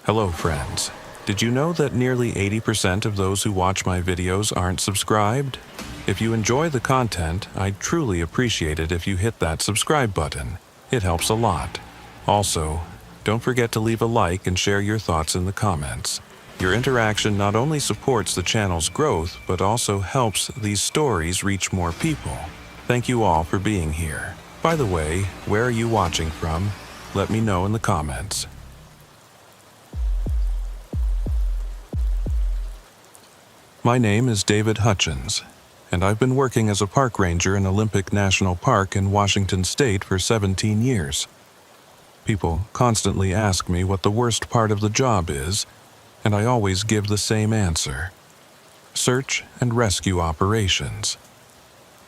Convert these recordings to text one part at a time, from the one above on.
Hello friends. Did you know that nearly 80% of those who watch my videos aren't subscribed? If you enjoy the content, I'd truly appreciate it if you hit that subscribe button. It helps a lot. Also, don't forget to leave a like and share your thoughts in the comments. Your interaction not only supports the channel's growth, but also helps these stories reach more people. Thank you all for being here. By the way, where are you watching from? Let me know in the comments. My name is David Hutchins, and I've been working as a park ranger in Olympic National Park in Washington State for 17 years. People constantly ask me what the worst part of the job is, and I always give the same answer: search and rescue operations.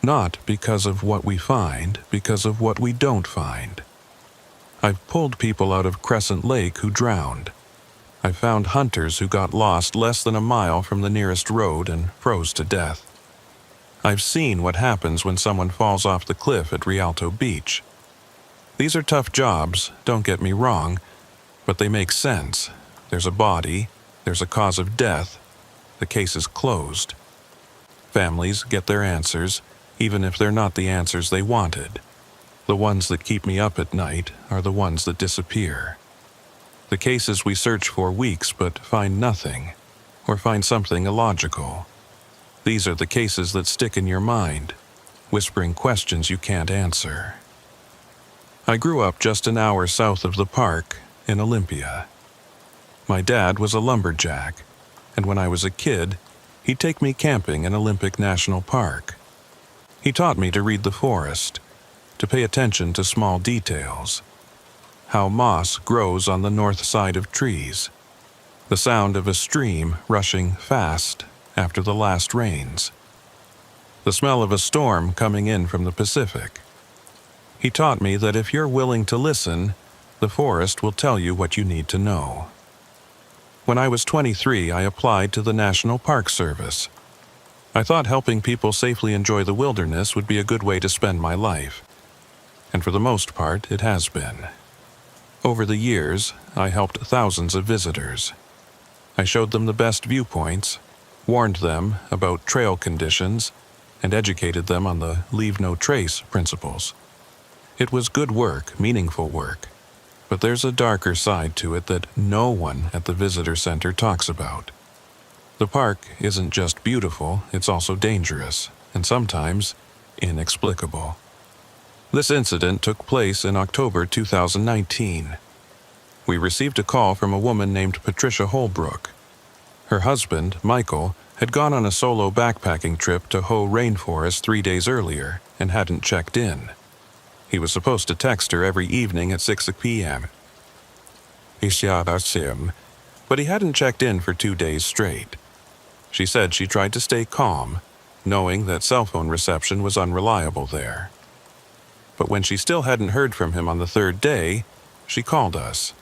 Not because of what we find, because of what we don't find. I've pulled people out of Crescent Lake who drowned. I found hunters who got lost less than a mile from the nearest road and froze to death. I've seen what happens when someone falls off the cliff at Rialto Beach. These are tough jobs, don't get me wrong, but they make sense. There's a body, there's a cause of death, the case is closed. Families get their answers, even if they're not the answers they wanted. The ones that keep me up at night are the ones that disappear. The cases we search for weeks but find nothing, or find something illogical. These are the cases that stick in your mind, whispering questions you can't answer. I grew up just an hour south of the park, in Olympia. My dad was a lumberjack, and when I was a kid, he'd take me camping in Olympic National Park. He taught me to read the forest, to pay attention to small details. How moss grows on the north side of trees, the sound of a stream rushing fast after the last rains, the smell of a storm coming in from the Pacific. He taught me that if you're willing to listen, the forest will tell you what you need to know. When I was 23, I applied to the National Park Service. I thought helping people safely enjoy the wilderness would be a good way to spend my life, and for the most part, it has been. Over the years, I helped thousands of visitors. I showed them the best viewpoints, warned them about trail conditions, and educated them on the leave no trace principles. It was good work, meaningful work, but there's a darker side to it that no one at the visitor center talks about. The park isn't just beautiful, it's also dangerous, and sometimes inexplicable. This incident took place in October 2019. We received a call from a woman named Patricia Holbrook. Her husband, Michael, had gone on a solo backpacking trip to Hoh Rainforest 3 days earlier and hadn't checked in. He was supposed to text her every evening at 6 p.m. But he hadn't checked in for 2 days straight. She said she tried to stay calm, knowing that cell phone reception was unreliable there. But when she still hadn't heard from him on the third day, she called us.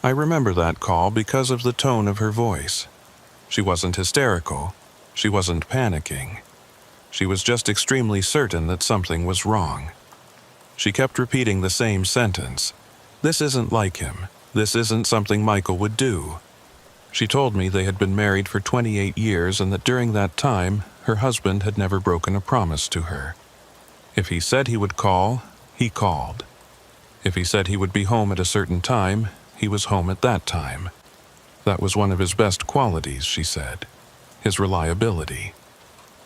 I remember that call because of the tone of her voice. She wasn't hysterical. She wasn't panicking. She was just extremely certain that something was wrong. She kept repeating the same sentence. This isn't like him. This isn't something Michael would do. She told me they had been married for 28 years and that during that time, her husband had never broken a promise to her. If he said he would call, he called. If he said he would be home at a certain time, he was home at that time. That was one of his best qualities, she said, his reliability.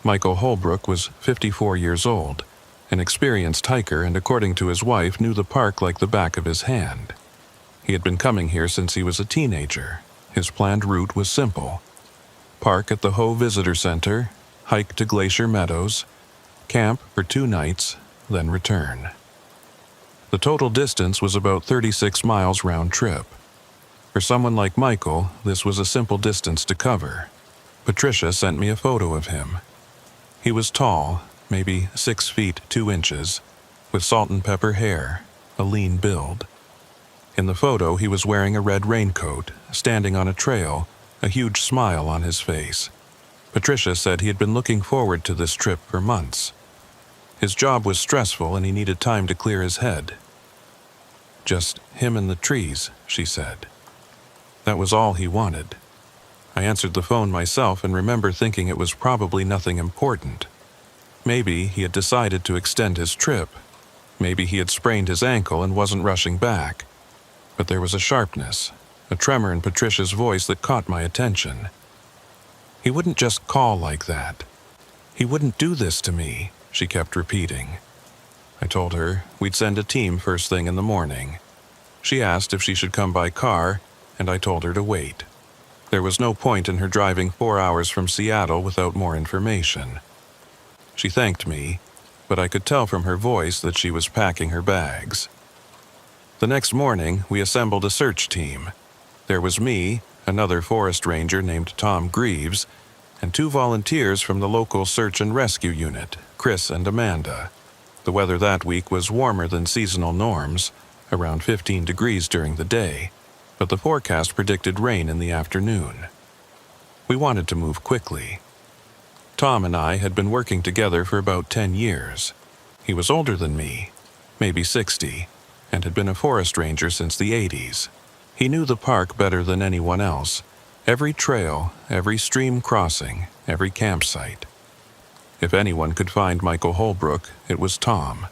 Michael Holbrook was 54 years old, an experienced hiker, and according to his wife, knew the park like the back of his hand. He had been coming here since he was a teenager. His planned route was simple: park at the Hoh Visitor Center, hike to Glacier Meadows, camp for 2 nights, then return. The total distance was about 36 miles round trip. For someone like Michael, this was a simple distance to cover. Patricia sent me a photo of him. He was tall, maybe 6 feet 2 inches, with salt and pepper hair, a lean build. In the photo, he was wearing a red raincoat, standing on a trail, a huge smile on his face. Patricia said he had been looking forward to this trip for months. His job was stressful and he needed time to clear his head. Just him and the trees, she said. That was all he wanted. I answered the phone myself and remember thinking it was probably nothing important. Maybe he had decided to extend his trip. Maybe he had sprained his ankle and wasn't rushing back. But there was a sharpness, a tremor in Patricia's voice that caught my attention. He wouldn't just call like that. He wouldn't do this to me, she kept repeating. I told her we'd send a team first thing in the morning. She asked if she should come by car, and I told her to wait. There was no point in her driving 4 hours from Seattle without more information. She thanked me, but I could tell from her voice that she was packing her bags. The next morning, we assembled a search team. There was me, another forest ranger named Tom Greaves, and 2 volunteers from the local search and rescue unit, Chris and Amanda. The weather that week was warmer than seasonal norms, around 15 degrees during the day, but the forecast predicted rain in the afternoon. We wanted to move quickly. Tom and I had been working together for about 10 years. He was older than me, maybe 60, and had been a forest ranger since the 80s. He knew the park better than anyone else, every trail, every stream crossing, every campsite. If anyone could find Michael Holbrook, it was Tom.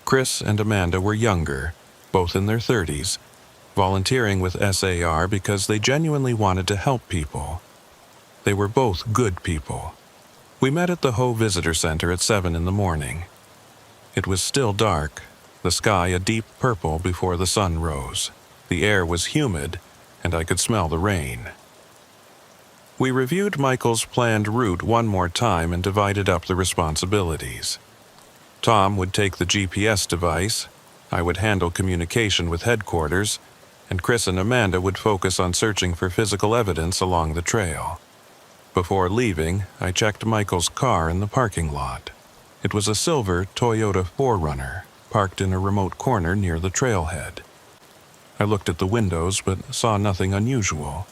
Chris and Amanda were younger, both in their 30s, volunteering with SAR because they genuinely wanted to help people. They were both good people. We met at the Ho Visitor Center at 7 in the morning. It was still dark, the sky a deep purple before the sun rose. The air was humid, and I could smell the rain. We reviewed Michael's planned route one more time and divided up the responsibilities. Tom would take the GPS device, I would handle communication with headquarters, and Chris and Amanda would focus on searching for physical evidence along the trail. Before leaving, I checked Michael's car in the parking lot. It was a silver Toyota 4Runner, parked in a remote corner near the trailhead. I looked at the windows but saw nothing unusual.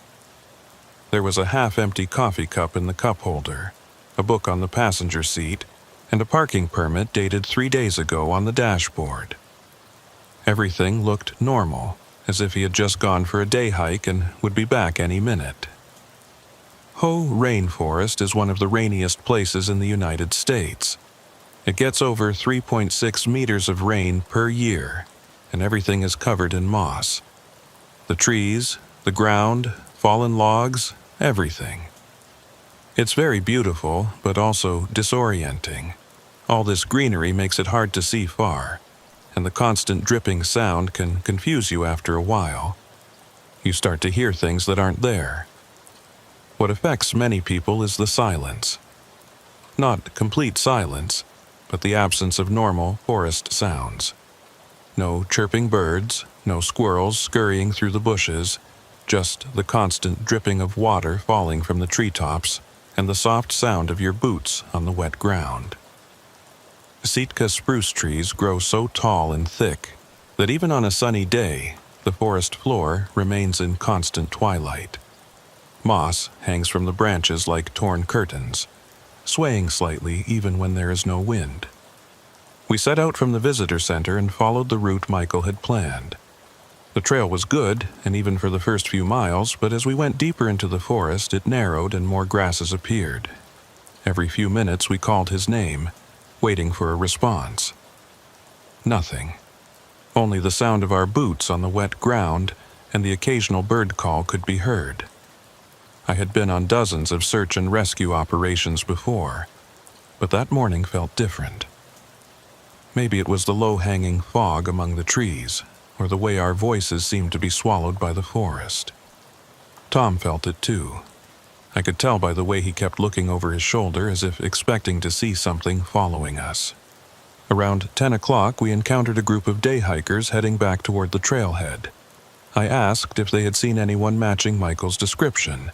There was a half-empty coffee cup in the cup holder, a book on the passenger seat, and a parking permit dated 3 days ago on the dashboard. Everything looked normal, as if he had just gone for a day hike and would be back any minute. Ho Rainforest is one of the rainiest places in the United States. It gets over 3.6 meters of rain per year, and everything is covered in moss. The trees, the ground, fallen logs, everything. It's very beautiful, but also disorienting. All this greenery makes it hard to see far, and the constant dripping sound can confuse you after a while. You start to hear things that aren't there. What affects many people is the silence. Not complete silence, but the absence of normal forest sounds. No chirping birds, no squirrels scurrying through the bushes, just the constant dripping of water falling from the treetops and the soft sound of your boots on the wet ground. Sitka spruce trees grow so tall and thick that even on a sunny day, the forest floor remains in constant twilight. Moss hangs from the branches like torn curtains, swaying slightly even when there is no wind. We set out from the visitor center and followed the route Michael had planned. The trail was good, and even for the first few miles, but as we went deeper into the forest, it narrowed and more grasses appeared. Every few minutes we called his name, waiting for a response. Nothing. Only the sound of our boots on the wet ground and the occasional bird call could be heard. I had been on dozens of search and rescue operations before, but that morning felt different. Maybe it was the low-hanging fog among the trees, or the way our voices seemed to be swallowed by the forest. Tom felt it too. I could tell by the way he kept looking over his shoulder as if expecting to see something following us. Around 10 o'clock, we encountered a group of day hikers heading back toward the trailhead. I asked if they had seen anyone matching Michael's description.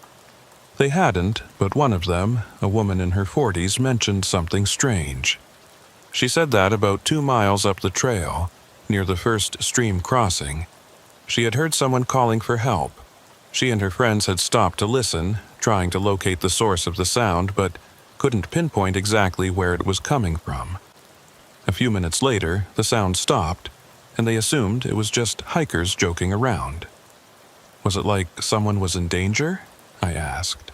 They hadn't, but one of them, a woman in her 40s, mentioned something strange. She said that about 2 miles up the trail, near the first stream crossing, she had heard someone calling for help. She and her friends had stopped to listen, trying to locate the source of the sound, but couldn't pinpoint exactly where it was coming from. A few minutes later, the sound stopped, and they assumed it was just hikers joking around. Was it like someone was in danger? I asked.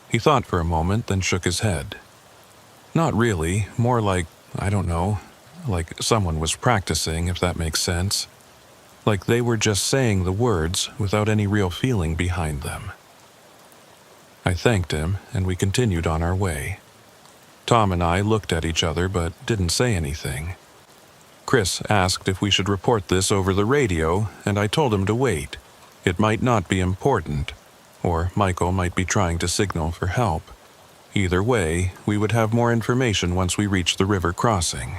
He thought for a moment, then shook his head. Not really, more like, I don't know, like someone was practicing, if that makes sense. Like they were just saying the words without any real feeling behind them. I thanked him, and we continued on our way. Tom and I looked at each other but didn't say anything. Chris asked if we should report this over the radio, and I told him to wait. It might not be important, or Michael might be trying to signal for help. Either way, we would have more information once we reached the river crossing.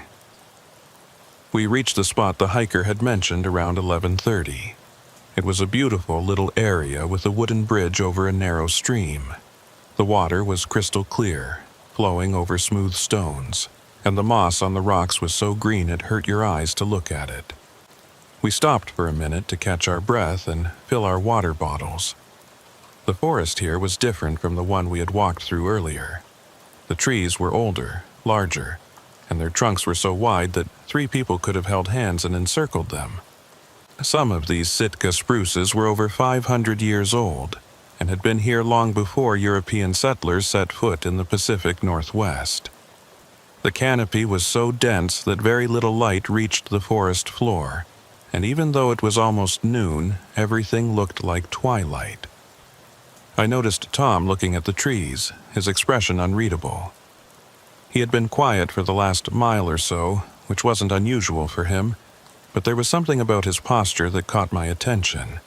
We reached the spot the hiker had mentioned around 11:30. It was a beautiful little area with a wooden bridge over a narrow stream. The water was crystal clear, flowing over smooth stones, and the moss on the rocks was so green it hurt your eyes to look at it. We stopped for a minute to catch our breath and fill our water bottles. The forest here was different from the one we had walked through earlier. The trees were older, larger, and their trunks were so wide that 3 people could have held hands and encircled them. Some of these Sitka spruces were over 500 years old and had been here long before European settlers set foot in the Pacific Northwest. The canopy was so dense that very little light reached the forest floor, and even though it was almost noon, everything looked like twilight. I noticed Tom looking at the trees, his expression unreadable. He had been quiet for the last mile or so, which wasn't unusual for him, but there was something about his posture that caught my attention.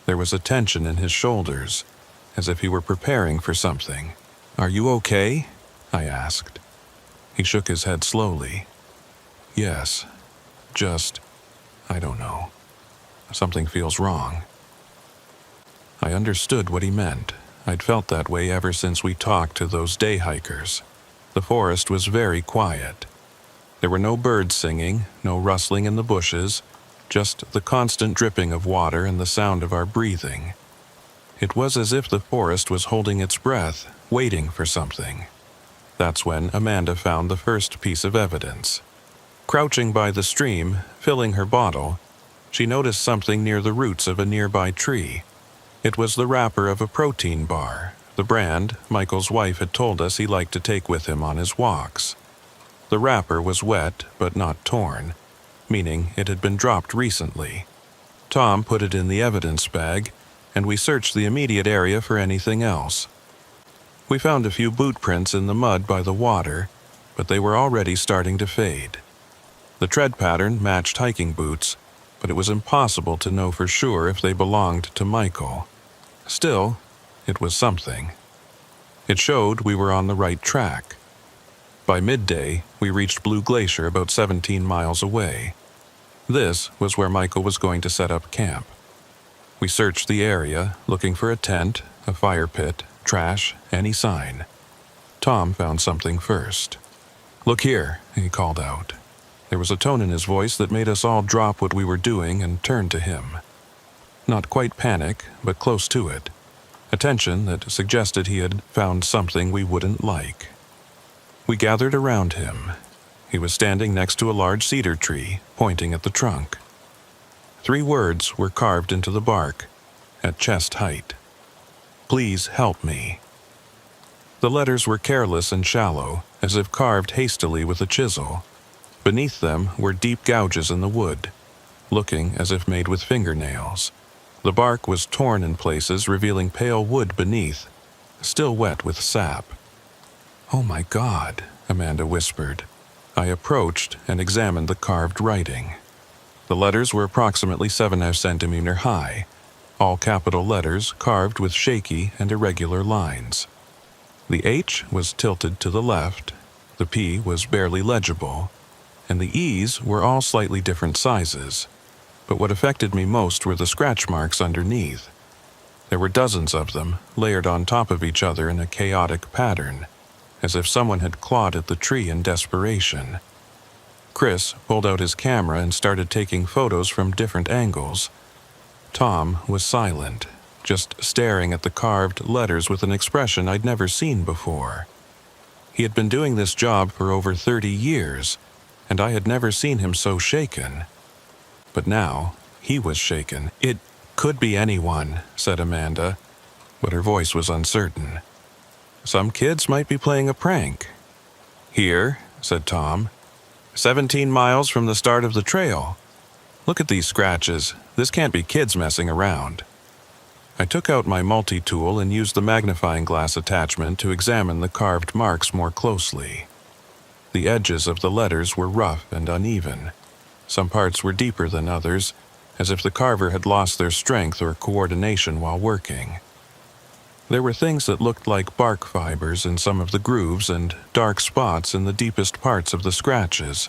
There was a tension in his shoulders, as if he were preparing for something. "Are you okay?" I asked. He shook his head slowly. "Yes, just, I don't know. Something feels wrong." I understood what he meant. I'd felt that way ever since we talked to those day hikers. The forest was very quiet. There were no birds singing, no rustling in the bushes, just the constant dripping of water and the sound of our breathing. It was as if the forest was holding its breath, waiting for something. That's when Amanda found the first piece of evidence. Crouching by the stream, filling her bottle, she noticed something near the roots of a nearby tree. It was the wrapper of a protein bar, the brand Michael's wife had told us he liked to take with him on his walks. The wrapper was wet but not torn, meaning it had been dropped recently. Tom put it in the evidence bag, and we searched the immediate area for anything else. We found a few boot prints in the mud by the water, but they were already starting to fade. The tread pattern matched hiking boots, but it was impossible to know for sure if they belonged to Michael. Still, it was something. It showed we were on the right track. By midday, we reached Blue Glacier about 17 miles away. This was where Michael was going to set up camp. We searched the area, looking for a tent, a fire pit, trash, any sign. Tom found something first. "Look here," he called out. There was a tone in his voice that made us all drop what we were doing and turn to him. Not quite panic, but close to it. A tension that suggested he had found something we wouldn't like. We gathered around him. He was standing next to a large cedar tree, pointing at the trunk. 3 words were carved into the bark, at chest height. "Please help me." The letters were careless and shallow, as if carved hastily with a chisel. Beneath them were deep gouges in the wood, looking as if made with fingernails. The bark was torn in places, revealing pale wood beneath, still wet with sap. "Oh my God," Amanda whispered. I approached and examined the carved writing. The letters were approximately 7½ centimeter high, all capital letters carved with shaky and irregular lines. The H was tilted to the left, the P was barely legible, and the E's were all slightly different sizes. But what affected me most were the scratch marks underneath. There were dozens of them, layered on top of each other in a chaotic pattern, as if someone had clawed at the tree in desperation. Chris pulled out his camera and started taking photos from different angles. Tom was silent, just staring at the carved letters with an expression I'd never seen before. He had been doing this job for over 30 years, and I had never seen him so shaken. But now, he was shaken. "Could be anyone," said Amanda, but her voice was uncertain. "Some kids might be playing a prank." "Here," said Tom. 17 miles from the start of the trail. Look at these scratches. This can't be kids messing around." I took out my multi-tool and used the magnifying glass attachment to examine the carved marks more closely. The edges of the letters were rough and uneven. Some parts were deeper than others, as if the carver had lost their strength or coordination while working. There were things that looked like bark fibers in some of the grooves and dark spots in the deepest parts of the scratches.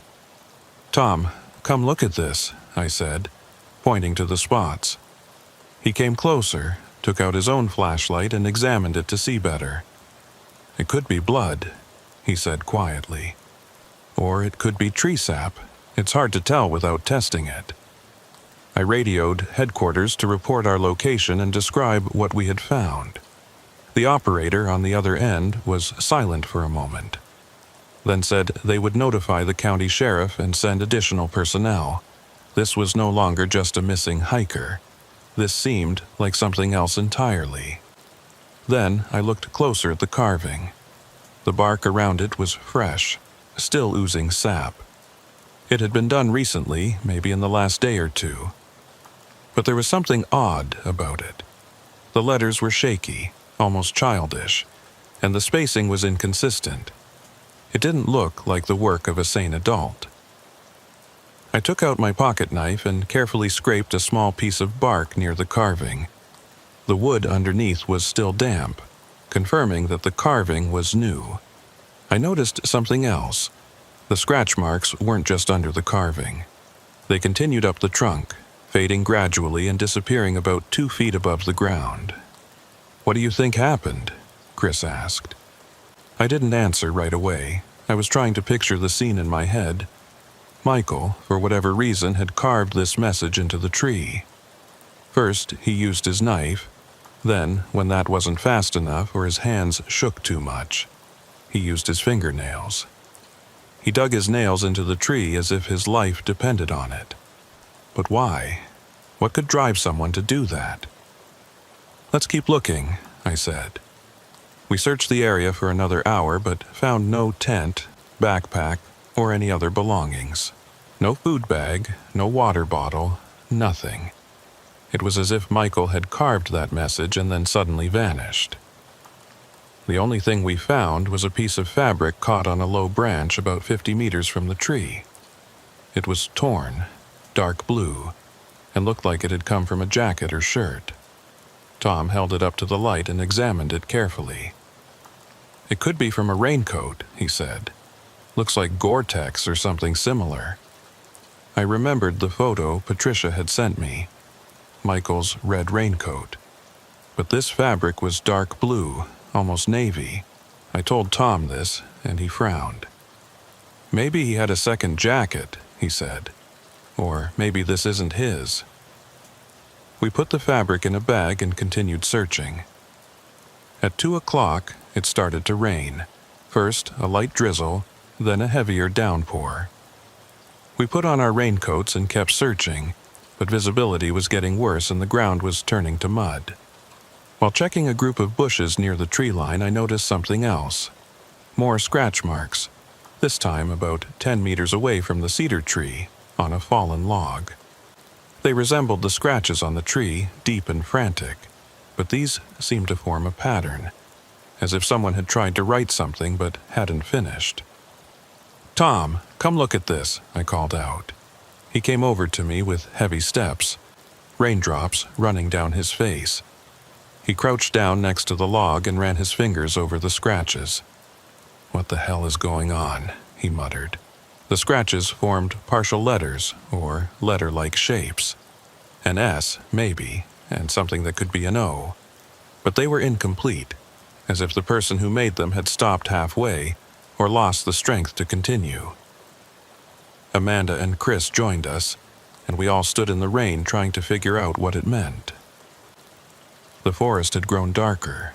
"Tom, come look at this," I said, pointing to the spots. He came closer, took out his own flashlight and examined it to see better. "It could be blood," he said quietly. "Or it could be tree sap. It's hard to tell without testing it." I radioed headquarters to report our location and describe what we had found. The operator on the other end was silent for a moment, then said they would notify the county sheriff and send additional personnel. This was no longer just a missing hiker. This seemed like something else entirely. Then I looked closer at the carving. The bark around it was fresh, still oozing sap. It had been done recently, maybe in the last day or two. But there was something odd about it. The letters were shaky, almost childish, and the spacing was inconsistent. It didn't look like the work of a sane adult. I took out my pocket knife and carefully scraped a small piece of bark near the carving. The wood underneath was still damp, confirming that the carving was new. I noticed something else. The scratch marks weren't just under the carving. They continued up the trunk, fading gradually and disappearing about 2 feet above the ground. "What do you think happened?" Chris asked. I didn't answer right away. I was trying to picture the scene in my head. Michael, for whatever reason, had carved this message into the tree. First, he used his knife. Then, when that wasn't fast enough or his hands shook too much, he used his fingernails. He dug his nails into the tree as if his life depended on it. But why? What could drive someone to do that? "Let's keep looking," I said. We searched the area for another hour but found no tent, backpack, or any other belongings. No food bag, no water bottle, nothing. It was as if Michael had carved that message and then suddenly vanished. The only thing we found was a piece of fabric caught on a low branch about 50 meters from the tree. It was torn, dark blue, and looked like it had come from a jacket or shirt. Tom held it up to the light and examined it carefully. "It could be from a raincoat," he said. "Looks like Gore-Tex or something similar." I remembered the photo Patricia had sent me, Michael's red raincoat. But this fabric was dark blue, almost navy. I told Tom this, and he frowned. "Maybe he had a second jacket," he said. "Or maybe this isn't his." We put the fabric in a bag and continued searching. At 2 o'clock, it started to rain. First a light drizzle, then a heavier downpour. We put on our raincoats and kept searching, but visibility was getting worse and the ground was turning to mud. While checking a group of bushes near the tree line, I noticed something else. More scratch marks, this time about 10 meters away from the cedar tree, on a fallen log. They resembled the scratches on the tree, deep and frantic, but these seemed to form a pattern, as if someone had tried to write something but hadn't finished. "Tom, come look at this," I called out. He came over to me with heavy steps, raindrops running down his face. He crouched down next to the log and ran his fingers over the scratches. "What the hell is going on?" he muttered. The scratches formed partial letters, or letter-like shapes. An S, maybe, and something that could be an O. But they were incomplete, as if the person who made them had stopped halfway or lost the strength to continue. Amanda and Chris joined us, and we all stood in the rain trying to figure out what it meant. The forest had grown darker.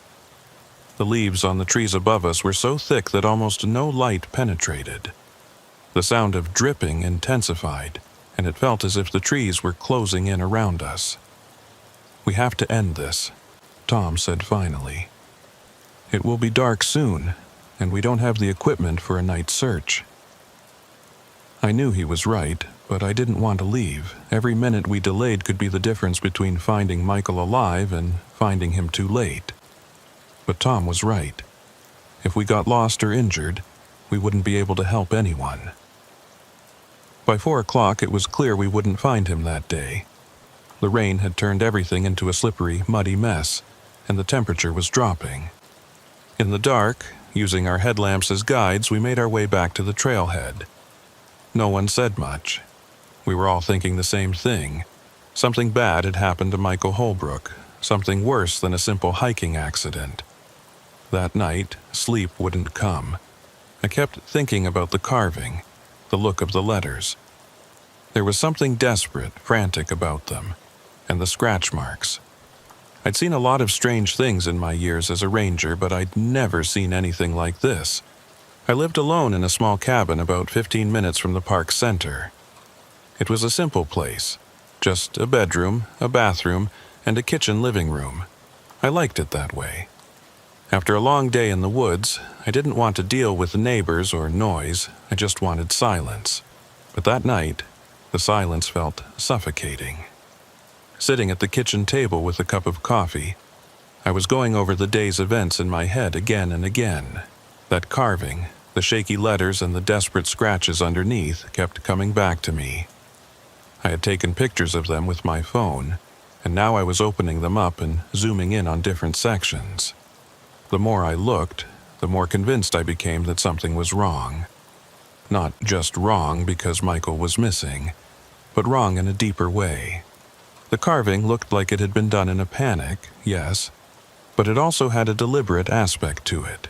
The leaves on the trees above us were so thick that almost no light penetrated. The sound of dripping intensified, and it felt as if the trees were closing in around us. "We have to end this," Tom said finally. "It will be dark soon, and we don't have the equipment for a night search." I knew he was right, but I didn't want to leave. Every minute we delayed could be the difference between finding Michael alive and finding him too late. But Tom was right. If we got lost or injured, we wouldn't be able to help anyone. By 4 o'clock, it was clear we wouldn't find him that day. The rain had turned everything into a slippery, muddy mess, and the temperature was dropping. In the dark, using our headlamps as guides, we made our way back to the trailhead. No one said much. We were all thinking the same thing. Something bad had happened to Michael Holbrook, something worse than a simple hiking accident. That night, sleep wouldn't come. I kept thinking about the carving, the look of the letters. There was something desperate, frantic about them, and the scratch marks. I'd seen a lot of strange things in my years as a ranger, but I'd never seen anything like this. I lived alone in a small cabin about 15 minutes from the park center. It was a simple place, just a bedroom, a bathroom, and a kitchen living room. I liked it that way. After a long day in the woods, I didn't want to deal with neighbors or noise, I just wanted silence. But that night, the silence felt suffocating. Sitting at the kitchen table with a cup of coffee, I was going over the day's events in my head again and again. That carving, the shaky letters and the desperate scratches underneath kept coming back to me. I had taken pictures of them with my phone, and now I was opening them up and zooming in on different sections. The more I looked, the more convinced I became that something was wrong. Not just wrong because Michael was missing, but wrong in a deeper way. The carving looked like it had been done in a panic, yes, but it also had a deliberate aspect to it.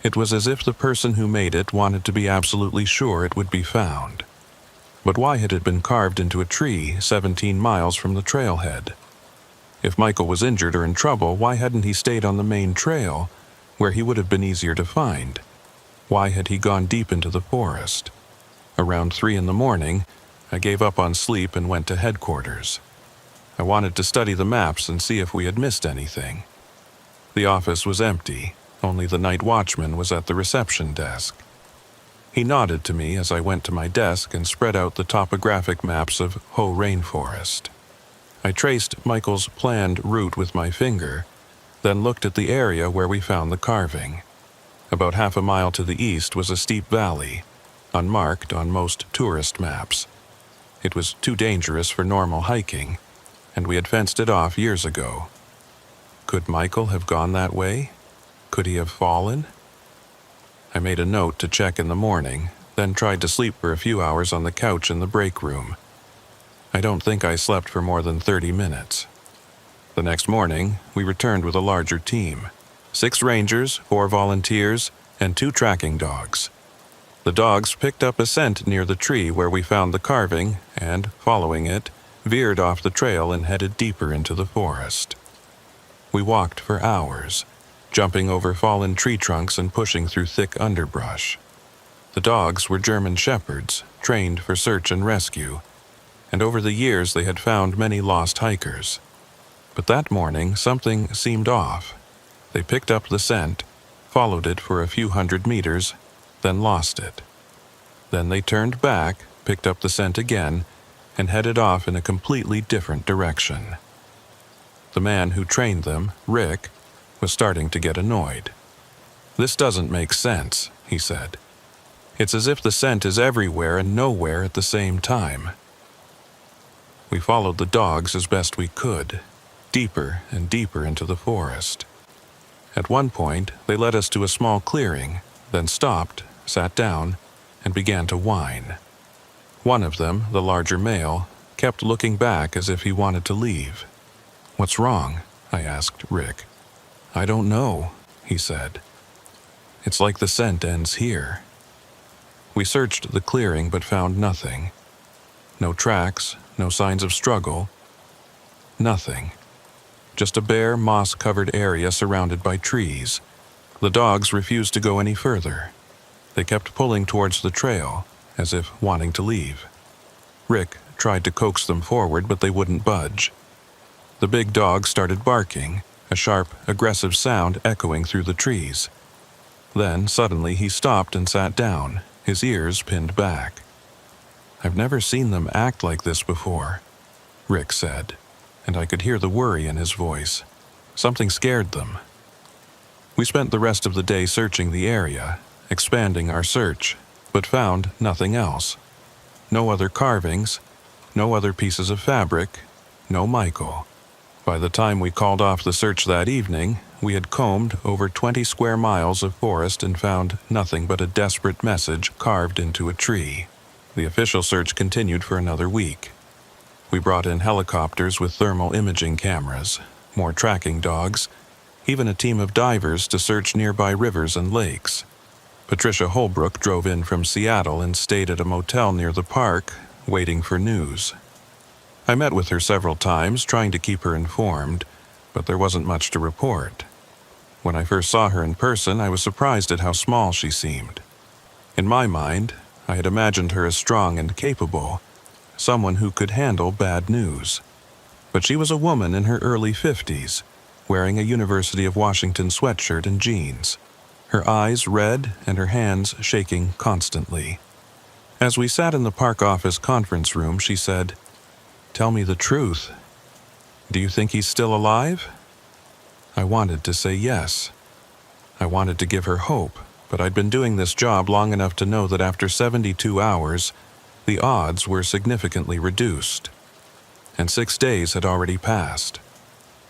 It was as if the person who made it wanted to be absolutely sure it would be found. But why had it been carved into a tree 17 miles from the trailhead? If Michael was injured or in trouble, why hadn't he stayed on the main trail, where he would have been easier to find? Why had he gone deep into the forest? Around 3 in the morning, I gave up on sleep and went to headquarters. I wanted to study the maps and see if we had missed anything. The office was empty. Only the night watchman was at the reception desk. He nodded to me as I went to my desk and spread out the topographic maps of Hoh Rainforest. I traced Michael's planned route with my finger, then looked at the area where we found the carving. About half a mile to the east was a steep valley, unmarked on most tourist maps. It was too dangerous for normal hiking, and we had fenced it off years ago. Could Michael have gone that way? Could he have fallen? I made a note to check in the morning, then tried to sleep for a few hours on the couch in the break room. I don't think I slept for more than 30 minutes. The next morning, we returned with a larger team. 6 rangers, 4 volunteers, and 2 tracking dogs. The dogs picked up a scent near the tree where we found the carving and, following it, veered off the trail and headed deeper into the forest. We walked for hours, jumping over fallen tree trunks and pushing through thick underbrush. The dogs were German shepherds, trained for search and rescue, and over the years they had found many lost hikers. But that morning something seemed off. They picked up the scent, followed it for a few hundred meters, then lost it. Then they turned back, picked up the scent again, and headed off in a completely different direction. The man who trained them, Rick, was starting to get annoyed. "This doesn't make sense," he said. "It's as if the scent is everywhere and nowhere at the same time." We followed the dogs as best we could, deeper and deeper into the forest. At one point, they led us to a small clearing, then stopped, sat down, and began to whine. One of them, the larger male, kept looking back as if he wanted to leave. "What's wrong?" I asked Rick. "I don't know," he said. "It's like the scent ends here." We searched the clearing but found nothing. No tracks, no signs of struggle. Nothing. Just a bare, moss-covered area surrounded by trees. The dogs refused to go any further. They kept pulling towards the trail, as if wanting to leave. Rick tried to coax them forward, but they wouldn't budge. The big dog started barking, a sharp, aggressive sound echoing through the trees. Then, suddenly, he stopped and sat down, his ears pinned back. "I've never seen them act like this before," Rick said, and I could hear the worry in his voice. Something scared them. We spent the rest of the day searching the area, expanding our search, but found nothing else. No other carvings, no other pieces of fabric, no Michael. By the time we called off the search that evening, we had combed over 20 square miles of forest and found nothing but a desperate message carved into a tree. The official search continued for another week. We brought in helicopters with thermal imaging cameras, more tracking dogs, even a team of divers to search nearby rivers and lakes. Patricia Holbrook drove in from Seattle and stayed at a motel near the park, waiting for news. I met with her several times, trying to keep her informed, but there wasn't much to report. When I first saw her in person, I was surprised at how small she seemed. In my mind, I had imagined her as strong and capable, someone who could handle bad news. But she was a woman in her early 50s, wearing a University of Washington sweatshirt and jeans, her eyes red and her hands shaking constantly. As we sat in the park office conference room, she said, "Tell me the truth. Do you think he's still alive?" I wanted to say yes. I wanted to give her hope, but I'd been doing this job long enough to know that after 72 hours, the odds were significantly reduced. And 6 days had already passed.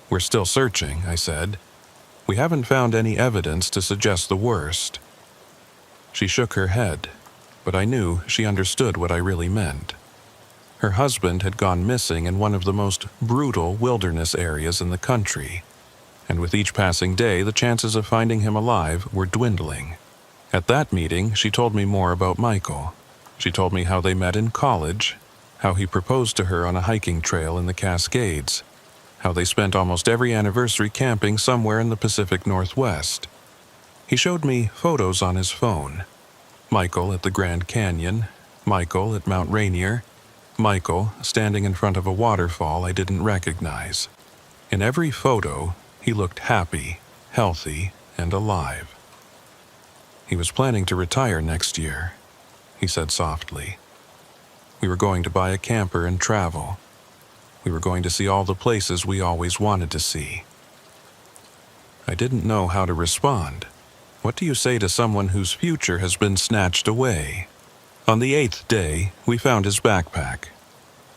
"We're still searching," I said. "We haven't found any evidence to suggest the worst." She shook her head, but I knew she understood what I really meant. Her husband had gone missing in one of the most brutal wilderness areas in the country, and with each passing day, the chances of finding him alive were dwindling. At that meeting, she told me more about Michael. She told me how they met in college, how he proposed to her on a hiking trail in the Cascades, how they spent almost every anniversary camping somewhere in the Pacific Northwest. He showed me photos on his phone. Michael at the Grand Canyon, Michael at Mount Rainier, Michael standing in front of a waterfall I didn't recognize. In every photo, he looked happy, healthy, and alive. He was planning to retire next year, he said softly. We were going to buy a camper and travel. We were going to see all the places we always wanted to see. I didn't know how to respond. What do you say to someone whose future has been snatched away? On the 8th day, we found his backpack.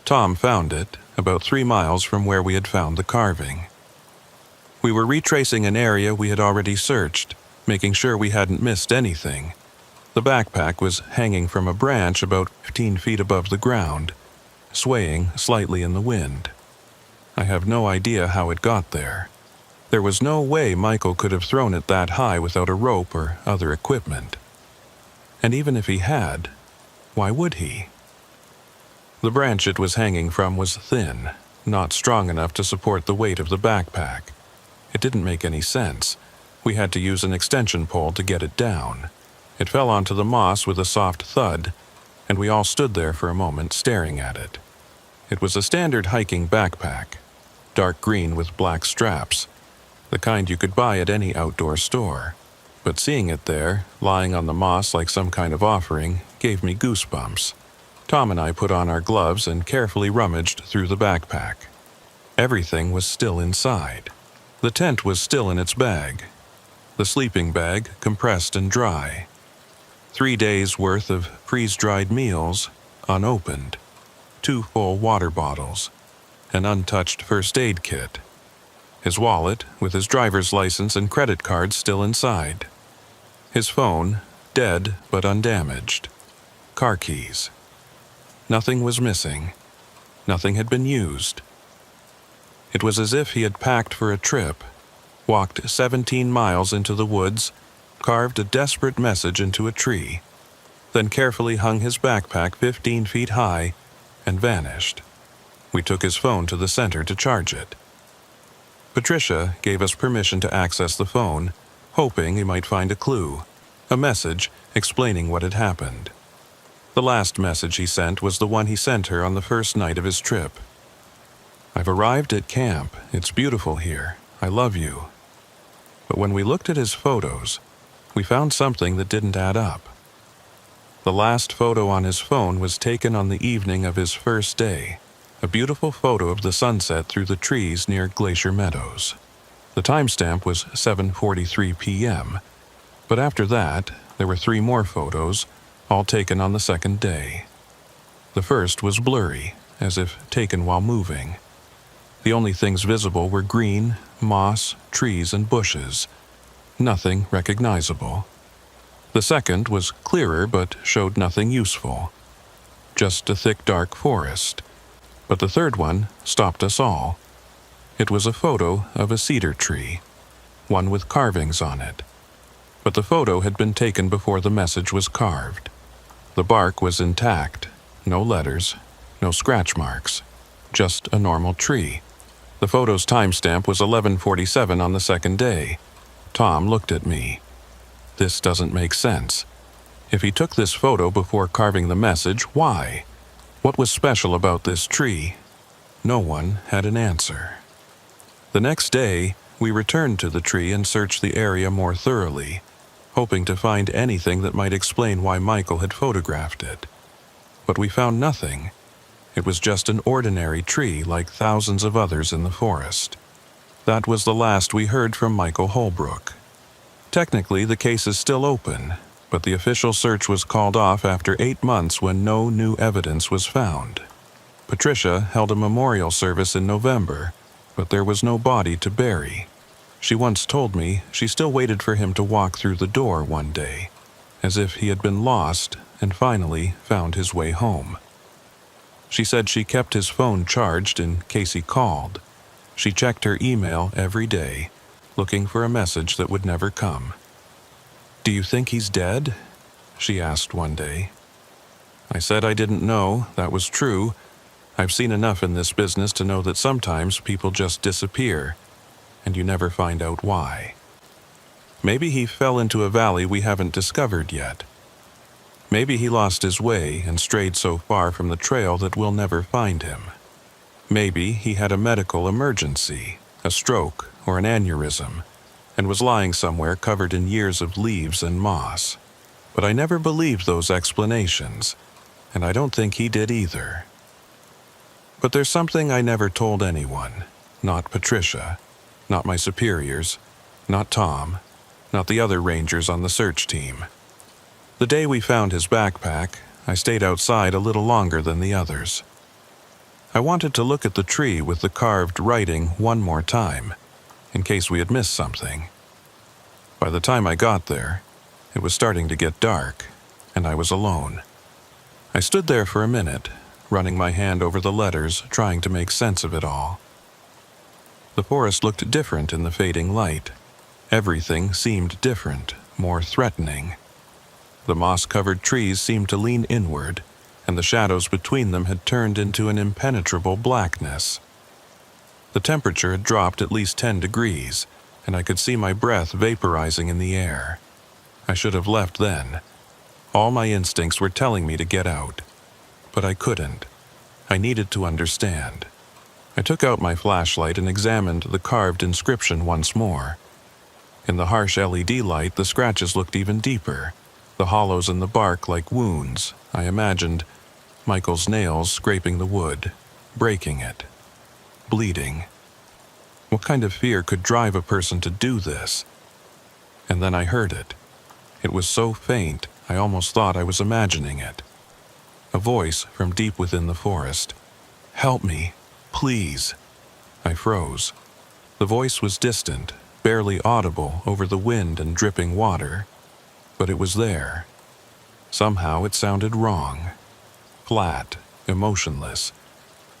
Tom found it, about 3 miles from where we had found the carving. We were retracing an area we had already searched, making sure we hadn't missed anything. The backpack was hanging from a branch about 15 feet above the ground, swaying slightly in the wind. I have no idea how it got there. There was no way Michael could have thrown it that high without a rope or other equipment. And even if he had, why would he? The branch it was hanging from was thin, not strong enough to support the weight of the backpack. It didn't make any sense. We had to use an extension pole to get it down. It fell onto the moss with a soft thud, and we all stood there for a moment staring at it. It was a standard hiking backpack, dark green with black straps, the kind you could buy at any outdoor store. But seeing it there, lying on the moss like some kind of offering, gave me goosebumps. Tom and I put on our gloves and carefully rummaged through the backpack. Everything was still inside. The tent was still in its bag. The sleeping bag compressed and dry. 3 days' worth of freeze-dried meals, unopened. 2 full water bottles. An untouched first aid kit. His wallet, with his driver's license and credit card still inside. His phone, dead but undamaged. Car keys. Nothing was missing. Nothing had been used. It was as if he had packed for a trip, walked 17 miles into the woods, carved a desperate message into a tree, then carefully hung his backpack 15 feet high and vanished. We took his phone to the center to charge it. Patricia gave us permission to access the phone, hoping he might find a clue, a message explaining what had happened. The last message he sent was the one he sent her on the first night of his trip. "I've arrived at camp. It's beautiful here. I love you." But when we looked at his photos, we found something that didn't add up. The last photo on his phone was taken on the evening of his first day, a beautiful photo of the sunset through the trees near Glacier Meadows. The timestamp was 7:43 p.m., but after that, there were 3 more photos, all taken on the second day. The first was blurry, as if taken while moving. The only things visible were green, moss, trees, and bushes. Nothing recognizable. The second was clearer but showed nothing useful. Just a thick dark forest. But the third one stopped us all. It was a photo of a cedar tree, one with carvings on it. But the photo had been taken before the message was carved. The bark was intact, no letters, no scratch marks, just a normal tree. The photo's timestamp was 11:47 on the second day. Tom looked at me. This doesn't make sense. If he took this photo before carving the message, why? What was special about this tree? No one had an answer. The next day, we returned to the tree and searched the area more thoroughly, hoping to find anything that might explain why Michael had photographed it. But we found nothing. It was just an ordinary tree like thousands of others in the forest. That was the last we heard from Michael Holbrook. Technically, the case is still open, but the official search was called off after 8 months when no new evidence was found. Patricia held a memorial service in November, but there was no body to bury. She once told me she still waited for him to walk through the door one day, as if he had been lost and finally found his way home. She said she kept his phone charged in case he called. She checked her email every day, looking for a message that would never come. "Do you think he's dead?" she asked one day. I said I didn't know that was true. I've seen enough in this business to know that sometimes people just disappear, and you never find out why. Maybe he fell into a valley we haven't discovered yet. Maybe he lost his way and strayed so far from the trail that we'll never find him. Maybe he had a medical emergency, a stroke or an aneurysm, and was lying somewhere covered in years of leaves and moss. But I never believed those explanations, and I don't think he did either. But there's something I never told anyone, not Patricia, not my superiors, not Tom, not the other rangers on the search team. The day we found his backpack, I stayed outside a little longer than the others. I wanted to look at the tree with the carved writing one more time, in case we had missed something. By the time I got there, it was starting to get dark, and I was alone. I stood there for a minute, running my hand over the letters, trying to make sense of it all. The forest looked different in the fading light. Everything seemed different, more threatening. The moss-covered trees seemed to lean inward, and the shadows between them had turned into an impenetrable blackness. The temperature had dropped at least 10 degrees, and I could see my breath vaporizing in the air. I should have left then. All my instincts were telling me to get out. But I couldn't. I needed to understand. I took out my flashlight and examined the carved inscription once more. In the harsh LED light, the scratches looked even deeper, the hollows in the bark like wounds. I imagined Michael's nails scraping the wood, breaking it, bleeding. What kind of fear could drive a person to do this? And then I heard it. It was so faint, I almost thought I was imagining it. A voice from deep within the forest. "Help me, please." I froze. The voice was distant, barely audible over the wind and dripping water, but it was there. Somehow it sounded wrong. Flat, emotionless,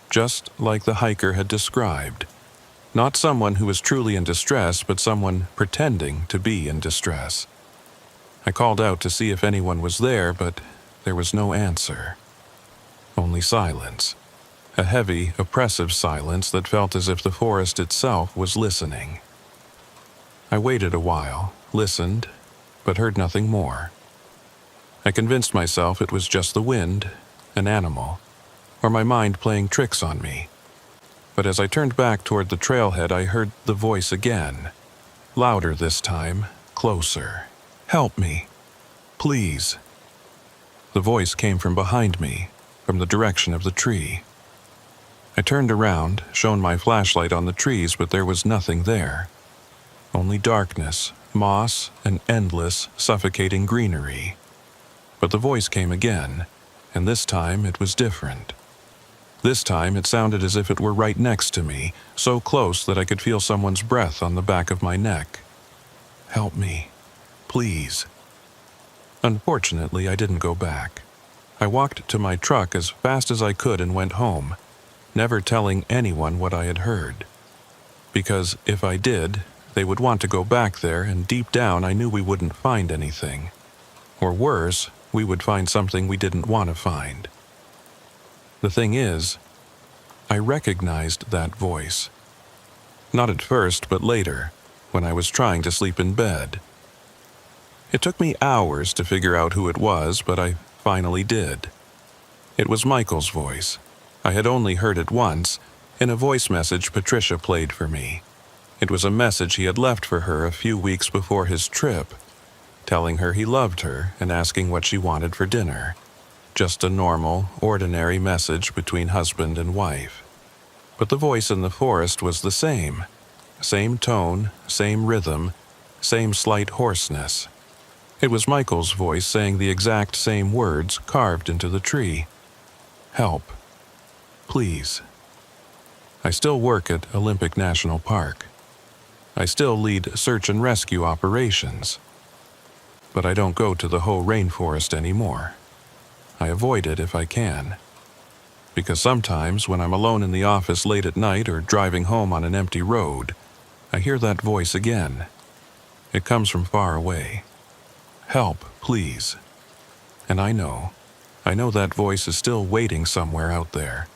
just like the hiker had described. Not someone who was truly in distress, but someone pretending to be in distress. I called out to see if anyone was there, but there was no answer. Only silence. A heavy, oppressive silence that felt as if the forest itself was listening. I waited a while, listened, but heard nothing more. I convinced myself it was just the wind, an animal, or my mind playing tricks on me. But as I turned back toward the trailhead, I heard the voice again. Louder this time, closer. Help me. Please. The voice came from behind me, from the direction of the tree. I turned around, shone my flashlight on the trees, but there was nothing there. Only darkness, moss, and endless, suffocating greenery. But the voice came again, and this time it was different. This time it sounded as if it were right next to me, so close that I could feel someone's breath on the back of my neck. Help me, please. Unfortunately, I didn't go back. I walked to my truck as fast as I could and went home, never telling anyone what I had heard. Because if I did, they would want to go back there, and deep down I knew we wouldn't find anything. Or worse, we would find something we didn't want to find. The thing is, I recognized that voice. Not at first, but later, when I was trying to sleep in bed. It took me hours to figure out who it was, but I finally did. It was Michael's voice. I had only heard it once, in a voice message Patricia played for me. It was a message he had left for her a few weeks before his trip, telling her he loved her and asking what she wanted for dinner. Just a normal, ordinary message between husband and wife. But the voice in the forest was the same. Same tone, same rhythm, same slight hoarseness. It was Michael's voice saying the exact same words carved into the tree. Help. Please. I still work at Olympic National Park. I still lead search and rescue operations. But I don't go to the whole rainforest anymore. I avoid it if I can. Because sometimes when I'm alone in the office late at night or driving home on an empty road, I hear that voice again. It comes from far away. Help, please. And I know that voice is still waiting somewhere out there.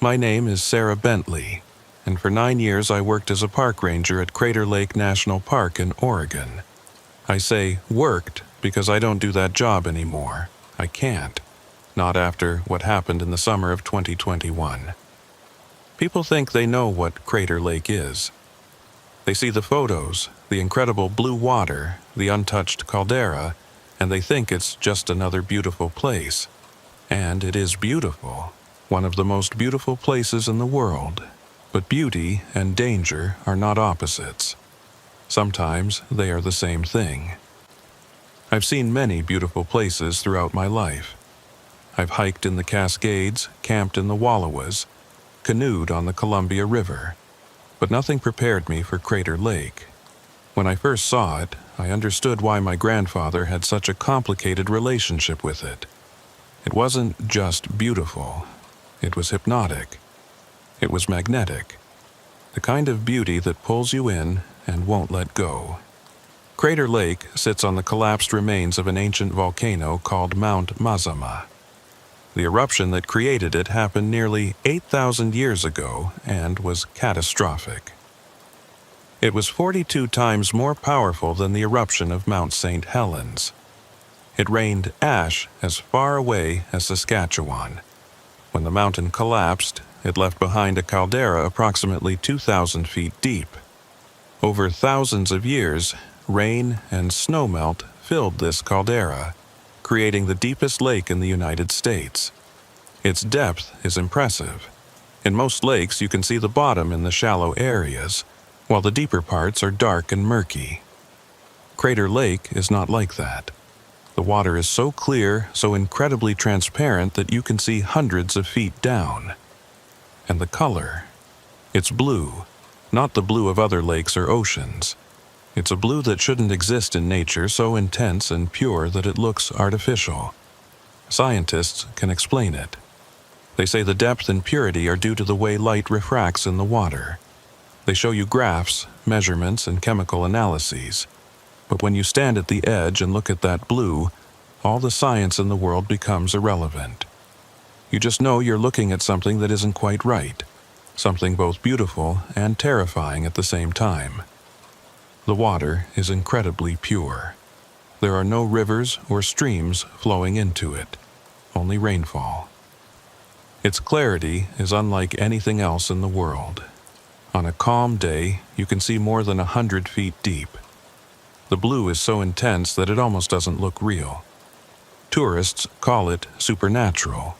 My name is Sarah Bentley, and for 9 years I worked as a park ranger at Crater Lake National Park in Oregon. I say worked because I don't do that job anymore. I can't. Not after what happened in the summer of 2021. People think they know what Crater Lake is. They see the photos, the incredible blue water, the untouched caldera, and they think it's just another beautiful place. And it is beautiful. One of the most beautiful places in the world. But beauty and danger are not opposites. Sometimes they are the same thing. I've seen many beautiful places throughout my life. I've hiked in the Cascades, camped in the Wallowas, canoed on the Columbia River. But nothing prepared me for Crater Lake. When I first saw it, I understood why my grandfather had such a complicated relationship with it. It wasn't just beautiful. It was hypnotic. It was magnetic. The kind of beauty that pulls you in and won't let go. Crater Lake sits on the collapsed remains of an ancient volcano called Mount Mazama. The eruption that created it happened nearly 8,000 years ago and was catastrophic. It was 42 times more powerful than the eruption of Mount St. Helens. It rained ash as far away as Saskatchewan. When the mountain collapsed, it left behind a caldera approximately 2,000 feet deep. Over thousands of years, rain and snowmelt filled this caldera, creating the deepest lake in the United States. Its depth is impressive. In most lakes, you can see the bottom in the shallow areas, while the deeper parts are dark and murky. Crater Lake is not like that. The water is so clear, so incredibly transparent that you can see hundreds of feet down. And the color, it's blue, not the blue of other lakes or oceans. It's a blue that shouldn't exist in nature, so intense and pure that it looks artificial. Scientists can explain it. They say the depth and purity are due to the way light refracts in the water. They show you graphs, measurements, and chemical analyses. But when you stand at the edge and look at that blue, all the science in the world becomes irrelevant. You just know you're looking at something that isn't quite right, something both beautiful and terrifying at the same time. The water is incredibly pure. There are no rivers or streams flowing into it, only rainfall. Its clarity is unlike anything else in the world. On a calm day, you can see more than 100 feet deep. The blue is so intense that it almost doesn't look real. Tourists call it supernatural.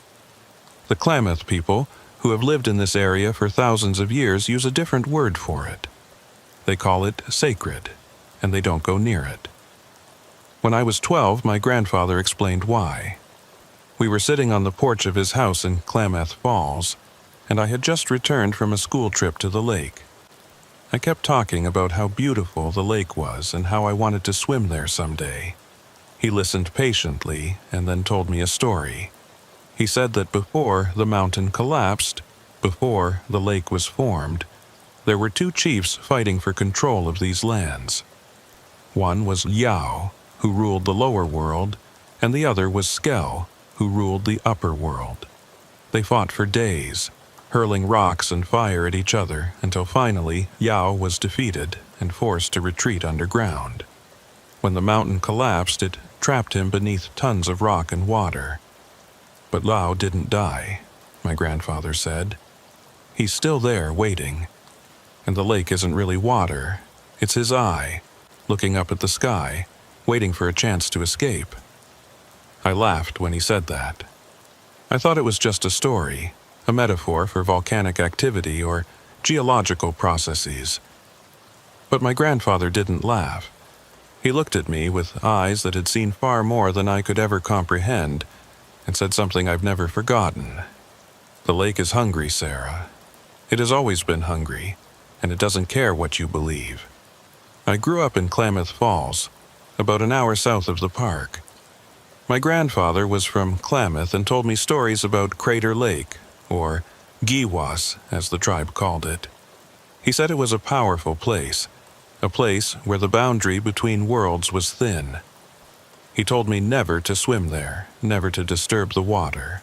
The Klamath people, who have lived in this area for thousands of years, use a different word for it. They call it sacred, and they don't go near it. When I was 12, my grandfather explained why. We were sitting on the porch of his house in Klamath Falls, and I had just returned from a school trip to the lake. I kept talking about how beautiful the lake was and how I wanted to swim there someday. He listened patiently and then told me a story. He said that before the mountain collapsed, before the lake was formed, there were two chiefs fighting for control of these lands. One was Yao, who ruled the lower world, and the other was Skell, who ruled the upper world. They fought for days, hurling rocks and fire at each other until finally Yao was defeated and forced to retreat underground. When the mountain collapsed, it trapped him beneath tons of rock and water. But Lao didn't die, my grandfather said. He's still there waiting. And the lake isn't really water, it's his eye, looking up at the sky, waiting for a chance to escape. I laughed when he said that. I thought it was just a story, a metaphor for volcanic activity or geological processes. But my grandfather didn't laugh. He looked at me with eyes that had seen far more than I could ever comprehend and said something I've never forgotten. The lake is hungry, Sarah. It has always been hungry, and it doesn't care what you believe. I grew up in Klamath Falls, about an hour south of the park. My grandfather was from Klamath and told me stories about Crater Lake, or Giwas, as the tribe called it. He said it was a powerful place, a place where the boundary between worlds was thin. He told me never to swim there, never to disturb the water,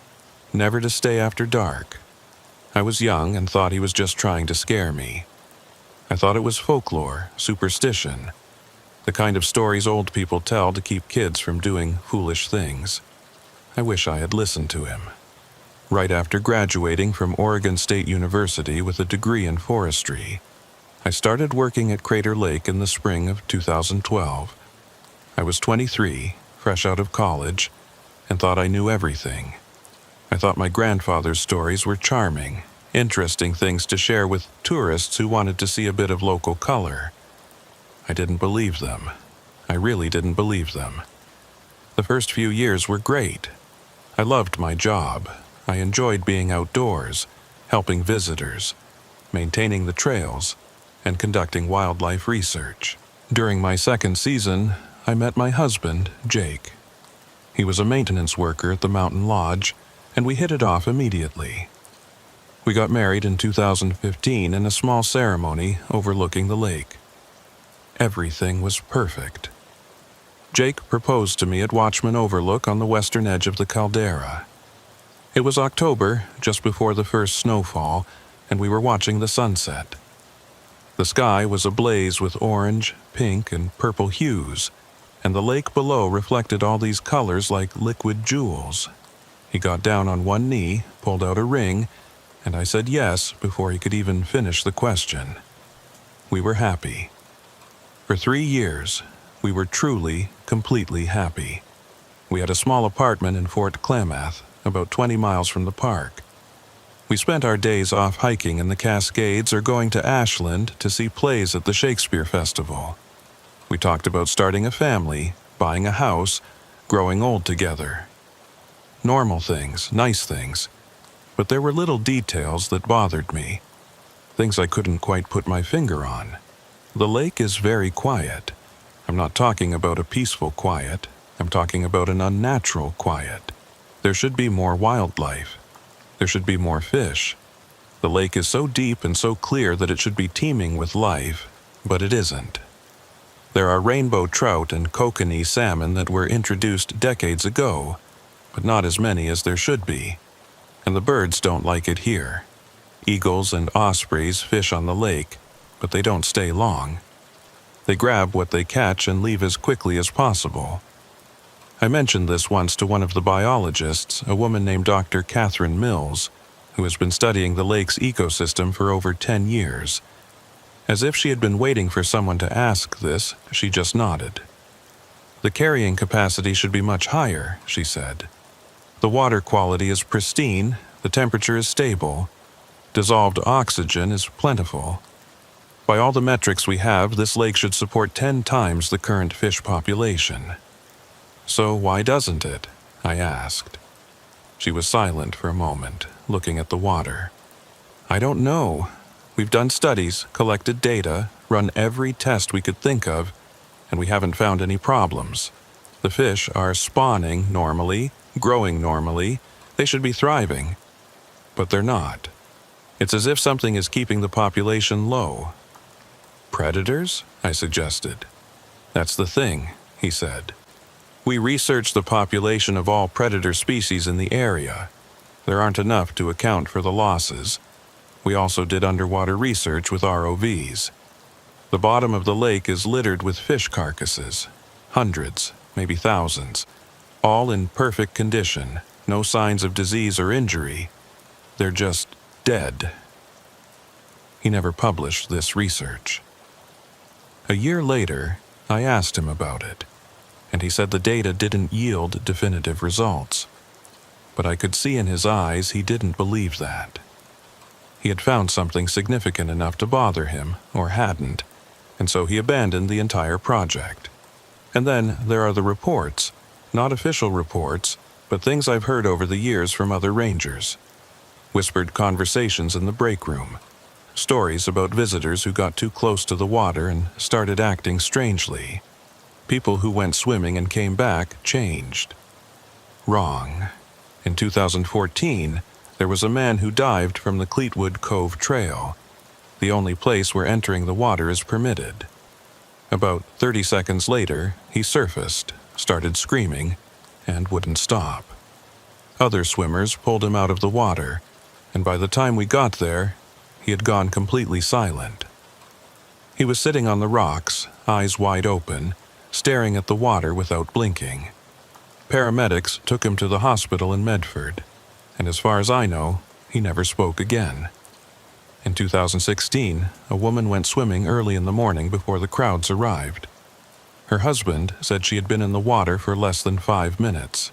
never to stay after dark. I was young and thought he was just trying to scare me. I thought it was folklore, superstition, the kind of stories old people tell to keep kids from doing foolish things. I wish I had listened to him. Right after graduating from Oregon State University with a degree in forestry, I started working at Crater Lake in the spring of 2012. I was 23, fresh out of college, and thought I knew everything. I thought my grandfather's stories were charming, interesting things to share with tourists who wanted to see a bit of local color. I didn't believe them. I really didn't believe them. The first few years were great. I loved my job. I enjoyed being outdoors, helping visitors, maintaining the trails, and conducting wildlife research. During my second season, I met my husband, Jake. He was a maintenance worker at the mountain lodge, and we hit it off immediately. We got married in 2015 in a small ceremony overlooking the lake. Everything was perfect. Jake proposed to me at Watchman Overlook on the western edge of the caldera. It was October, just before the first snowfall, and we were watching the sunset. The sky was ablaze with orange, pink, and purple hues, and the lake below reflected all these colors like liquid jewels. He got down on one knee, pulled out a ring, and I said yes before he could even finish the question. We were happy. For 3 years, we were truly, completely happy. We had a small apartment in Fort Klamath, about 20 miles from the park. We spent our days off hiking in the Cascades or going to Ashland to see plays at the Shakespeare Festival. We talked about starting a family, buying a house, growing old together. Normal things, nice things. But there were little details that bothered me. Things I couldn't quite put my finger on. The lake is very quiet. I'm not talking about a peaceful quiet. I'm talking about an unnatural quiet. There should be more wildlife. There should be more fish. The lake is so deep and so clear that it should be teeming with life, but it isn't. There are rainbow trout and kokanee salmon that were introduced decades ago, but not as many as there should be. And the birds don't like it here. Eagles and ospreys fish on the lake, but they don't stay long. They grab what they catch and leave as quickly as possible. I mentioned this once to one of the biologists, a woman named Dr. Catherine Mills, who has been studying the lake's ecosystem for over 10 years. As if she had been waiting for someone to ask this, she just nodded. The carrying capacity should be much higher, she said. The water quality is pristine, the temperature is stable, dissolved oxygen is plentiful. By all the metrics we have, this lake should support 10 times the current fish population. So why doesn't it? I asked. She was silent for a moment, looking at the water. I don't know. We've done studies, collected data, run every test we could think of, and we haven't found any problems. The fish are spawning normally, growing normally. They should be thriving. But they're not. It's as if something is keeping the population low. Predators? I suggested. That's the thing, he said. We researched the population of all predator species in the area. There aren't enough to account for the losses. We also did underwater research with ROVs. The bottom of the lake is littered with fish carcasses. Hundreds, maybe thousands. All in perfect condition, no signs of disease or injury. They're just dead. He never published this research. A year later, I asked him about it, and he said the data didn't yield definitive results. But I could see in his eyes he didn't believe that. He had found something significant enough to bother him, or hadn't, and so he abandoned the entire project. And then there are the reports, not official reports, but things I've heard over the years from other rangers. Whispered conversations in the break room. Stories about visitors who got too close to the water and started acting strangely. People who went swimming and came back changed. Wrong. In 2014, there was a man who dived from the Cleetwood Cove Trail, the only place where entering the water is permitted. About 30 seconds later, he surfaced, started screaming, and wouldn't stop. Other swimmers pulled him out of the water, and by the time we got there, he had gone completely silent. He was sitting on the rocks, eyes wide open, staring at the water without blinking. Paramedics took him to the hospital in Medford, and as far as I know, he never spoke again. In 2016, a woman went swimming early in the morning before the crowds arrived. Her husband said she had been in the water for less than 5 minutes.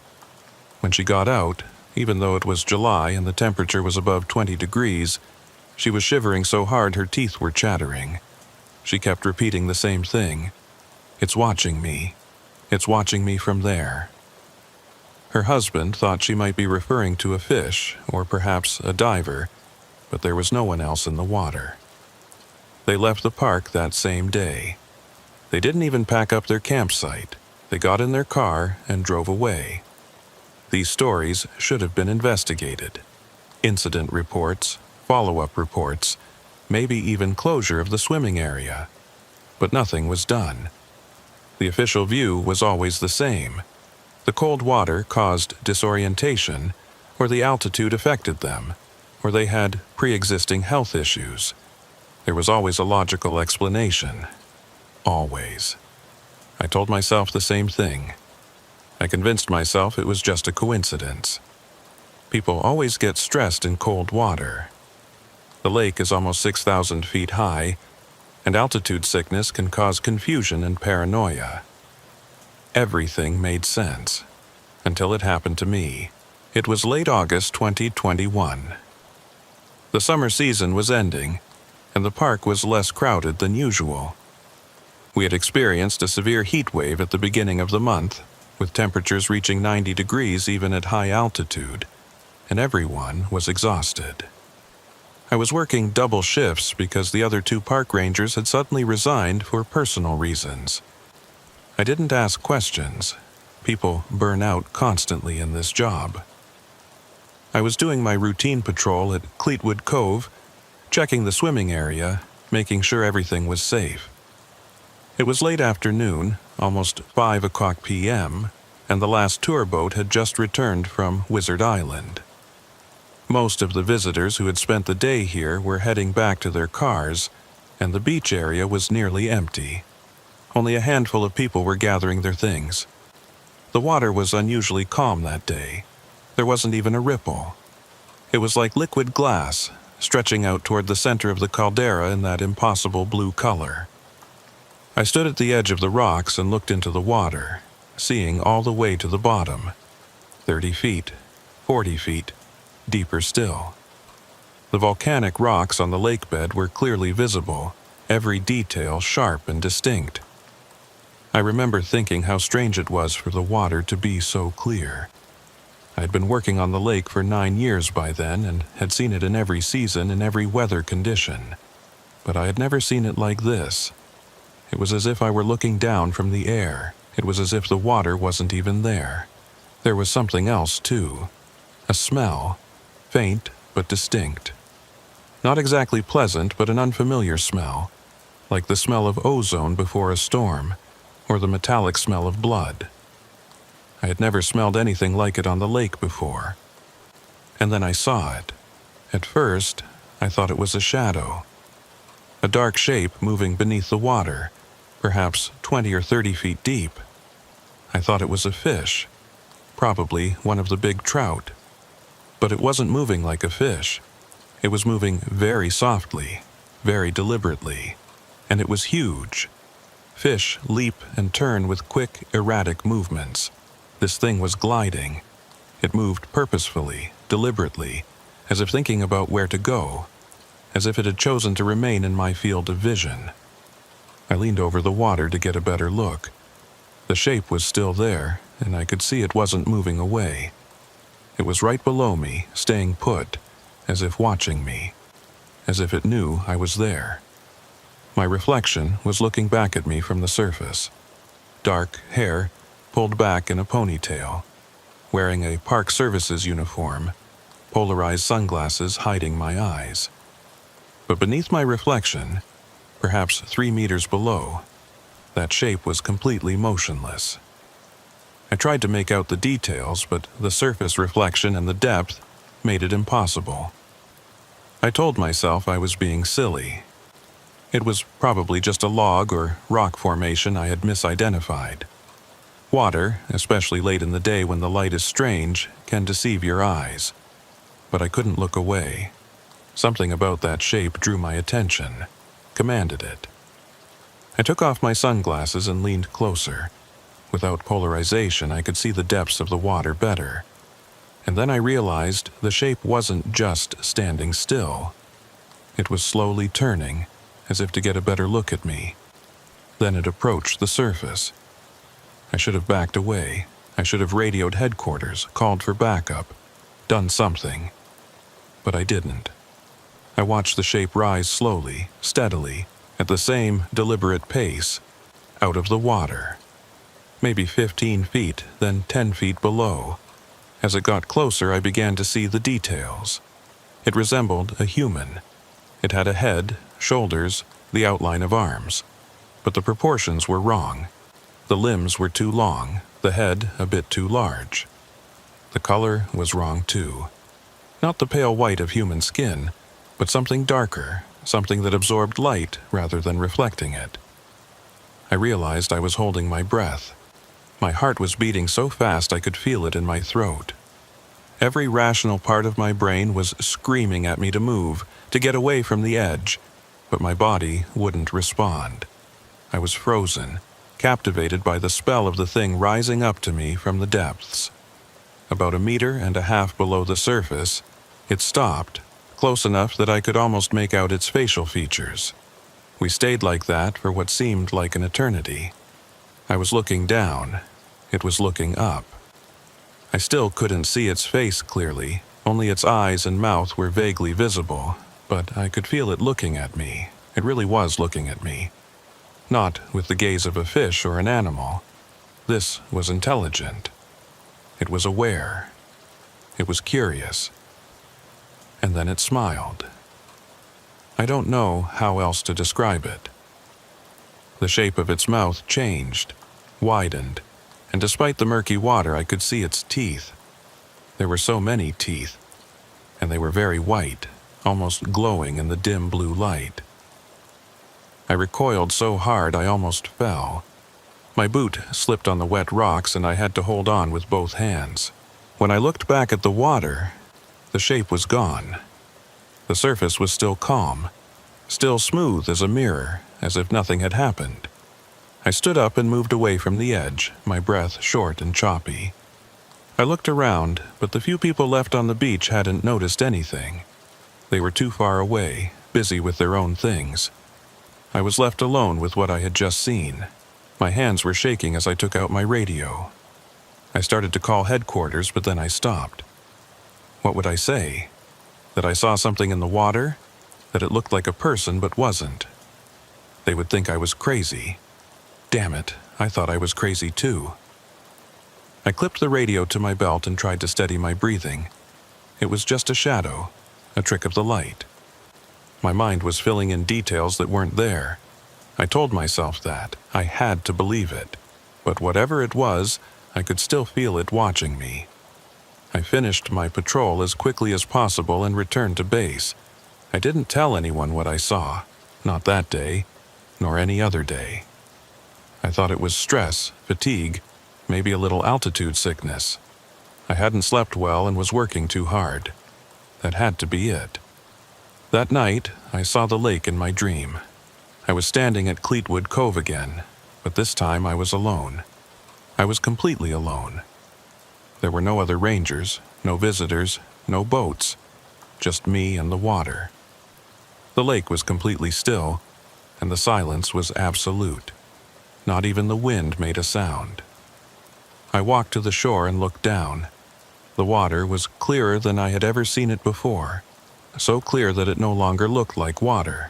When she got out, even though it was July and the temperature was above 20 degrees, she was shivering so hard her teeth were chattering. She kept repeating the same thing. "It's watching me. It's watching me from there." Her husband thought she might be referring to a fish, or perhaps a diver, but there was no one else in the water. They left the park that same day. They didn't even pack up their campsite. They got in their car and drove away. These stories should have been investigated. Incident reports, follow-up reports, maybe even closure of the swimming area. But nothing was done. The official view was always the same. The cold water caused disorientation, or the altitude affected them, or they had pre-existing health issues. There was always a logical explanation. Always. I told myself the same thing. I convinced myself it was just a coincidence. People always get stressed in cold water. The lake is almost 6,000 feet high, and altitude sickness can cause confusion and paranoia. Everything made sense, until it happened to me. It was late August 2021. The summer season was ending, and the park was less crowded than usual. We had experienced a severe heat wave at the beginning of the month, with temperatures reaching 90 degrees even at high altitude, and everyone was exhausted. I was working double shifts because the other 2 park rangers had suddenly resigned for personal reasons. I didn't ask questions. People burn out constantly in this job. I was doing my routine patrol at Cleetwood Cove, checking the swimming area, making sure everything was safe. It was late afternoon, almost 5 o'clock p.m., and the last tour boat had just returned from Wizard Island. Most of the visitors who had spent the day here were heading back to their cars, and the beach area was nearly empty. Only a handful of people were gathering their things. The water was unusually calm that day. There wasn't even a ripple. It was like liquid glass, stretching out toward the center of the caldera in that impossible blue color. I stood at the edge of the rocks and looked into the water, seeing all the way to the bottom. 30 feet, 40 feet, deeper still. The volcanic rocks on the lake bed were clearly visible, every detail sharp and distinct. I remember thinking how strange it was for the water to be so clear. I'd been working on the lake for 9 years by then and had seen it in every season in every weather condition. But I had never seen it like this. It was as if I were looking down from the air. It was as if the water wasn't even there. There was something else, too. A smell, faint but distinct. Not exactly pleasant, but an unfamiliar smell, like the smell of ozone before a storm, or the metallic smell of blood. I had never smelled anything like it on the lake before. And then I saw it. At first, I thought it was a shadow. A dark shape moving beneath the water, perhaps 20 or 30 feet deep. I thought it was a fish, probably one of the big trout. But it wasn't moving like a fish. It was moving very softly, very deliberately, and it was huge. Fish leap and turn with quick, erratic movements. This thing was gliding. It moved purposefully, deliberately, as if thinking about where to go, as if it had chosen to remain in my field of vision. I leaned over the water to get a better look. The shape was still there, and I could see it wasn't moving away. It was right below me, staying put, as if watching me, as if it knew I was there. My reflection was looking back at me from the surface. Dark hair, pulled back in a ponytail, wearing a Park Services uniform, polarized sunglasses hiding my eyes. But beneath my reflection, perhaps 3 meters below, that shape was completely motionless. I tried to make out the details, but the surface reflection and the depth made it impossible. I told myself I was being silly. It was probably just a log or rock formation I had misidentified. Water, especially late in the day when the light is strange, can deceive your eyes. But I couldn't look away. Something about that shape drew my attention, commanded it. I took off my sunglasses and leaned closer. Without polarization, I could see the depths of the water better. And then I realized the shape wasn't just standing still. It was slowly turning, as if to get a better look at me. Then it approached the surface. I should have backed away. I should have radioed headquarters, called for backup, done something. But I didn't. I watched the shape rise slowly, steadily, at the same deliberate pace, out of the water. Maybe 15 feet, then 10 feet below. As it got closer, I began to see the details. It resembled a human. It had a head, shoulders, the outline of arms. But the proportions were wrong. The limbs were too long, the head a bit too large. The color was wrong too. Not the pale white of human skin, but something darker, something that absorbed light rather than reflecting it. I realized I was holding my breath. My heart was beating so fast I could feel it in my throat. Every rational part of my brain was screaming at me to move, to get away from the edge, but my body wouldn't respond. I was frozen, captivated by the spell of the thing rising up to me from the depths. About 1.5 meters below the surface, it stopped, close enough that I could almost make out its facial features. We stayed like that for what seemed like an eternity. I was looking down. It was looking up. I still couldn't see its face clearly, only its eyes and mouth were vaguely visible, but I could feel it looking at me. It really was looking at me. Not with the gaze of a fish or an animal. This was intelligent. It was aware. It was curious. And then it smiled. I don't know how else to describe it. The shape of its mouth changed, widened, and despite the murky water, I could see its teeth. There were so many teeth, and they were very white, almost glowing in the dim blue light. I recoiled so hard I almost fell. My boot slipped on the wet rocks and I had to hold on with both hands. When I looked back at the water, the shape was gone. The surface was still calm, still smooth as a mirror, as if nothing had happened. I stood up and moved away from the edge, my breath short and choppy. I looked around, but the few people left on the beach hadn't noticed anything. They were too far away, busy with their own things. I was left alone with what I had just seen. My hands were shaking as I took out my radio. I started to call headquarters, but then I stopped. What would I say? That I saw something in the water? That it looked like a person but wasn't? They would think I was crazy. Damn it, I thought I was crazy too. I clipped the radio to my belt and tried to steady my breathing. It was just a shadow, a trick of the light. My mind was filling in details that weren't there. I told myself that. I had to believe it. But whatever it was, I could still feel it watching me. I finished my patrol as quickly as possible and returned to base. I didn't tell anyone what I saw, not that day, nor any other day. I thought it was stress, fatigue, maybe a little altitude sickness. I hadn't slept well and was working too hard. That had to be it. That night, I saw the lake in my dream. I was standing at Cleetwood Cove again, but this time I was alone. I was completely alone. There were no other rangers, no visitors, no boats, just me and the water. The lake was completely still, and the silence was absolute. Not even the wind made a sound. I walked to the shore and looked down. The water was clearer than I had ever seen it before, so clear that it no longer looked like water.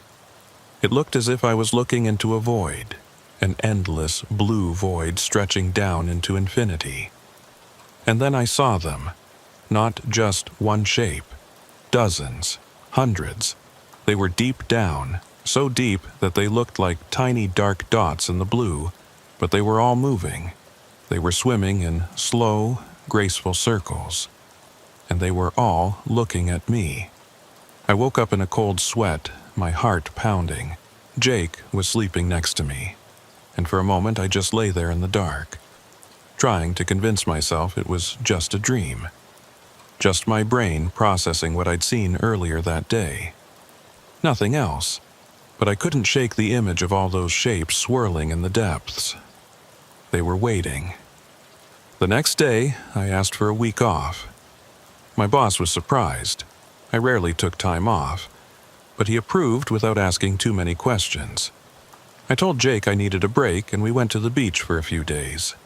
It looked as if I was looking into a void, an endless blue void stretching down into infinity. And then I saw them, not just one shape, dozens, hundreds. They were deep down, so deep that they looked like tiny dark dots in the blue, but they were all moving. They were swimming in slow, graceful circles, and they were all looking at me. I woke up in a cold sweat, my heart pounding. Jake was sleeping next to me, and for a moment I just lay there in the dark, trying to convince myself it was just a dream. Just my brain processing what I'd seen earlier that day. Nothing else, but I couldn't shake the image of all those shapes swirling in the depths. They were waiting. The next day, I asked for a week off. My boss was surprised. I rarely took time off, but he approved without asking too many questions. I told Jake I needed a break and we went to the beach for a few days.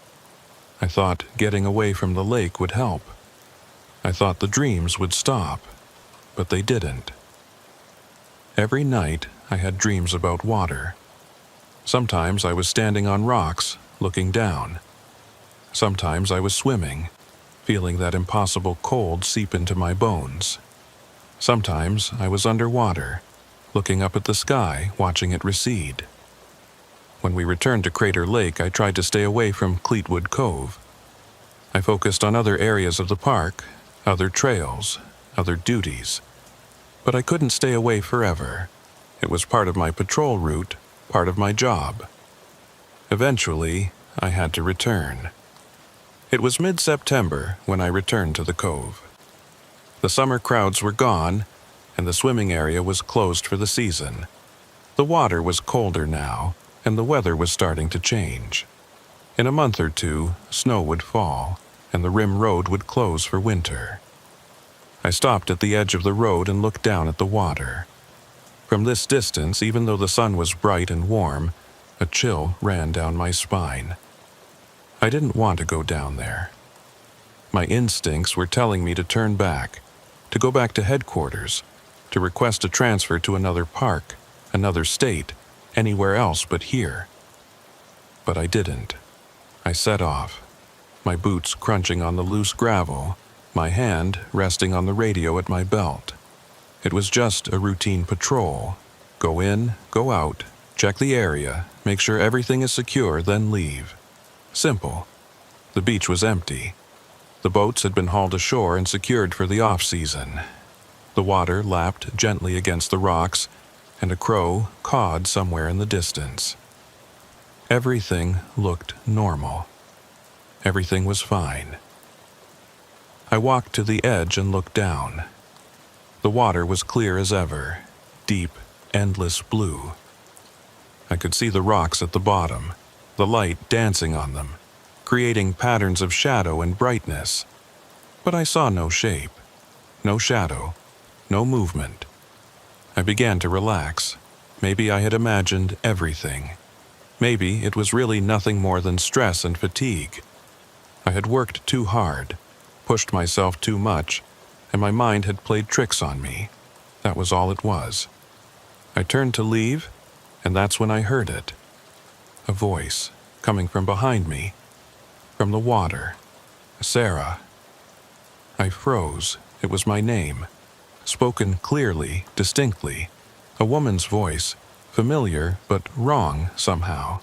I thought getting away from the lake would help. I thought the dreams would stop, but they didn't. Every night I had dreams about water. Sometimes I was standing on rocks, looking down. Sometimes I was swimming, feeling that impossible cold seep into my bones. Sometimes I was underwater, looking up at the sky, watching it recede. When we returned to Crater Lake, I tried to stay away from Cleetwood Cove. I focused on other areas of the park, other trails, other duties. But I couldn't stay away forever. It was part of my patrol route, part of my job. Eventually, I had to return. It was mid-September when I returned to the cove. The summer crowds were gone, and the swimming area was closed for the season. The water was colder now, and the weather was starting to change. In a month or two, snow would fall, and the rim road would close for winter. I stopped at the edge of the road and looked down at the water. From this distance, even though the sun was bright and warm, a chill ran down my spine. I didn't want to go down there. My instincts were telling me to turn back, to go back to headquarters, to request a transfer to another park, another state, anywhere else but here. But I didn't. I set off, my boots crunching on the loose gravel, my hand resting on the radio at my belt. It was just a routine patrol. Go in, go out, check the area, make sure everything is secure, then leave. Simple. The beach was empty. The boats had been hauled ashore and secured for the off-season. The water lapped gently against the rocks, and a crow cawed somewhere in the distance. Everything looked normal. Everything was fine. I walked to the edge and looked down. The water was clear as ever, deep, endless blue. I could see the rocks at the bottom, the light dancing on them, creating patterns of shadow and brightness. But I saw no shape, no shadow, no movement. I began to relax. Maybe I had imagined everything. Maybe it was really nothing more than stress and fatigue. I had worked too hard, pushed myself too much, and my mind had played tricks on me. That was all it was. I turned to leave, and that's when I heard it. A voice coming from behind me, from the water. Sarah. I froze. It was my name. Spoken clearly, distinctly. A woman's voice, familiar but wrong somehow.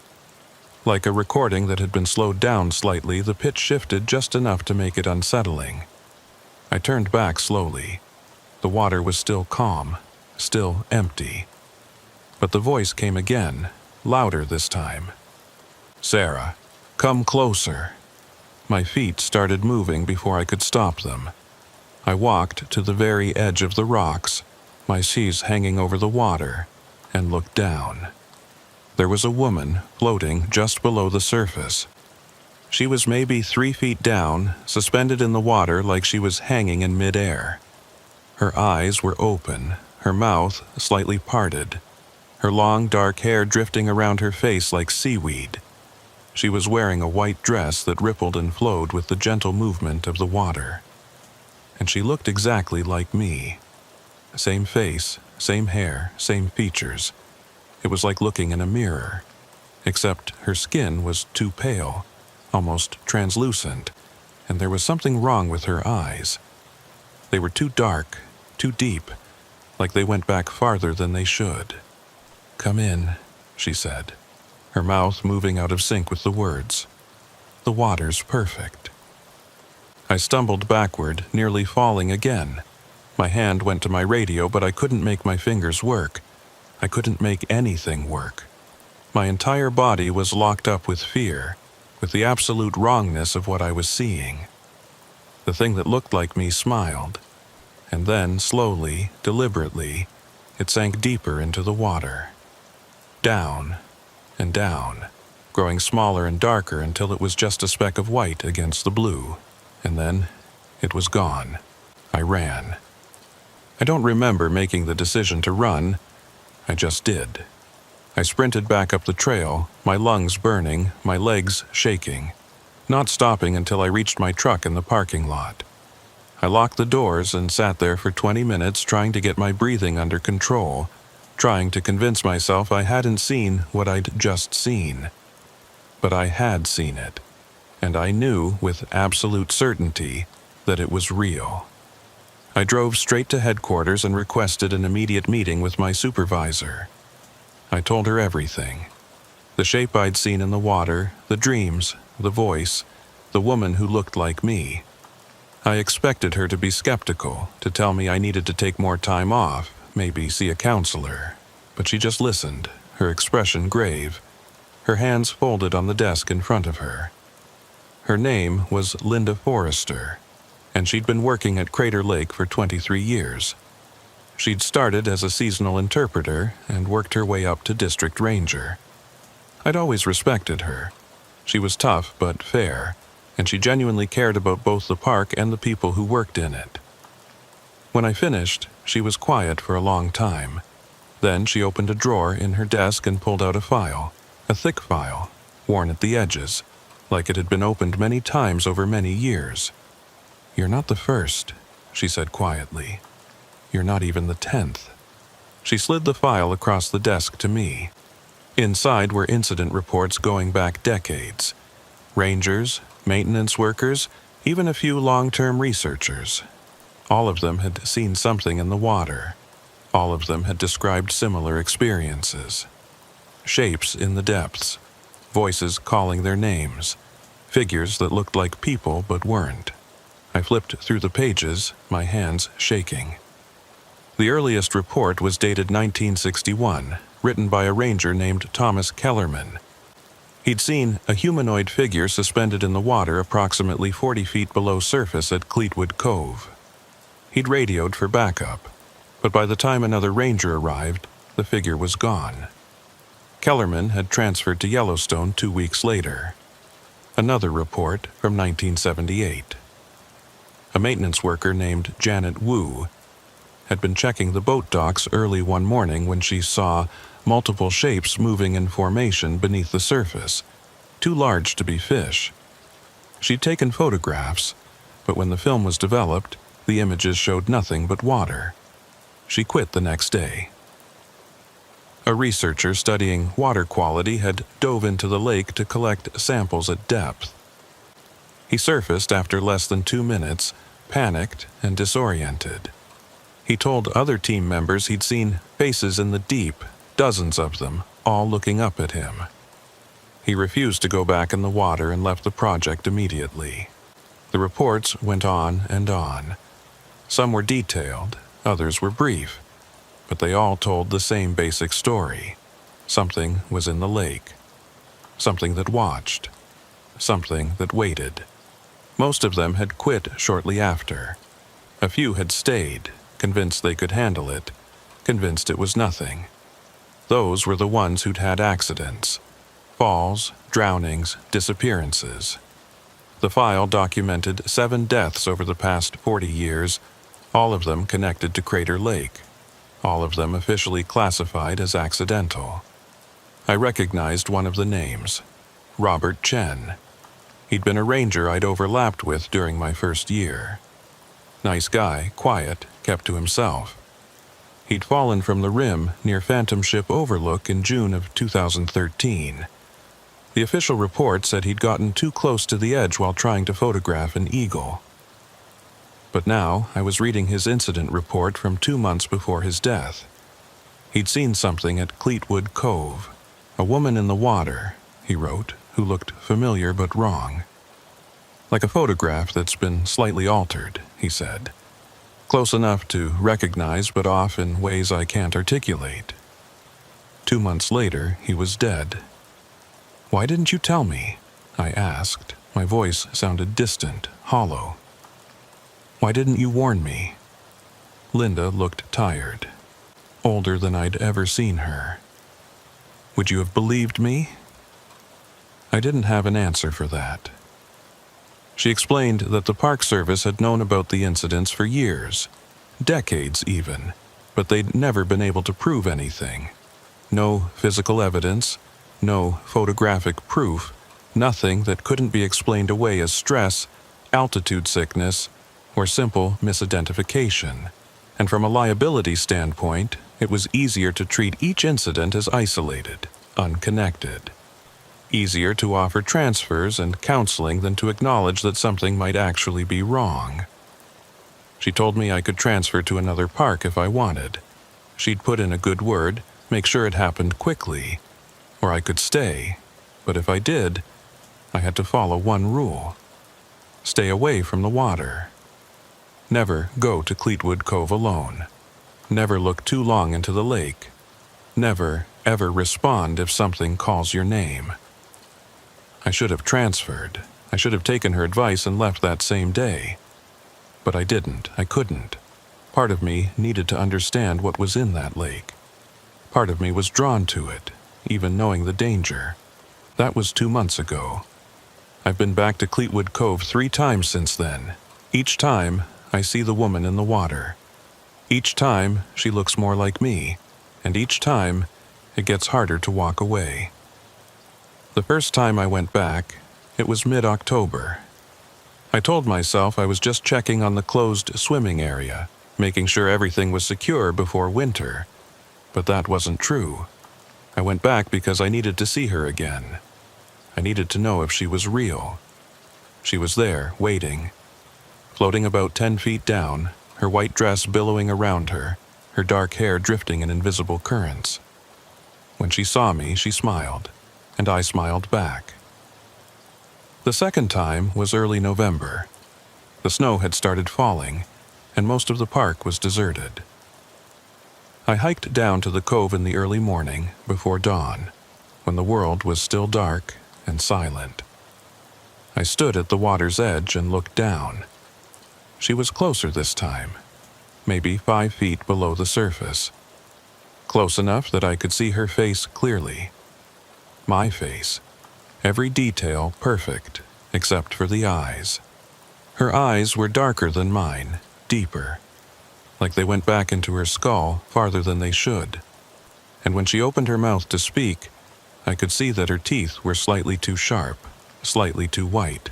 Like a recording that had been slowed down slightly, the pitch shifted just enough to make it unsettling. I turned back slowly. The water was still calm, still empty. But the voice came again, louder this time. Sarah, come closer. My feet started moving before I could stop them. I walked to the very edge of the rocks, my seas hanging over the water, and looked down. There was a woman floating just below the surface. She was maybe 3 feet down, suspended in the water like she was hanging in midair. Her eyes were open, her mouth slightly parted, her long dark hair drifting around her face like seaweed. She was wearing a white dress that rippled and flowed with the gentle movement of the water. And she looked exactly like me. Same face, same hair, same features. It was like looking in a mirror, except her skin was too pale, almost translucent, and there was something wrong with her eyes. They were too dark, too deep, like they went back farther than they should. Come in, she said, her mouth moving out of sync with the words. The water's perfect. I stumbled backward, nearly falling again. My hand went to my radio, but I couldn't make my fingers work. I couldn't make anything work. My entire body was locked up with fear, with the absolute wrongness of what I was seeing. The thing that looked like me smiled, and then, slowly, deliberately, it sank deeper into the water. Down and down, growing smaller and darker until it was just a speck of white against the blue. And then, it was gone. I ran. I don't remember making the decision to run. I just did. I sprinted back up the trail, my lungs burning, my legs shaking, not stopping until I reached my truck in the parking lot. I locked the doors and sat there for 20 minutes trying to get my breathing under control, trying to convince myself I hadn't seen what I'd just seen. But I had seen it, and I knew with absolute certainty that it was real. I drove straight to headquarters and requested an immediate meeting with my supervisor. I told her everything. The shape I'd seen in the water, the dreams, the voice, the woman who looked like me. I expected her to be skeptical, to tell me I needed to take more time off, maybe see a counselor. But she just listened, her expression grave, her hands folded on the desk in front of her. Her name was Linda Forrester, and she'd been working at Crater Lake for 23 years. She'd started as a seasonal interpreter and worked her way up to district ranger. I'd always respected her. She was tough but fair, and she genuinely cared about both the park and the people who worked in it. When I finished, she was quiet for a long time. Then she opened a drawer in her desk and pulled out a file, a thick file, worn at the edges, like it had been opened many times over many years. You're not the first, she said quietly. You're not even the 10th. She slid the file across the desk to me. Inside were incident reports going back decades. Rangers, maintenance workers, even a few long-term researchers. All of them had seen something in the water. All of them had described similar experiences. Shapes in the depths, voices calling their names, figures that looked like people but weren't. I flipped through the pages, my hands shaking. The earliest report was dated 1961, written by a ranger named Thomas Kellerman. He'd seen a humanoid figure suspended in the water approximately 40 feet below surface at Cleetwood Cove. He'd radioed for backup, but by the time another ranger arrived, the figure was gone. Kellerman had transferred to Yellowstone 2 weeks later. Another report from 1978. A maintenance worker named Janet Wu had been checking the boat docks early one morning when she saw multiple shapes moving in formation beneath the surface, too large to be fish. She'd taken photographs, but when the film was developed, the images showed nothing but water. She quit the next day. A researcher studying water quality had dove into the lake to collect samples at depth. He surfaced after less than 2 minutes, panicked and disoriented. He told other team members he'd seen faces in the deep, dozens of them, all looking up at him. He refused to go back in the water and left the project immediately. The reports went on and on. Some were detailed, others were brief, but they all told the same basic story. Something was in the lake. Something that watched. Something that waited. Most of them had quit shortly after. A few had stayed, convinced they could handle it, convinced it was nothing. Those were the ones who'd had accidents. Falls, drownings, disappearances. The file documented 7 deaths over the past 40 years, all of them connected to Crater Lake, all of them officially classified as accidental. I recognized one of the names, Robert Chen. He'd been a ranger I'd overlapped with during my first year. Nice guy, quiet, kept to himself. He'd fallen from the rim near Phantom Ship Overlook in June of 2013. The official report said he'd gotten too close to the edge while trying to photograph an eagle. But now I was reading his incident report from 2 months before his death. He'd seen something at Cleetwood Cove. A woman in the water, he wrote, who looked familiar but wrong. Like a photograph that's been slightly altered, he said. Close enough to recognize but off in ways I can't articulate. 2 months later, he was dead. "Why didn't you tell me?" I asked. My voice sounded distant, hollow. "Why didn't you warn me?" Linda looked tired, older than I'd ever seen her. "Would you have believed me?" I didn't have an answer for that. She explained that the Park Service had known about the incidents for years, decades even, but they'd never been able to prove anything. No physical evidence, no photographic proof, nothing that couldn't be explained away as stress, altitude sickness, or simple misidentification. And from a liability standpoint, it was easier to treat each incident as isolated, unconnected. Easier to offer transfers and counseling than to acknowledge that something might actually be wrong. She told me I could transfer to another park if I wanted. She'd put in a good word, make sure it happened quickly. Or I could stay, but if I did, I had to follow one rule. Stay away from the water. Never go to Cleetwood Cove alone. Never look too long into the lake. Never, ever respond if something calls your name. I should have transferred. I should have taken her advice and left that same day. But I didn't. I couldn't. Part of me needed to understand what was in that lake. Part of me was drawn to it, even knowing the danger. That was 2 months ago. I've been back to Cleetwood Cove 3 times since then. Each time, I see the woman in the water. Each time, she looks more like me, and each time, it gets harder to walk away. The first time I went back, it was mid-October. I told myself I was just checking on the closed swimming area, making sure everything was secure before winter. But that wasn't true. I went back because I needed to see her again. I needed to know if she was real. She was there, waiting. Floating about 10 feet down, her white dress billowing around her, her dark hair drifting in invisible currents. When she saw me, she smiled, and I smiled back. The second time was early November. The snow had started falling, and most of the park was deserted. I hiked down to the cove in the early morning, before dawn, when the world was still dark and silent. I stood at the water's edge and looked down. She was closer this time, maybe 5 feet below the surface. Close enough that I could see her face clearly. My face. Every detail perfect, except for the eyes. Her eyes were darker than mine, deeper, like they went back into her skull farther than they should. And when she opened her mouth to speak, I could see that her teeth were slightly too sharp, slightly too white.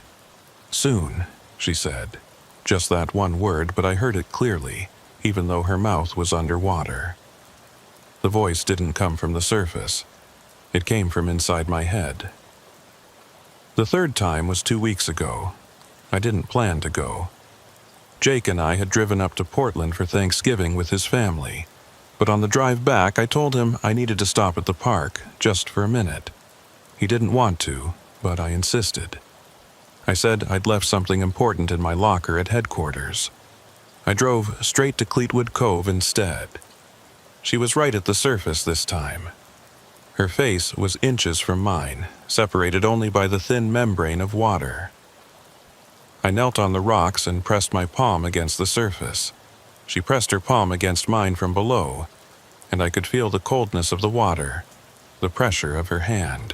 "Soon," she said. Just that one word, but I heard it clearly, even though her mouth was underwater. The voice didn't come from the surface. It came from inside my head. The third time was 2 weeks ago. I didn't plan to go. Jake and I had driven up to Portland for Thanksgiving with his family, but on the drive back I told him I needed to stop at the park, just for a minute. He didn't want to, but I insisted. I said I'd left something important in my locker at headquarters. I drove straight to Cleetwood Cove instead. She was right at the surface this time. Her face was inches from mine, separated only by the thin membrane of water. I knelt on the rocks and pressed my palm against the surface. She pressed her palm against mine from below, and I could feel the coldness of the water, the pressure of her hand.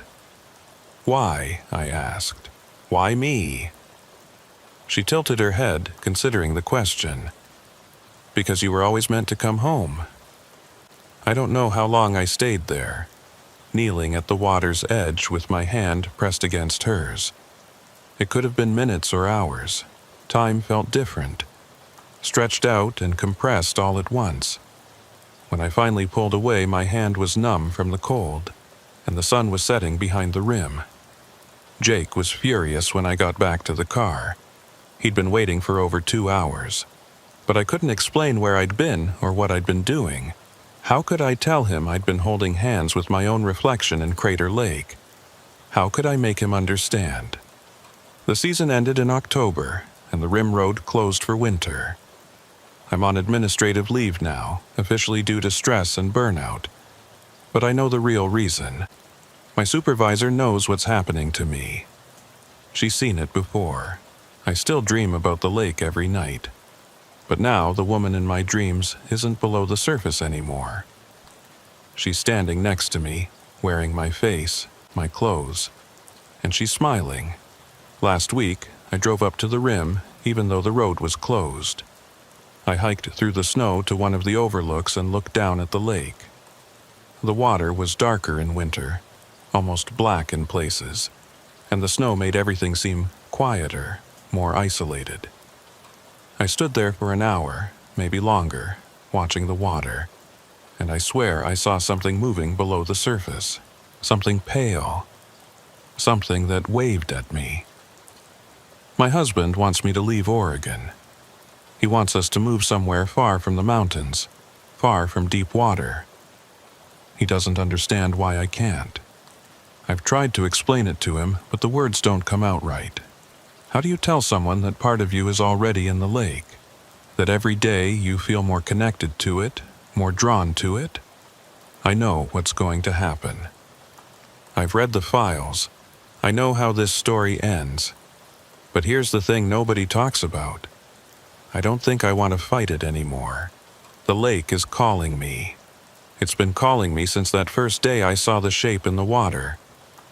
"Why?" I asked. "Why me?" She tilted her head, considering the question. "Because you were always meant to come home." I don't know how long I stayed there, kneeling at the water's edge with my hand pressed against hers. It could have been minutes or hours. Time felt different, stretched out and compressed all at once. When I finally pulled away, my hand was numb from the cold, and the sun was setting behind the rim. Jake was furious when I got back to the car. He'd been waiting for over 2 hours, but I couldn't explain where I'd been or what I'd been doing. How could I tell him I'd been holding hands with my own reflection in Crater Lake? How could I make him understand? The season ended in October, and the rim road closed for winter. I'm on administrative leave now, officially due to stress and burnout. But I know the real reason. My supervisor knows what's happening to me. She's seen it before. I still dream about the lake every night. But now the woman in my dreams isn't below the surface anymore. She's standing next to me, wearing my face, my clothes, and she's smiling. Last week, I drove up to the rim, even though the road was closed. I hiked through the snow to one of the overlooks and looked down at the lake. The water was darker in winter, almost black in places, and the snow made everything seem quieter, more isolated. I stood there for an hour, maybe longer, watching the water, and I swear I saw something moving below the surface, something pale, something that waved at me. My husband wants me to leave Oregon. He wants us to move somewhere far from the mountains, far from deep water. He doesn't understand why I can't. I've tried to explain it to him, but the words don't come out right. How do you tell someone that part of you is already in the lake? That every day you feel more connected to it, more drawn to it? I know what's going to happen. I've read the files. I know how this story ends. But here's the thing nobody talks about. I don't think I want to fight it anymore. The lake is calling me. It's been calling me since that first day I saw the shape in the water.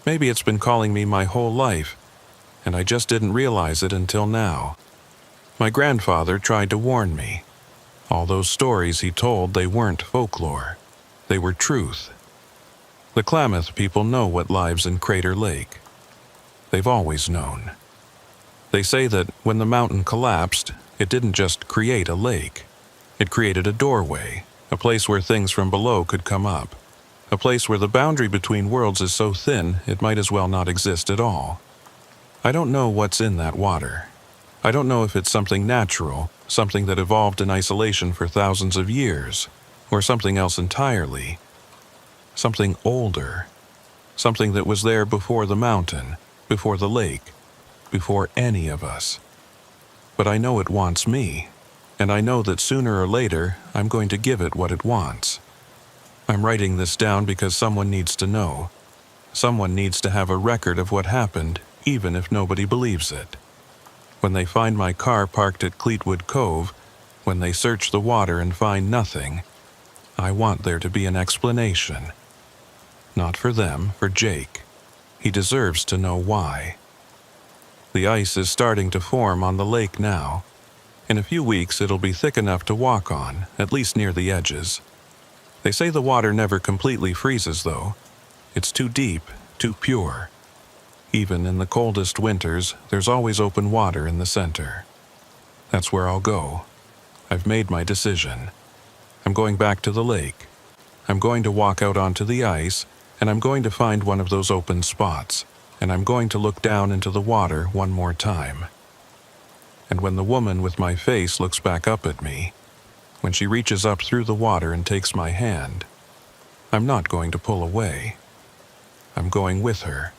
Maybe it's been calling me my whole life, and I just didn't realize it until now. My grandfather tried to warn me. All those stories he told, they weren't folklore. They were truth. The Klamath people know what lives in Crater Lake. They've always known. They say that when the mountain collapsed, it didn't just create a lake. It created a doorway, a place where things from below could come up, a place where the boundary between worlds is so thin it might as well not exist at all. I don't know what's in that water. I don't know if it's something natural, something that evolved in isolation for thousands of years, or something else entirely. Something older. Something that was there before the mountain, before the lake, before any of us. But I know it wants me, and I know that sooner or later I'm going to give it what it wants. I'm writing this down because someone needs to know. Someone needs to have a record of what happened, even if nobody believes it. When they find my car parked at Cleetwood Cove, when they search the water and find nothing, I want there to be an explanation. Not for them, for Jake. He deserves to know why. The ice is starting to form on the lake now. In a few weeks it'll be thick enough to walk on, at least near the edges. They say the water never completely freezes, though. It's too deep, too pure. Even in the coldest winters, there's always open water in the center. That's where I'll go. I've made my decision. I'm going back to the lake. I'm going to walk out onto the ice, and I'm going to find one of those open spots, and I'm going to look down into the water one more time. And when the woman with my face looks back up at me, when she reaches up through the water and takes my hand, I'm not going to pull away. I'm going with her,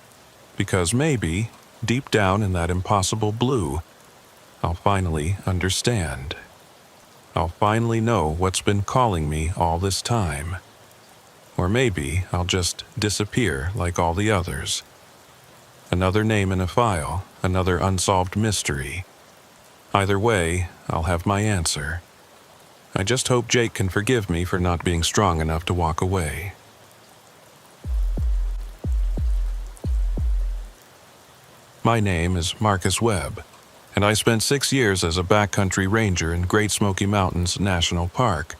because maybe, deep down in that impossible blue, I'll finally understand. I'll finally know what's been calling me all this time. Or maybe I'll just disappear like all the others. Another name in a file, another unsolved mystery. Either way, I'll have my answer. I just hope Jake can forgive me for not being strong enough to walk away. My name is Marcus Webb, and I spent 6 years as a backcountry ranger in Great Smoky Mountains National Park,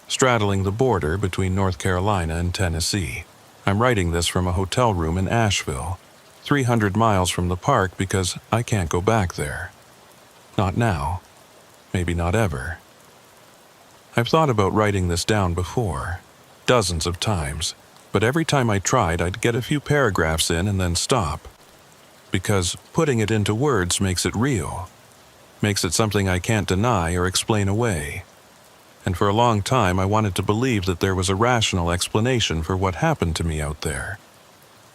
straddling the border between North Carolina and Tennessee. I'm writing this from a hotel room in Asheville, 300 miles from the park because I can't go back there. Not now. Maybe not ever. I've thought about writing this down before, dozens of times, but every time I tried I'd get a few paragraphs in and then stop. Because putting it into words makes it real, makes it something I can't deny or explain away. And for a long time I wanted to believe that there was a rational explanation for what happened to me out there.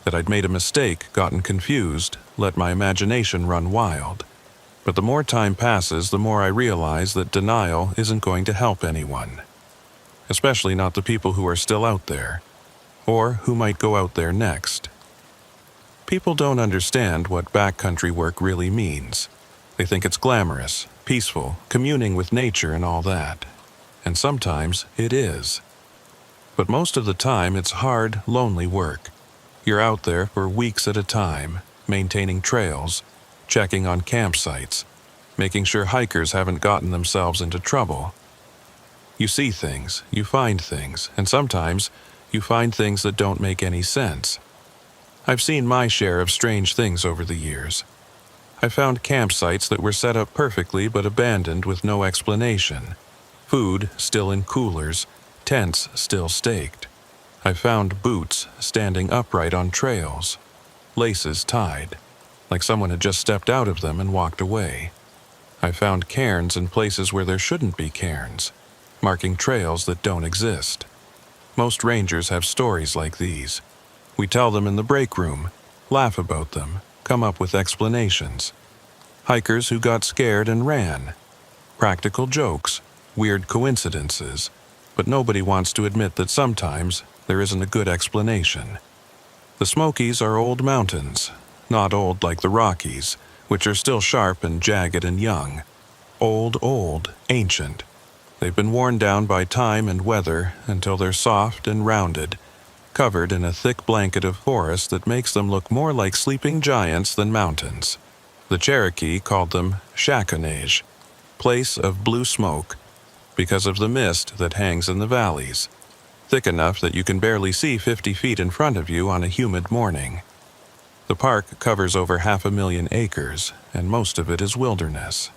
That I'd made a mistake, gotten confused, let my imagination run wild. But the more time passes, the more I realize that denial isn't going to help anyone. Especially not the people who are still out there, or who might go out there next. People don't understand what backcountry work really means. They think it's glamorous, peaceful, communing with nature and all that. And sometimes it is. But most of the time it's hard, lonely work. You're out there for weeks at a time, maintaining trails, checking on campsites, making sure hikers haven't gotten themselves into trouble. You see things, you find things, and sometimes you find things that don't make any sense. I've seen my share of strange things over the years. I found campsites that were set up perfectly but abandoned with no explanation. Food still in coolers, tents still staked. I found boots standing upright on trails, laces tied, like someone had just stepped out of them and walked away. I found cairns in places where there shouldn't be cairns, marking trails that don't exist. Most rangers have stories like these. We tell them in the break room, laugh about them, come up with explanations. Hikers who got scared and ran. Practical jokes, weird coincidences, but nobody wants to admit that sometimes there isn't a good explanation. The Smokies are old mountains, not old like the Rockies, which are still sharp and jagged and young. Old, ancient. They've been worn down by time and weather until they're soft and rounded, covered in a thick blanket of forest that makes them look more like sleeping giants than mountains. The Cherokee called them Chaconage, place of blue smoke, because of the mist that hangs in the valleys, thick enough that you can barely see 50 feet in front of you on a humid morning. The park covers over 500,000 acres, and most of it is wilderness.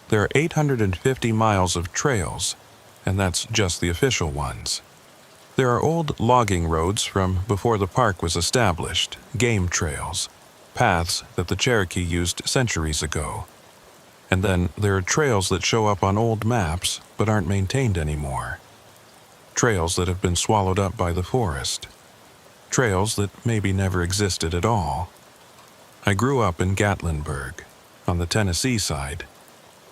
There are 850 miles of trails, and that's just the official ones. There are old logging roads from before the park was established, game trails, paths that the Cherokee used centuries ago. And then there are trails that show up on old maps but aren't maintained anymore. Trails that have been swallowed up by the forest. Trails that maybe never existed at all. I grew up in Gatlinburg, on the Tennessee side,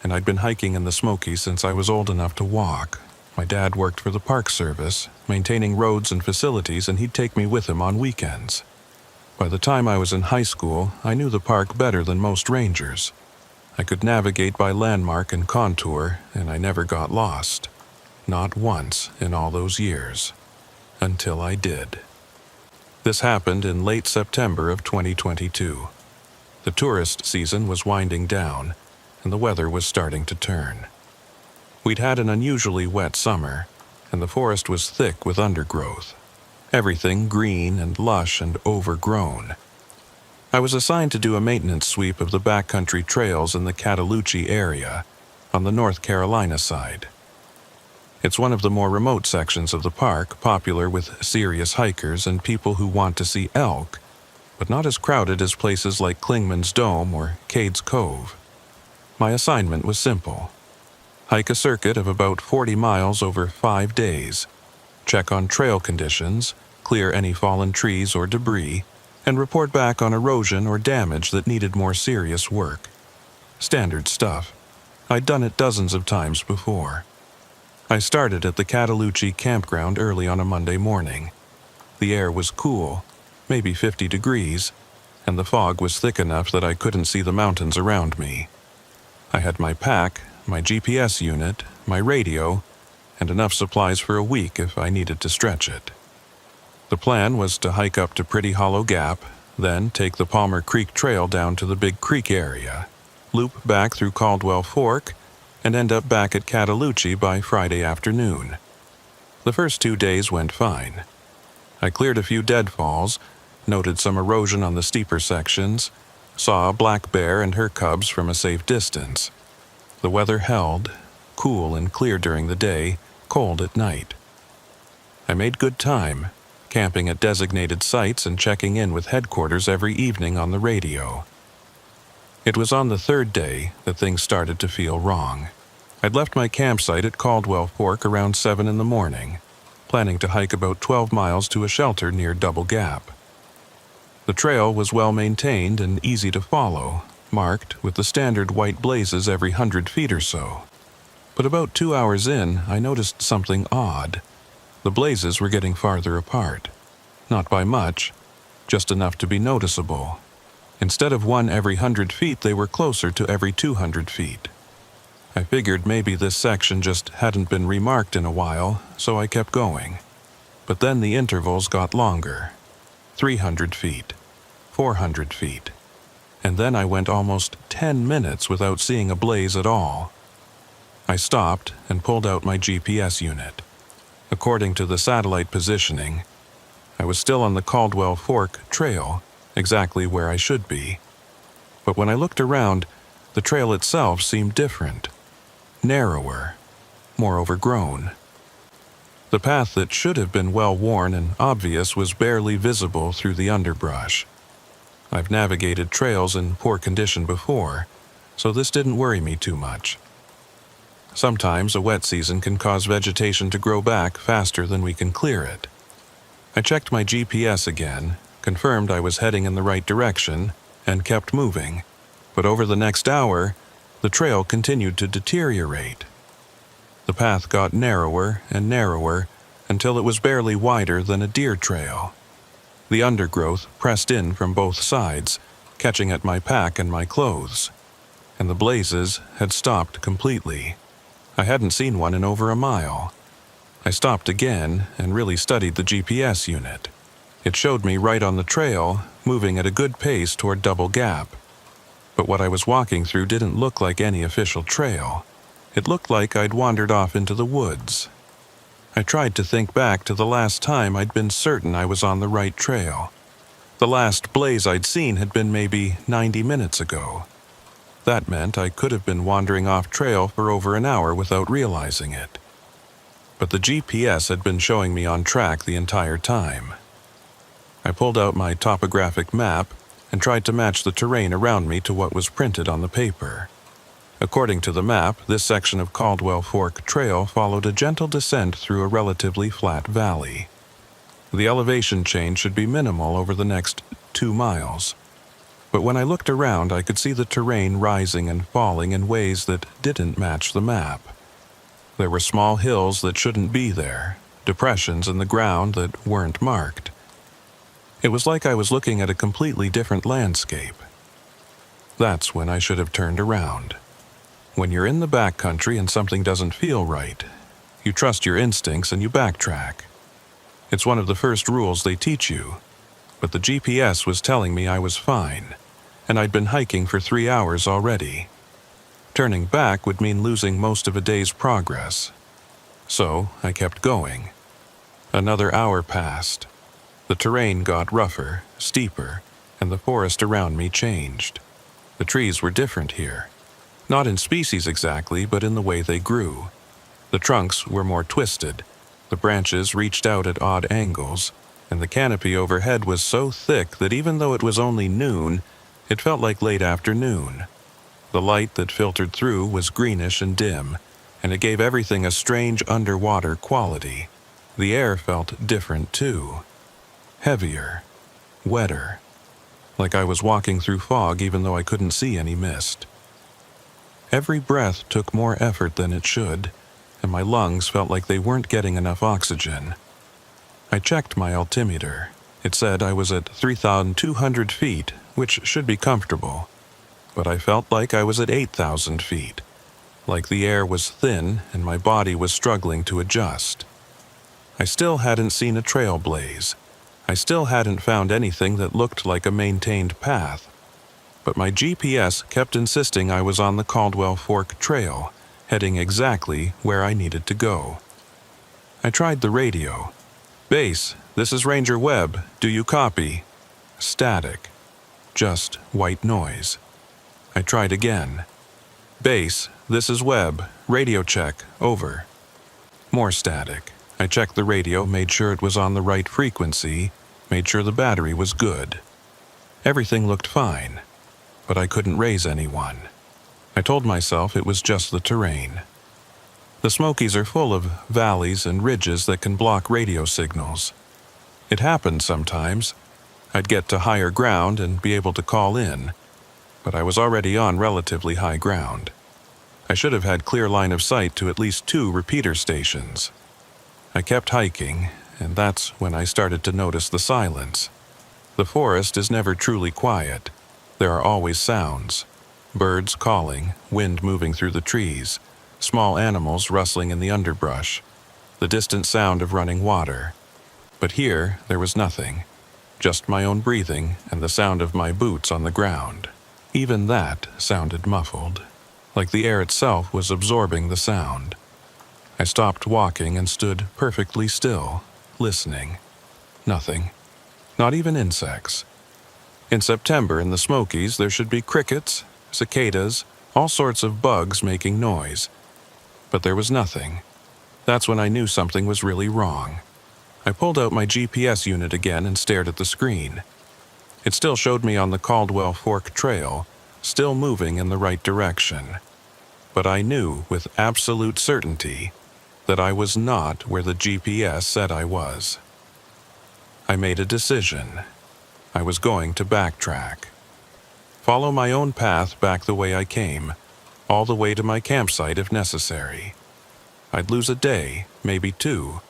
and I'd been hiking in the Smokies since I was old enough to walk. My dad worked for the Park Service, maintaining roads and facilities, and he'd take me with him on weekends. By the time I was in high school, I knew the park better than most rangers. I could navigate by landmark and contour, and I never got lost. Not once in all those years. Until I did. This happened in late September of 2022. The tourist season was winding down, and the weather was starting to turn. We'd had an unusually wet summer, and the forest was thick with undergrowth. Everything green and lush and overgrown. I was assigned to do a maintenance sweep of the backcountry trails in the Cataloochee area, on the North Carolina side. It's one of the more remote sections of the park, popular with serious hikers and people who want to see elk, but not as crowded as places like Clingman's Dome or Cades Cove. My assignment was simple. Hike a circuit of about 40 miles over 5 days, check on trail conditions, clear any fallen trees or debris, and report back on erosion or damage that needed more serious work. Standard stuff. I'd done it dozens of times before. I started at the Cataloochee campground early on a Monday morning. The air was cool, maybe 50 degrees, and the fog was thick enough that I couldn't see the mountains around me. I had my pack, my GPS unit, my radio, and enough supplies for a week if I needed to stretch it. The plan was to hike up to Pretty Hollow Gap, then take the Palmer Creek Trail down to the Big Creek area, loop back through Caldwell Fork, and end up back at Cataloochee by Friday afternoon. The first 2 days went fine. I cleared a few deadfalls, noted some erosion on the steeper sections, saw a black bear and her cubs from a safe distance. The weather held, cool and clear during the day, cold at night. I made good time, camping at designated sites and checking in with headquarters every evening on the radio. It was on the third day that things started to feel wrong. I'd left my campsite at Caldwell Fork around 7 in the morning, planning to hike about 12 miles to a shelter near Double Gap. The trail was well maintained and easy to follow, marked with the standard white blazes every 100 feet or so. But about 2 hours in, I noticed something odd. The blazes were getting farther apart. Not by much, just enough to be noticeable. Instead of one every 100 feet, they were closer to every 200 feet. I figured maybe this section just hadn't been remarked in a while, so I kept going. But then the intervals got longer. 300 feet, 400 feet. And then I went almost 10 minutes without seeing a blaze at all. I stopped and pulled out my GPS unit. According to the satellite positioning, I was still on the Caldwell Fork Trail, exactly where I should be. But when I looked around, the trail itself seemed different. Narrower, more overgrown. The path that should have been well-worn and obvious was barely visible through the underbrush. I've navigated trails in poor condition before, so this didn't worry me too much. Sometimes a wet season can cause vegetation to grow back faster than we can clear it. I checked my GPS again, confirmed I was heading in the right direction, and kept moving. But over the next hour, the trail continued to deteriorate. The path got narrower and narrower until it was barely wider than a deer trail. The undergrowth pressed in from both sides, catching at my pack and my clothes, and the blazes had stopped completely. I hadn't seen one in over a mile. I stopped again and really studied the GPS unit. It showed me right on the trail, moving at a good pace toward Double Gap. But what I was walking through didn't look like any official trail. It looked like I'd wandered off into the woods. I tried to think back to the last time I'd been certain I was on the right trail. The last blaze I'd seen had been maybe 90 minutes ago. That meant I could have been wandering off trail for over an hour without realizing it. But the GPS had been showing me on track the entire time. I pulled out my topographic map and tried to match the terrain around me to what was printed on the paper. According to the map, this section of Caldwell Fork Trail followed a gentle descent through a relatively flat valley. The elevation change should be minimal over the next 2 miles. But when I looked around, I could see the terrain rising and falling in ways that didn't match the map. There were small hills that shouldn't be there, depressions in the ground that weren't marked. It was like I was looking at a completely different landscape. That's when I should have turned around. When you're in the backcountry and something doesn't feel right, you trust your instincts and you backtrack. It's one of the first rules they teach you. But the GPS was telling me I was fine, and I'd been hiking for 3 hours already. Turning back would mean losing most of a day's progress. So I kept going. Another hour passed. The terrain got rougher, steeper, and the forest around me changed. The trees were different here. Not in species exactly, but in the way they grew. The trunks were more twisted, the branches reached out at odd angles, and the canopy overhead was so thick that even though it was only noon, it felt like late afternoon. The light that filtered through was greenish and dim, and it gave everything a strange underwater quality. The air felt different too. Heavier, wetter, like I was walking through fog even though I couldn't see any mist. Every breath took more effort than it should, and my lungs felt like they weren't getting enough oxygen. I checked my altimeter. It said I was at 3,200 feet, which should be comfortable. But I felt like I was at 8,000 feet, like the air was thin and my body was struggling to adjust. I still hadn't seen a trail blaze. I still hadn't found anything that looked like a maintained path. But my GPS kept insisting I was on the Caldwell Fork Trail, heading exactly where I needed to go. I tried the radio. "Base, this is Ranger Webb. Do you copy?" Static. Just white noise. I tried again. "Base, this is Webb. Radio check. Over." More static. I checked the radio, made sure it was on the right frequency, made sure the battery was good. Everything looked fine, but I couldn't raise anyone. I told myself it was just the terrain. The Smokies are full of valleys and ridges that can block radio signals. It happened sometimes. I'd get to higher ground and be able to call in, but I was already on relatively high ground. I should have had clear line of sight to at least 2 repeater stations. I kept hiking, and that's when I started to notice the silence. The forest is never truly quiet. There are always sounds. Birds calling, wind moving through the trees, small animals rustling in the underbrush, the distant sound of running water. But here there was nothing, just my own breathing and the sound of my boots on the ground. Even that sounded muffled, like the air itself was absorbing the sound. I stopped walking and stood perfectly still, listening. Nothing. Not even insects. In September in the Smokies there should be crickets, cicadas, all sorts of bugs making noise. But there was nothing. That's when I knew something was really wrong. I pulled out my GPS unit again and stared at the screen. It still showed me on the Caldwell Fork Trail, still moving in the right direction. But I knew with absolute certainty that I was not where the GPS said I was. I made a decision. I was going to backtrack. Follow my own path back the way I came, all the way to my campsite if necessary. I'd lose a day, maybe 2,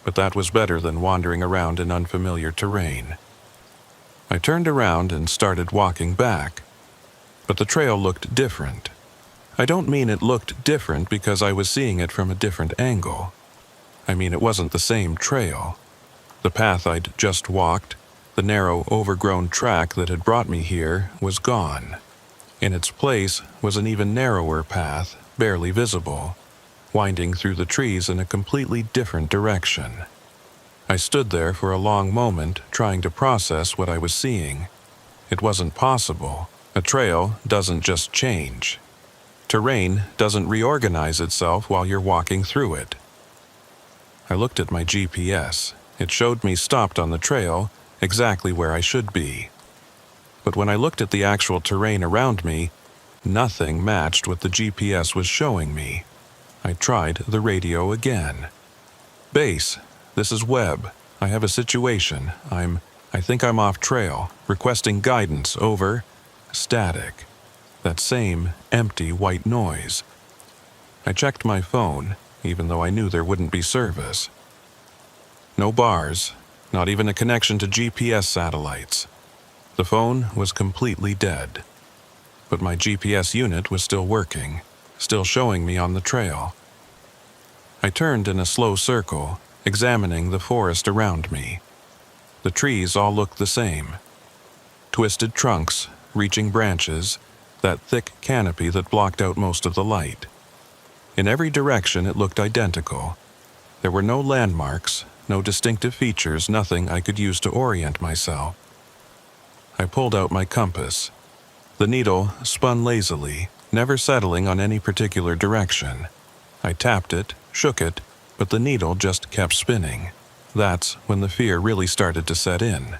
but that was better than wandering around in unfamiliar terrain. I turned around and started walking back, but the trail looked different. I don't mean it looked different because I was seeing it from a different angle. I mean it wasn't the same trail. The path I'd just walked, the narrow, overgrown track that had brought me here, was gone. In its place was an even narrower path, barely visible, winding through the trees in a completely different direction. I stood there for a long moment, trying to process what I was seeing. It wasn't possible. A trail doesn't just change. Terrain doesn't reorganize itself while you're walking through it. I looked at my GPS. It showed me stopped on the trail, exactly where I should be. But when I looked at the actual terrain around me, nothing matched what the GPS was showing me. I tried the radio again. "Base, this is Webb. I have a situation. I think I'm off trail. Requesting guidance. Over." Static. That same empty white noise. I checked my phone, even though I knew there wouldn't be service. No bars, Not even a connection to GPS satellites. The phone was completely dead. But my GPS unit was still working, still showing me on the trail. I turned in a slow circle, examining the forest around me. The trees all looked the same. Twisted trunks, reaching branches, that thick canopy that blocked out most of the light. In every direction it looked identical. There were no landmarks, no distinctive features, nothing I could use to orient myself. I pulled out my compass. The needle spun lazily, never settling on any particular direction. I tapped it, shook it, but the needle just kept spinning. That's when the fear really started to set in.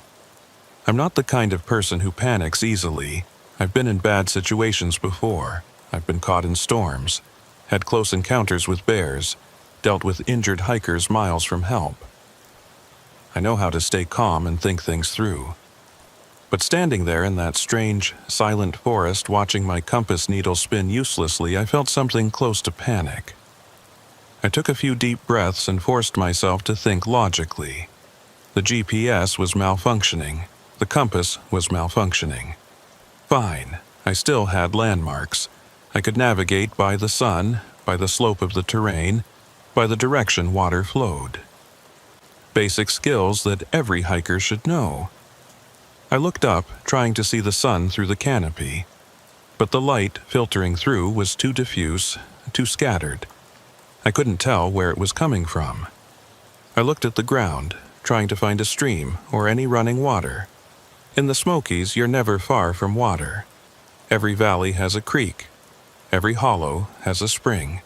I'm not the kind of person who panics easily. I've been in bad situations before. I've been caught in storms, had close encounters with bears, dealt with injured hikers miles from help. I know how to stay calm and think things through. But standing there in that strange, silent forest watching my compass needle spin uselessly, I felt something close to panic. I took a few deep breaths and forced myself to think logically. The GPS was malfunctioning. The compass was malfunctioning. Fine, I still had landmarks. I could navigate by the sun, by the slope of the terrain, by the direction water flowed. Basic skills that every hiker should know. I looked up, trying to see the sun through the canopy, but the light filtering through was too diffuse, too scattered. I couldn't tell where it was coming from. I looked at the ground, trying to find a stream or any running water. In the Smokies, you're never far from water. Every valley has a creek. Every hollow has a spring.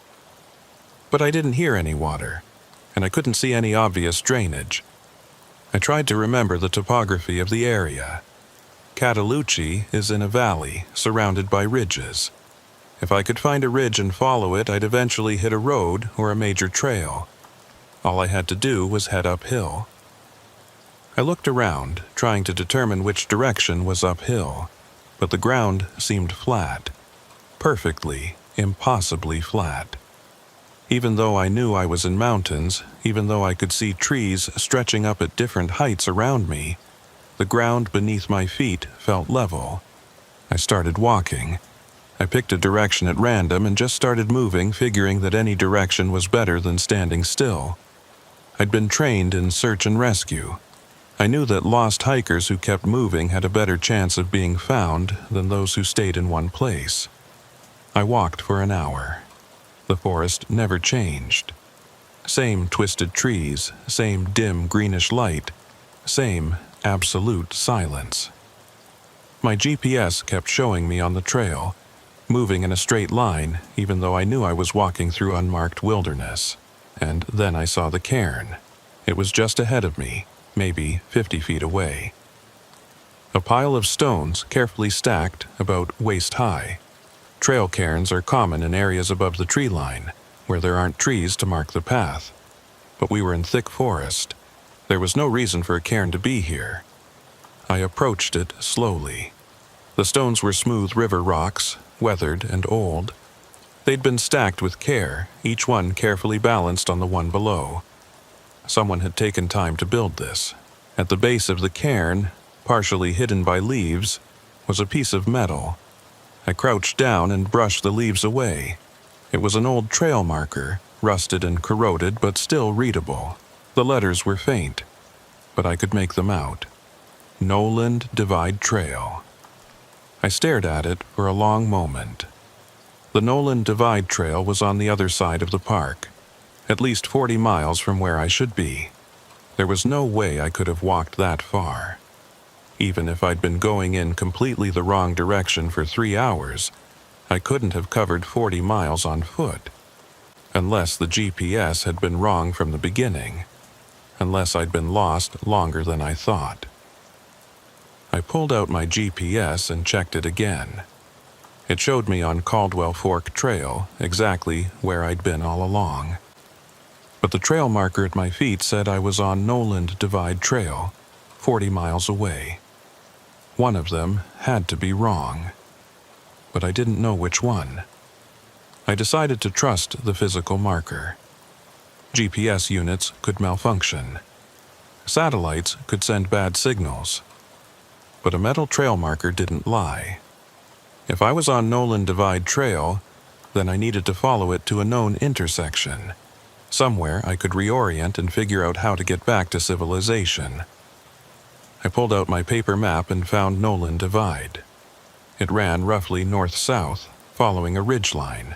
But I didn't hear any water, and I couldn't see any obvious drainage. I tried to remember the topography of the area. Cataloochee is in a valley, surrounded by ridges. If I could find a ridge and follow it, I'd eventually hit a road or a major trail. All I had to do was head uphill. I looked around, trying to determine which direction was uphill, but the ground seemed flat. Perfectly, impossibly flat. Even though I knew I was in mountains, even though I could see trees stretching up at different heights around me, the ground beneath my feet felt level. I started walking. I picked a direction at random and just started moving, figuring that any direction was better than standing still. I'd been trained in search and rescue. I knew that lost hikers who kept moving had a better chance of being found than those who stayed in one place. I walked for an hour. The forest never changed. Same twisted trees, same dim greenish light, same absolute silence. My GPS kept showing me on the trail, moving in a straight line even though I knew I was walking through unmarked wilderness. And then I saw the cairn. It was just ahead of me, maybe 50 feet away. A pile of stones carefully stacked about waist high. Trail cairns are common in areas above the tree line, where there aren't trees to mark the path. But we were in thick forest. There was no reason for a cairn to be here. I approached it slowly. The stones were smooth river rocks, weathered and old. They'd been stacked with care, each one carefully balanced on the one below. Someone had taken time to build this. At the base of the cairn, partially hidden by leaves, was a piece of metal. I crouched down and brushed the leaves away. It was an old trail marker, rusted and corroded but still readable. The letters were faint, but I could make them out. Noland Divide Trail. I stared at it for a long moment. The Noland Divide Trail was on the other side of the park, at least 40 miles from where I should be. There was no way I could have walked that far. Even if I'd been going in completely the wrong direction for 3 hours, I couldn't have covered 40 miles on foot. Unless the GPS had been wrong from the beginning. Unless I'd been lost longer than I thought. I pulled out my GPS and checked it again. It showed me on Caldwell Fork Trail exactly where I'd been all along. But the trail marker at my feet said I was on Noland Divide Trail, 40 miles away. One of them had to be wrong. But I didn't know which one. I decided to trust the physical marker. GPS units could malfunction. Satellites could send bad signals, but a metal trail marker didn't lie. If I was on Nolan Divide Trail, then I needed to follow it to a known intersection, somewhere I could reorient and figure out how to get back to civilization. I pulled out my paper map and found Nolan Divide. It ran roughly north-south, following a ridgeline.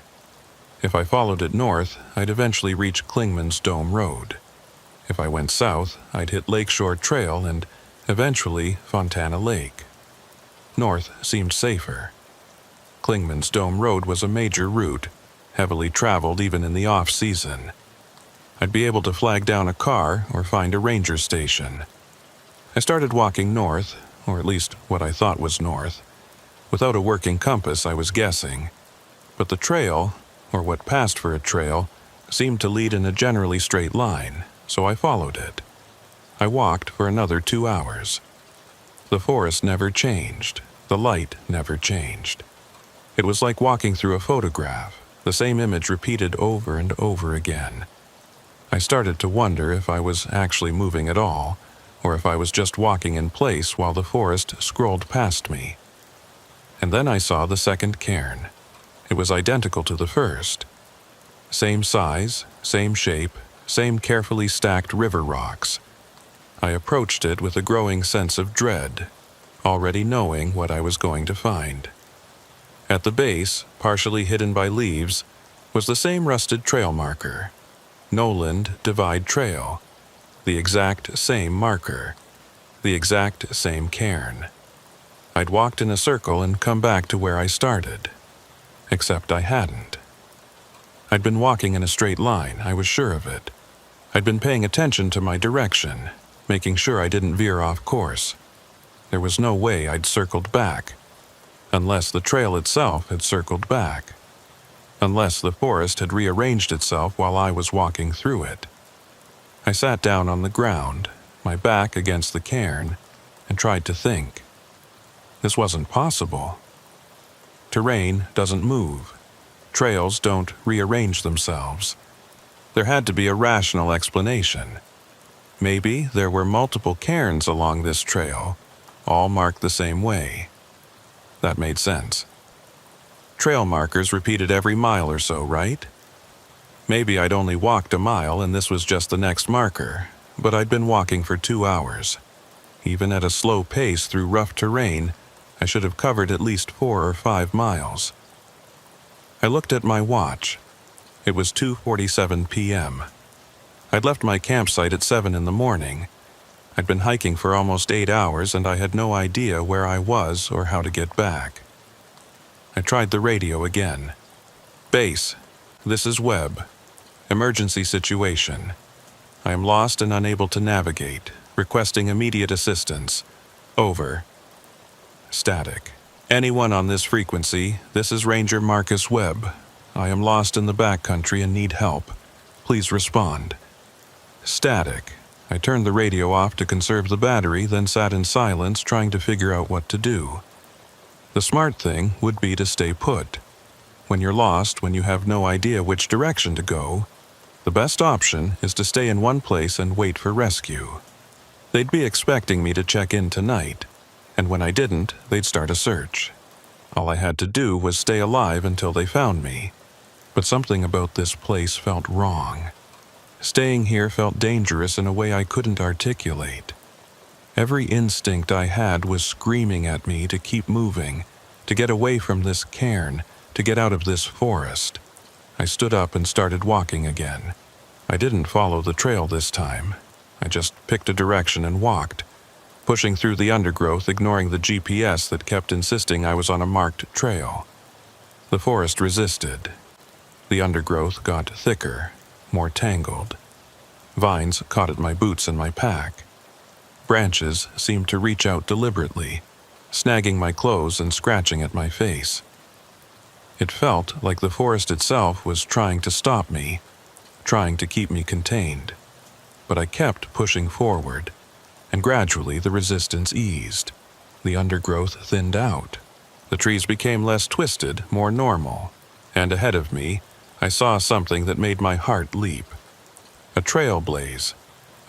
If I followed it north, I'd eventually reach Klingman's Dome Road. If I went south, I'd hit Lakeshore Trail and, eventually, Fontana Lake. North seemed safer. Klingman's Dome Road was a major route, heavily traveled even in the off-season. I'd be able to flag down a car or find a ranger station. I started walking north, or at least what I thought was north. Without a working compass, I was guessing. But the trail, or what passed for a trail, seemed to lead in a generally straight line, so I followed it. I walked for another 2 hours. The forest never changed. The light never changed. It was like walking through a photograph, the same image repeated over and over again. I started to wonder if I was actually moving at all, or if I was just walking in place while the forest scrolled past me. And then I saw the second cairn. It was identical to the first. Same size, same shape, same carefully stacked river rocks. I approached it with a growing sense of dread, already knowing what I was going to find. At the base, partially hidden by leaves, was the same rusted trail marker. Nolan Divide Trail. The exact same marker. The exact same cairn. I'd walked in a circle and come back to where I started. Except I hadn't. I'd been walking in a straight line, I was sure of it. I'd been paying attention to my direction, making sure I didn't veer off course. There was no way I'd circled back. Unless the trail itself had circled back. Unless the forest had rearranged itself while I was walking through it. I sat down on the ground, my back against the cairn, and tried to think. This wasn't possible. Terrain doesn't move. Trails don't rearrange themselves. There had to be a rational explanation. Maybe there were multiple cairns along this trail, all marked the same way. That made sense. Trail markers repeated every mile or so, right? Maybe I'd only walked a mile and this was just the next marker, but I'd been walking for 2 hours. Even at a slow pace through rough terrain, I should have covered at least 4 or 5 miles. I looked at my watch. It was 2:47 p.m. I'd left my campsite at 7 in the morning. I'd been hiking for almost 8 hours and I had no idea where I was or how to get back. I tried the radio again. Base, this is Webb. Emergency situation. I am lost and unable to navigate, requesting immediate assistance. Over. Static. Anyone on this frequency, this is Ranger Marcus Webb. I am lost in the backcountry and need help. Please respond. Static. I turned the radio off to conserve the battery, then sat in silence trying to figure out what to do. The smart thing would be to stay put. When you're lost, when you have no idea which direction to go, the best option is to stay in one place and wait for rescue. They'd be expecting me to check in tonight, and when I didn't, they'd start a search. All I had to do was stay alive until they found me. But something about this place felt wrong. Staying here felt dangerous in a way I couldn't articulate. Every instinct I had was screaming at me to keep moving, to get away from this cairn, to get out of this forest. I stood up and started walking again. I didn't follow the trail this time. I just picked a direction and walked, pushing through the undergrowth, ignoring the GPS that kept insisting I was on a marked trail. The forest resisted. The undergrowth got thicker, more tangled. Vines caught at my boots and my pack. Branches seemed to reach out deliberately, snagging my clothes and scratching at my face. It felt like the forest itself was trying to stop me, trying to keep me contained. But I kept pushing forward, and gradually the resistance eased. The undergrowth thinned out. The trees became less twisted, more normal, and ahead of me, I saw something that made my heart leap. A trail blaze,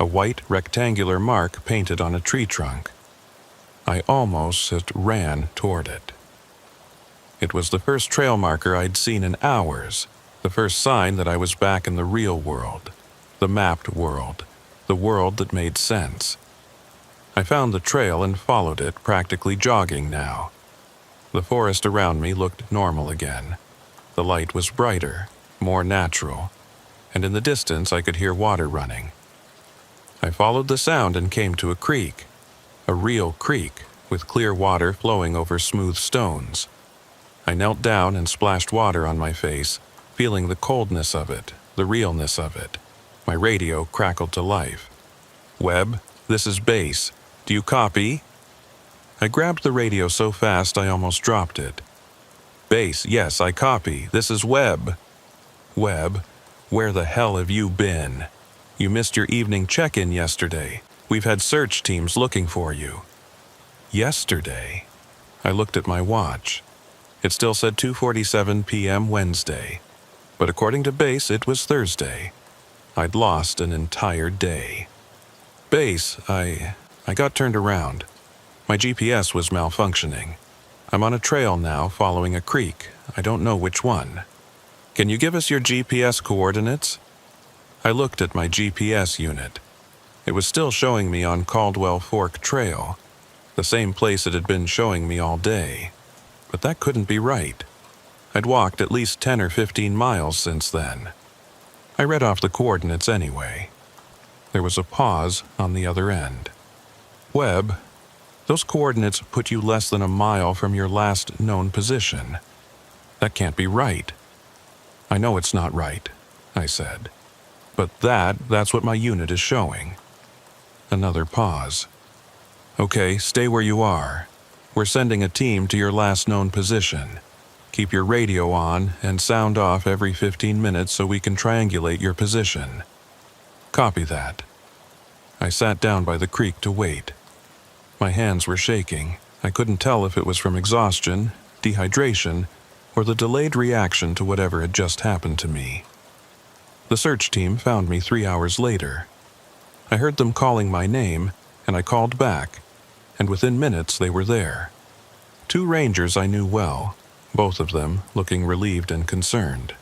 a white rectangular mark painted on a tree trunk. I almost ran toward it. It was the first trail marker I'd seen in hours, the first sign that I was back in the real world, the mapped world, the world that made sense. I found the trail and followed it, practically jogging now. The forest around me looked normal again. The light was brighter, more natural, and in the distance I could hear water running. I followed the sound and came to a creek, a real creek with clear water flowing over smooth stones. I knelt down and splashed water on my face, feeling the coldness of it, the realness of it. My radio crackled to life. "Webb, this is Base. Do you copy?" I grabbed the radio so fast I almost dropped it. "Base, yes, I copy. This is Webb." "Webb, where the hell have you been? You missed your evening check-in yesterday. We've had search teams looking for you." Yesterday? I looked at my watch. It still said 2:47 p.m. Wednesday, but according to Base, it was Thursday. I'd lost an entire day. "Base, I got turned around. My GPS was malfunctioning. I'm on a trail now following a creek. I don't know which one. Can you give us your GPS coordinates?" I looked at my GPS unit. It was still showing me on Caldwell Fork Trail, the same place it had been showing me all day. But that couldn't be right. I'd walked at least 10 or 15 miles since then. I read off the coordinates anyway. There was a pause on the other end. "Webb, those coordinates put you less than a mile from your last known position. That can't be right." "I know it's not right," I said. "But that's what my unit is showing." Another pause. "Okay, stay where you are. We're sending a team to your last known position. Keep your radio on and sound off every 15 minutes so we can triangulate your position." "Copy that." I sat down by the creek to wait. My hands were shaking. I couldn't tell if it was from exhaustion, dehydration, or the delayed reaction to whatever had just happened to me. The search team found me 3 hours later. I heard them calling my name, and I called back, and within minutes they were there. 2 rangers I knew well, both of them looking relieved and concerned.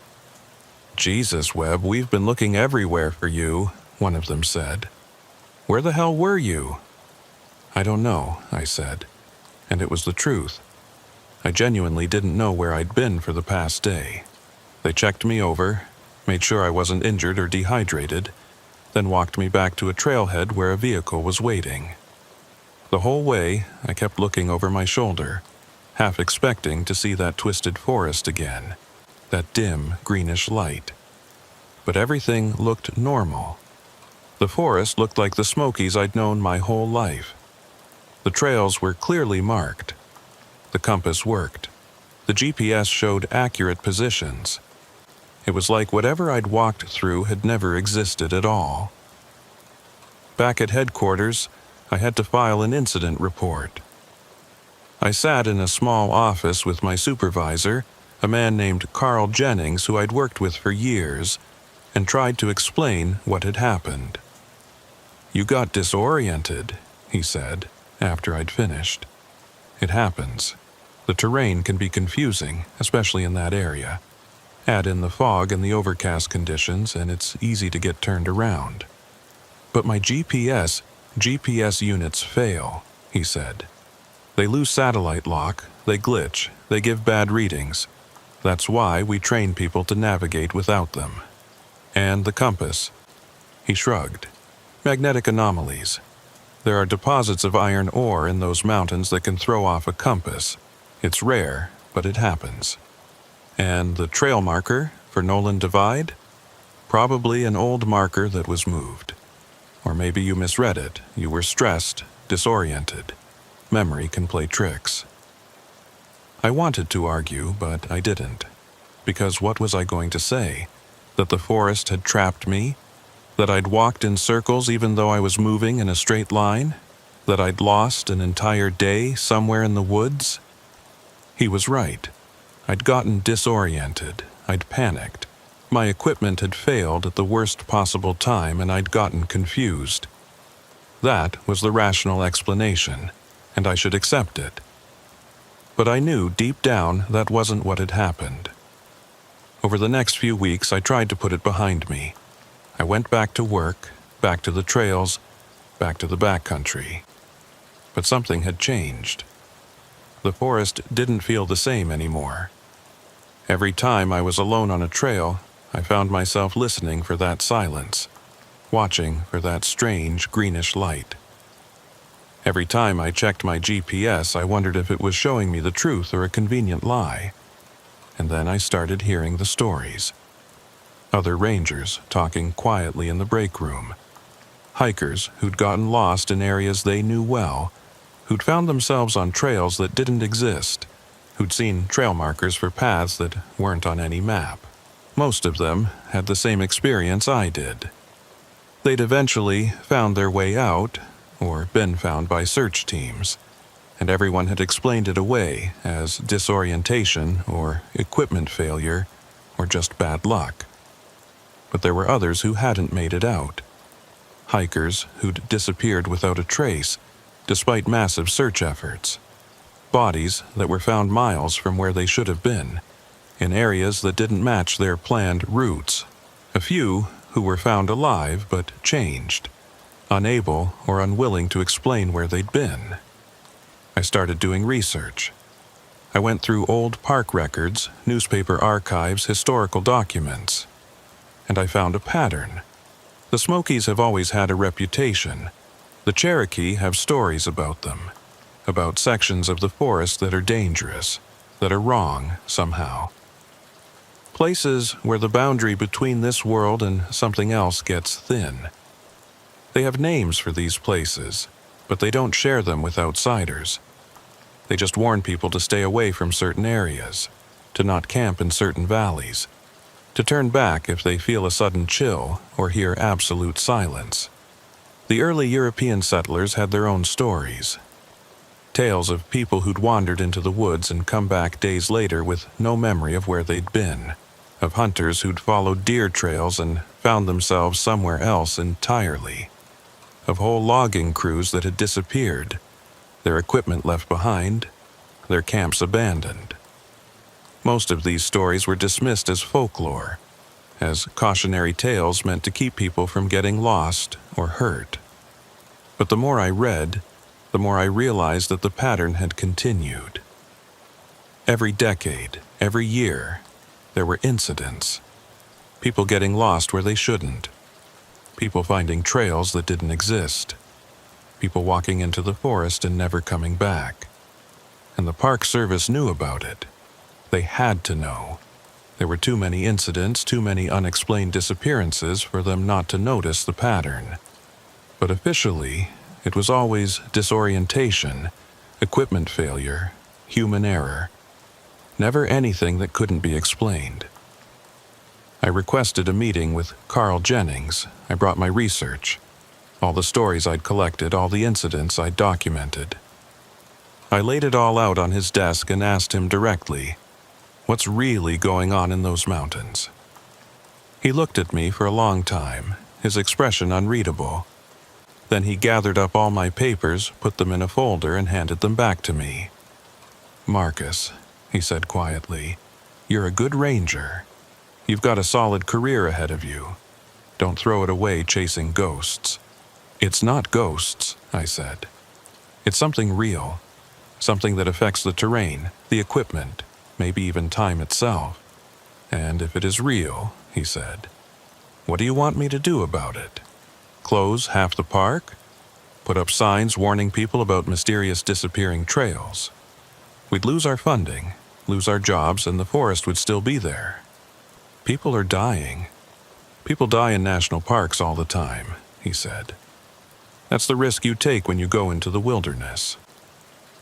"Jesus, Webb, we've been looking everywhere for you," one of them said. "Where the hell were you?" "I don't know," I said, and it was the truth. I genuinely didn't know where I'd been for the past day. They checked me over, made sure I wasn't injured or dehydrated, then walked me back to a trailhead where a vehicle was waiting. The whole way, I kept looking over my shoulder, half expecting to see that twisted forest again, that dim, greenish light. But everything looked normal. The forest looked like the Smokies I'd known my whole life. The trails were clearly marked. The compass worked. The GPS showed accurate positions. It was like whatever I'd walked through had never existed at all. Back at headquarters, I had to file an incident report. I sat in a small office with my supervisor, a man named Carl Jennings who I'd worked with for years, and tried to explain what had happened. "You got disoriented," he said, after I'd finished. "It happens. The terrain can be confusing, especially in that area. Add in the fog and the overcast conditions, and it's easy to get turned around. But my GPS units fail," he said. "They lose satellite lock, they glitch, they give bad readings. That's why we train people to navigate without them. And the compass." He shrugged. "Magnetic anomalies. There are deposits of iron ore in those mountains that can throw off a compass. It's rare, but it happens. And the trail marker for Nolan Divide? Probably an old marker that was moved. Or maybe you misread it. You were stressed, disoriented. Memory can play tricks." I wanted to argue, but I didn't. Because what was I going to say? That the forest had trapped me? That I'd walked in circles even though I was moving in a straight line? That I'd lost an entire day somewhere in the woods? He was right. I'd gotten disoriented. I'd panicked. My equipment had failed at the worst possible time and I'd gotten confused. That was the rational explanation, and I should accept it. But I knew deep down that wasn't what had happened. Over the next few weeks, I tried to put it behind me. I went back to work, back to the trails, back to the backcountry. But something had changed. The forest didn't feel the same anymore. Every time I was alone on a trail, I found myself listening for that silence, watching for that strange greenish light. Every time I checked my GPS, I wondered if it was showing me the truth or a convenient lie. And then I started hearing the stories. Other rangers talking quietly in the break room. Hikers who'd gotten lost in areas they knew well, who'd found themselves on trails that didn't exist, who'd seen trail markers for paths that weren't on any map. Most of them had the same experience I did. They'd eventually found their way out, or been found by search teams, and everyone had explained it away as disorientation or equipment failure or just bad luck. But there were others who hadn't made it out. Hikers who'd disappeared without a trace, despite massive search efforts. Bodies that were found miles from where they should have been, in areas that didn't match their planned routes. A few who were found alive but changed, unable or unwilling to explain where they'd been. I started doing research. I went through old park records, newspaper archives, historical documents, and I found a pattern. The Smokies have always had a reputation. The Cherokee have stories about them, about sections of the forest that are dangerous, that are wrong somehow. Places where the boundary between this world and something else gets thin. They have names for these places, but they don't share them with outsiders. They just warn people to stay away from certain areas, to not camp in certain valleys, to turn back if they feel a sudden chill or hear absolute silence. The early European settlers had their own stories. Tales of people who'd wandered into the woods and come back days later with no memory of where they'd been. Of hunters who'd followed deer trails and found themselves somewhere else entirely. Of whole logging crews that had disappeared, their equipment left behind, their camps abandoned. Most of these stories were dismissed as folklore, as cautionary tales meant to keep people from getting lost or hurt. But the more I read, the more I realized that the pattern had continued. Every decade, every year, there were incidents. People getting lost where they shouldn't. People finding trails that didn't exist. People walking into the forest and never coming back. And the Park Service knew about it. They had to know. There were too many incidents, too many unexplained disappearances for them not to notice the pattern. But officially, it was always disorientation, equipment failure, human error. Never anything that couldn't be explained. I requested a meeting with Carl Jennings. I brought my research, all the stories I'd collected, all the incidents I'd documented. I laid it all out on his desk and asked him directly, what's really going on in those mountains? He looked at me for a long time, his expression unreadable. Then he gathered up all my papers, put them in a folder, and handed them back to me. "Marcus," he said quietly, "you're a good ranger. You've got a solid career ahead of you. Don't throw it away chasing ghosts." "It's not ghosts," I said. "It's something real, something that affects the terrain, the equipment, maybe even time itself. And if it is real," he said, "what do you want me to do about it? Close half the park? Put up signs warning people about mysterious disappearing trails? We'd lose our funding, lose our jobs, and the forest would still be there. People are dying. People die in national parks all the time," he said. "That's the risk you take when you go into the wilderness.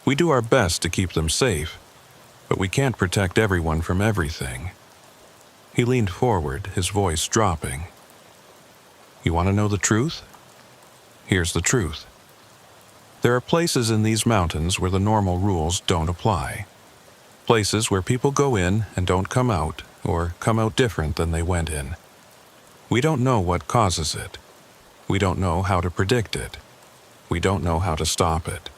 We do our best to keep them safe, but we can't protect everyone from everything." He leaned forward, his voice dropping. "You want to know the truth? Here's the truth. There are places in these mountains where the normal rules don't apply. Places where people go in and don't come out or come out different than they went in. We don't know what causes it. We don't know how to predict it. We don't know how to stop it.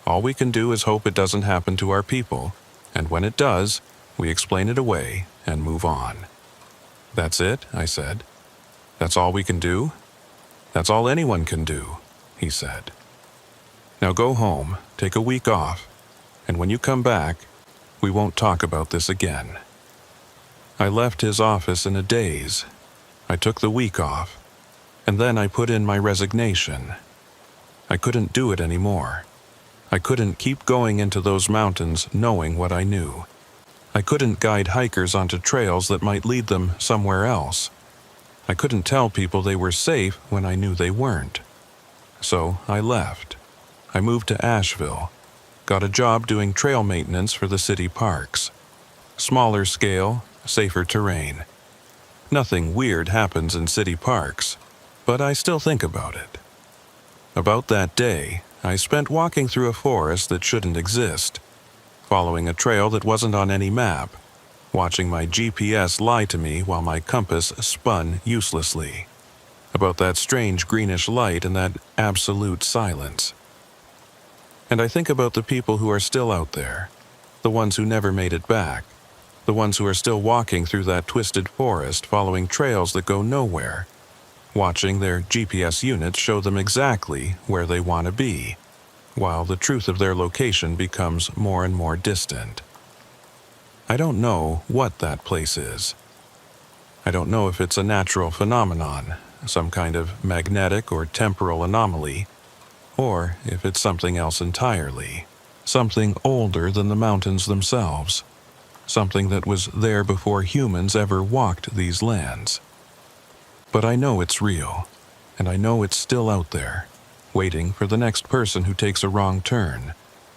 All we can do is hope it doesn't happen to our people, and when it does, we explain it away and move on. That's it, I said. That's all we can do? That's all anyone can do, he said. Now go home, take a week off, and when you come back, we won't talk about this again. I left his office in a daze. I took the week off, and then I put in my resignation. I couldn't do it anymore. I couldn't keep going into those mountains knowing what I knew. I couldn't guide hikers onto trails that might lead them somewhere else. I couldn't tell people they were safe when I knew they weren't. So I left. I moved to Asheville, got a job doing trail maintenance for the city parks. Smaller scale, safer terrain. Nothing weird happens in city parks, but I still think about it. About that day, I spent walking through a forest that shouldn't exist, following a trail that wasn't on any map, watching my GPS lie to me while my compass spun uselessly, about that strange greenish light and that absolute silence. And I think about the people who are still out there, the ones who never made it back, the ones who are still walking through that twisted forest following trails that go nowhere, watching their GPS units show them exactly where they want to be, while the truth of their location becomes more and more distant. I don't know what that place is. I don't know if it's a natural phenomenon, some kind of magnetic or temporal anomaly, or if it's something else entirely, something older than the mountains themselves, something that was there before humans ever walked these lands. But I know it's real, and I know it's still out there, waiting for the next person who takes a wrong turn,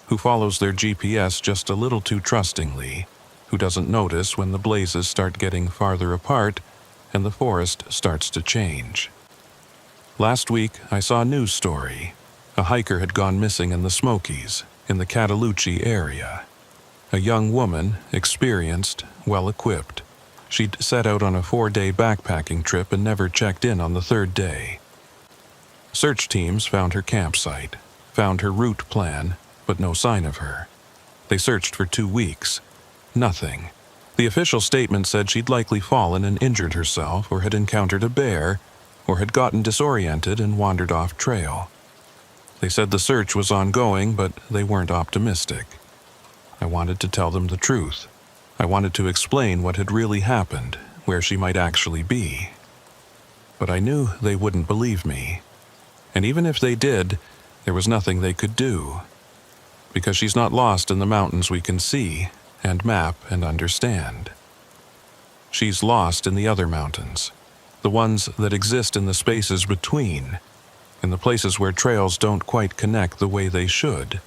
who follows their GPS just a little too trustingly, who doesn't notice when the blazes start getting farther apart and the forest starts to change. Last week, I saw a news story. A hiker had gone missing in the Smokies, in the Cataloochee area. A young woman, experienced, well-equipped. She'd set out on a 4-day backpacking trip and never checked in on the 3rd day. Search teams found her campsite, found her route plan, but no sign of her. They searched for 2 weeks. Nothing. The official statement said she'd likely fallen and injured herself, or had encountered a bear, or had gotten disoriented and wandered off trail. They said the search was ongoing, but they weren't optimistic. I wanted to tell them the truth. I wanted to explain what had really happened, where she might actually be. But I knew they wouldn't believe me. And even if they did, there was nothing they could do. Because she's not lost in the mountains we can see, and map and understand. She's lost in the other mountains, the ones that exist in the spaces between, in the places where trails don't quite connect the way they should,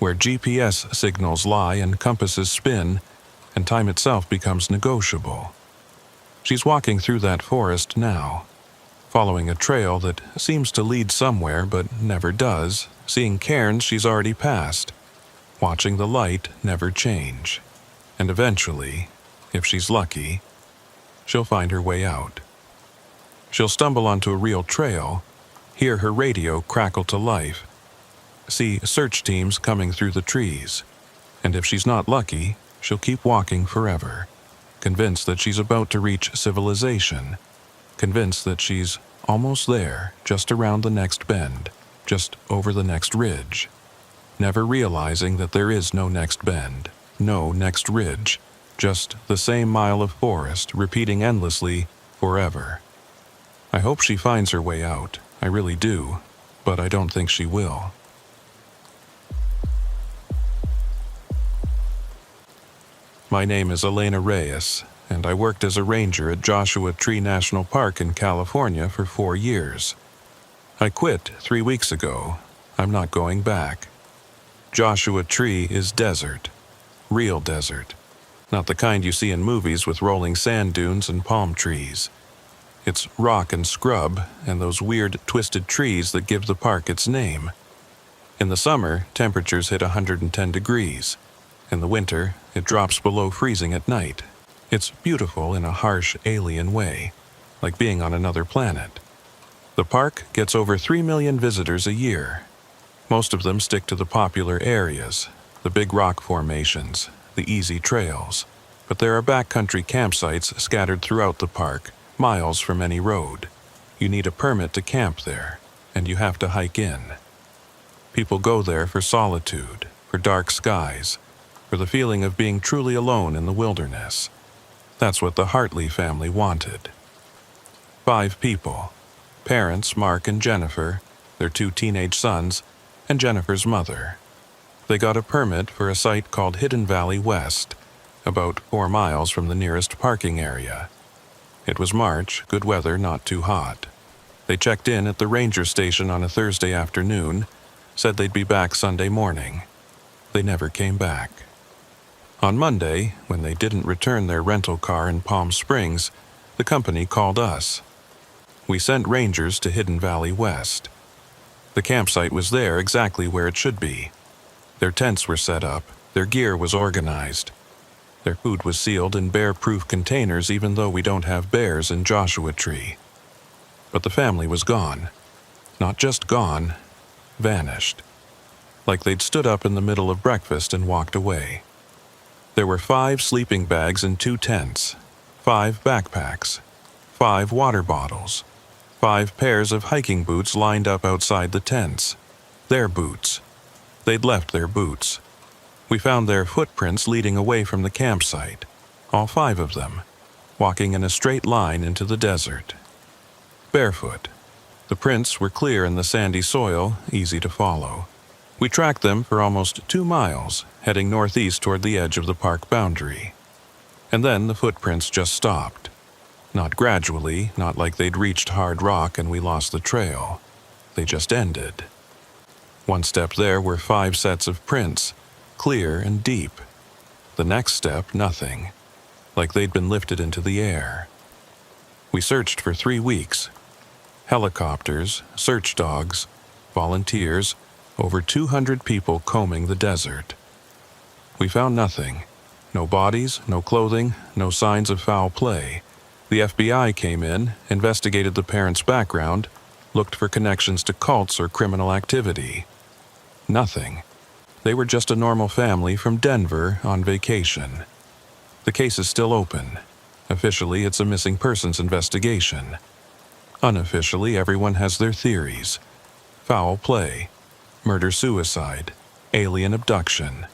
where GPS signals lie and compasses spin, and time itself becomes negotiable. She's walking through that forest now, following a trail that seems to lead somewhere but never does, seeing cairns she's already passed, watching the light never change. And eventually, if she's lucky, she'll find her way out. She'll stumble onto a real trail, hear her radio crackle to life, see search teams coming through the trees, and if she's not lucky, she'll keep walking forever, convinced that she's about to reach civilization, convinced that she's almost there, just around the next bend, just over the next ridge, never realizing that there is no next bend, no next ridge, just the same mile of forest repeating endlessly forever. I hope she finds her way out, I really do, but I don't think she will. My name is Elena Reyes, and I worked as a ranger at Joshua Tree National Park in California for 4 years. I quit 3 weeks ago. I'm not going back. Joshua Tree is desert. Real desert. Not the kind you see in movies with rolling sand dunes and palm trees. It's rock and scrub and those weird twisted trees that give the park its name. In the summer, temperatures hit 110 degrees. In the winter, it drops below freezing at night. It's beautiful in a harsh, alien way, like being on another planet. The park gets over 3 million visitors a year. Most of them stick to the popular areas, the big rock formations, the easy trails. But there are backcountry campsites scattered throughout the park, miles from any road. You need a permit to camp there, and you have to hike in. People go there for solitude, for dark skies, for the feeling of being truly alone in the wilderness. That's what the Hartley family wanted. 5 people. Parents, Mark and Jennifer, their 2 teenage sons, and Jennifer's mother. They got a permit for a site called Hidden Valley West, about 4 miles from the nearest parking area. It was March, good weather, not too hot. They checked in at the ranger station on a Thursday afternoon, said they'd be back Sunday morning. They never came back. On Monday, when they didn't return their rental car in Palm Springs, the company called us. We sent rangers to Hidden Valley West. The campsite was there exactly where it should be. Their tents were set up, their gear was organized. Their food was sealed in bear-proof containers even though we don't have bears in Joshua Tree. But the family was gone. Not just gone, vanished. Like they'd stood up in the middle of breakfast and walked away. There were 5 sleeping bags in 2 tents, 5 backpacks, 5 water bottles, 5 pairs of hiking boots lined up outside the tents. Their boots. They'd left their boots. We found their footprints leading away from the campsite, all 5 of them, walking in a straight line into the desert. Barefoot. The prints were clear in the sandy soil, easy to follow. We tracked them for almost 2 miles, heading northeast toward the edge of the park boundary. And then the footprints just stopped. Not gradually, not like they'd reached hard rock and we lost the trail. They just ended. One step there were 5 sets of prints, clear and deep. The next step, nothing, like they'd been lifted into the air. We searched for 3 weeks. Helicopters, search dogs, volunteers, over 200 people combing the desert. We found nothing. No bodies, no clothing, no signs of foul play. The FBI came in, investigated the parents' background, looked for connections to cults or criminal activity. Nothing. They were just a normal family from Denver on vacation. The case is still open. Officially, it's a missing persons investigation. Unofficially, everyone has their theories. Foul play, murder-suicide, alien abduction,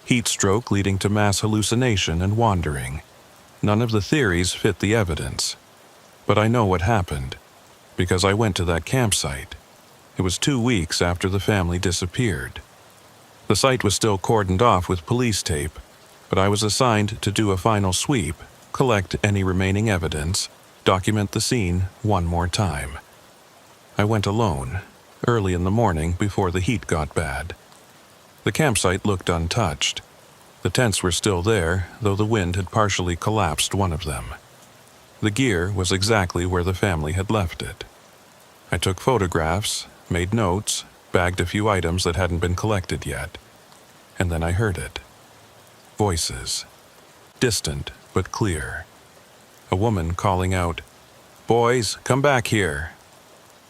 heat stroke leading to mass hallucination and wandering. None of the theories fit the evidence. But I know what happened, because I went to that campsite. It was 2 weeks after the family disappeared. The site was still cordoned off with police tape, but I was assigned to do a final sweep, collect any remaining evidence, document the scene one more time. I went alone, early in the morning before the heat got bad. The campsite looked untouched. The tents were still there, though the wind had partially collapsed one of them. The gear was exactly where the family had left it. I took photographs, made notes, bagged a few items that hadn't been collected yet. And then I heard it. Voices. Distant, but clear. A woman calling out, "Boys, come back here."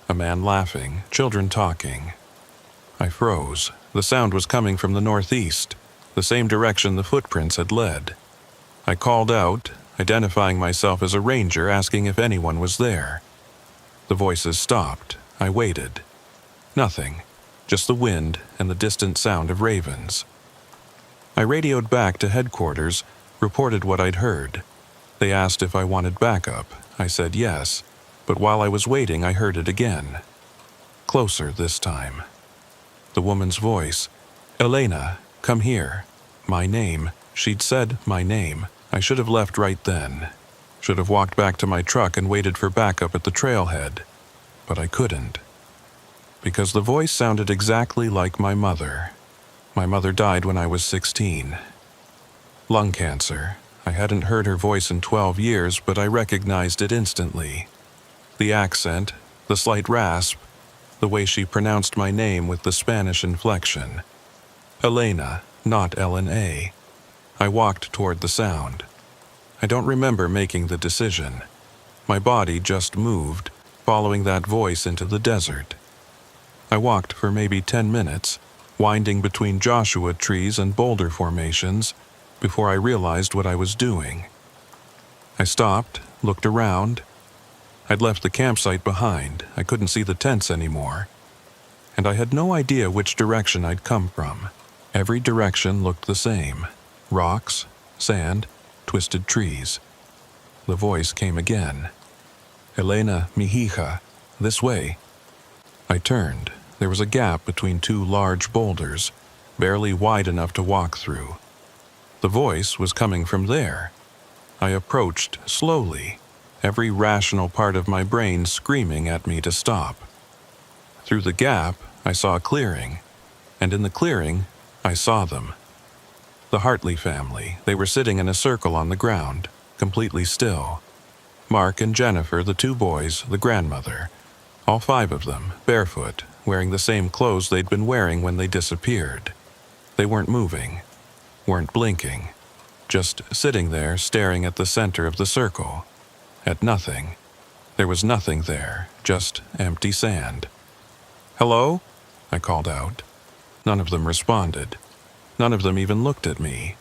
A man laughing, children talking. I froze. The sound was coming from the northeast, the same direction the footprints had led. I called out, identifying myself as a ranger, asking if anyone was there. The voices stopped. I waited. Nothing, just the wind and the distant sound of ravens. I radioed back to headquarters, reported what I'd heard. They asked if I wanted backup. I said yes, but while I was waiting I heard it again. Closer this time. The woman's voice. "Elena, come here." My name. She'd said my name. I should have left right then. Should have walked back to my truck and waited for backup at the trailhead. But I couldn't. Because the voice sounded exactly like my mother. My mother died when I was 16. Lung cancer. I hadn't heard her voice in 12 years, but I recognized it instantly. The accent, the slight rasp, the way she pronounced my name with the Spanish inflection. Elena, not Ellen A. I walked toward the sound. I don't remember making the decision. My body just moved, following that voice into the desert. I walked for maybe 10 minutes, winding between Joshua trees and boulder formations, before I realized what I was doing. I stopped, looked around. I'd left the campsite behind. I couldn't see the tents anymore. And I had no idea which direction I'd come from. Every direction looked the same. Rocks, sand, twisted trees. The voice came again. "Elena, mi hija, this way." I turned. There was a gap between two large boulders, barely wide enough to walk through. The voice was coming from there. I approached slowly, every rational part of my brain screaming at me to stop. Through the gap, I saw a clearing, and in the clearing, I saw them. The Hartley family. They were sitting in a circle on the ground, completely still. Mark and Jennifer, the two boys, the grandmother. All 5 of them, barefoot, wearing the same clothes they'd been wearing when they disappeared. They weren't moving, weren't blinking, just sitting there staring at the center of the circle. At nothing. There was nothing there, just empty sand. "Hello?" I called out. None of them responded. None of them even looked at me.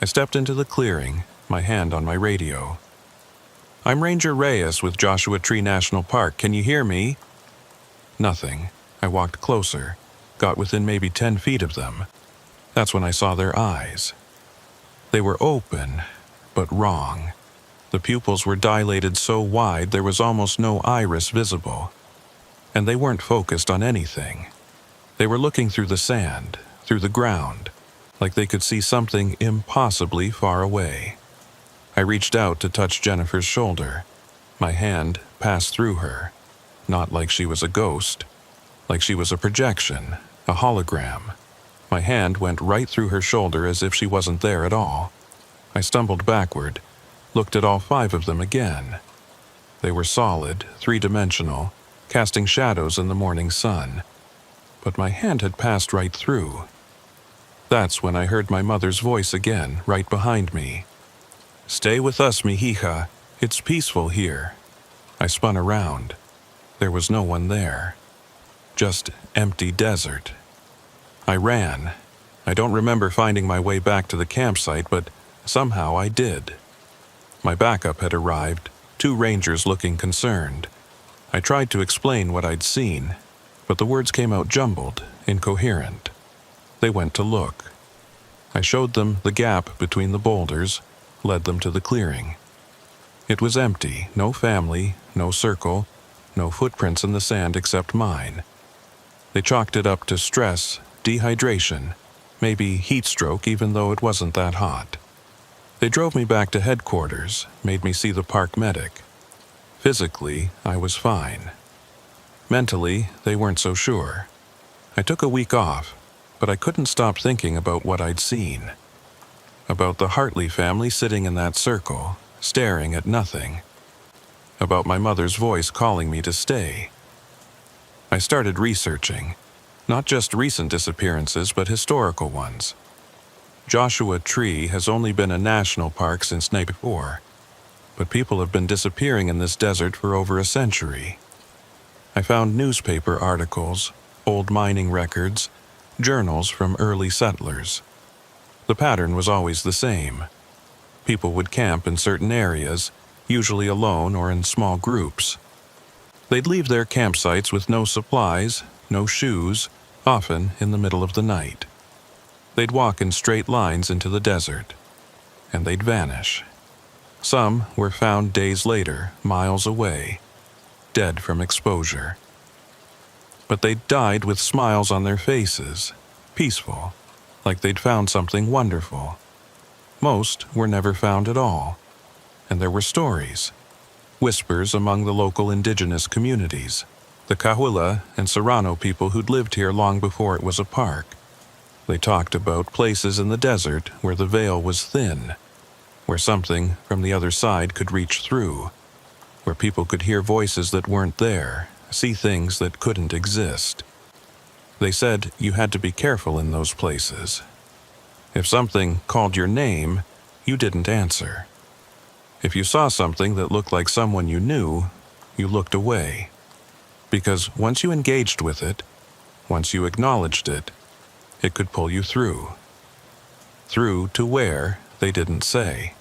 I stepped into the clearing, my hand on my radio. "I'm Ranger Reyes with Joshua Tree National Park. Can you hear me?" Nothing. I walked closer, got within maybe 10 feet of them. That's when I saw their eyes. They were open, but wrong. The pupils were dilated so wide there was almost no iris visible. And they weren't focused on anything. They were looking through the sand, through the ground, like they could see something impossibly far away. I reached out to touch Jennifer's shoulder. My hand passed through her, not like she was a ghost, like she was a projection, a hologram. My hand went right through her shoulder as if she wasn't there at all. I stumbled backward, looked at all 5 of them again. They were solid, 3-dimensional, casting shadows in the morning sun. But my hand had passed right through. That's when I heard my mother's voice again, right behind me. "Stay with us, mi hija. It's peaceful here." I spun around. There was no one there. Just empty desert. I ran. I don't remember finding my way back to the campsite, but somehow I did. My backup had arrived, 2 rangers looking concerned. I tried to explain what I'd seen, but the words came out jumbled, incoherent. They went to look. I showed them the gap between the boulders, led them to the clearing. It was empty, no family, no circle, no footprints in the sand except mine. They chalked it up to stress, dehydration, maybe heat stroke even though it wasn't that hot. They drove me back to headquarters, made me see the park medic. Physically, I was fine. Mentally, they weren't so sure. I took a week off, but I couldn't stop thinking about what I'd seen. About the Hartley family sitting in that circle, staring at nothing. About my mother's voice calling me to stay. I started researching, not just recent disappearances, but historical ones. Joshua Tree has only been a national park since 1994, but people have been disappearing in this desert for over a century. I found newspaper articles, old mining records, journals from early settlers. The pattern was always the same. People would camp in certain areas, usually alone or in small groups. They'd leave their campsites with no supplies, no shoes, often in the middle of the night. They'd walk in straight lines into the desert, and they'd vanish. Some were found days later, miles away, dead from exposure. But they died with smiles on their faces, peaceful, like they'd found something wonderful. Most were never found at all, and there were stories, whispers among the local indigenous communities, the Cahuilla and Serrano people who'd lived here long before it was a park. They talked about places in the desert where the veil was thin, where something from the other side could reach through, where people could hear voices that weren't there, see things that couldn't exist. They said you had to be careful in those places. If something called your name, you didn't answer. If you saw something that looked like someone you knew, you looked away. Because once you engaged with it, once you acknowledged it, it could pull you through. Through to where, they didn't say.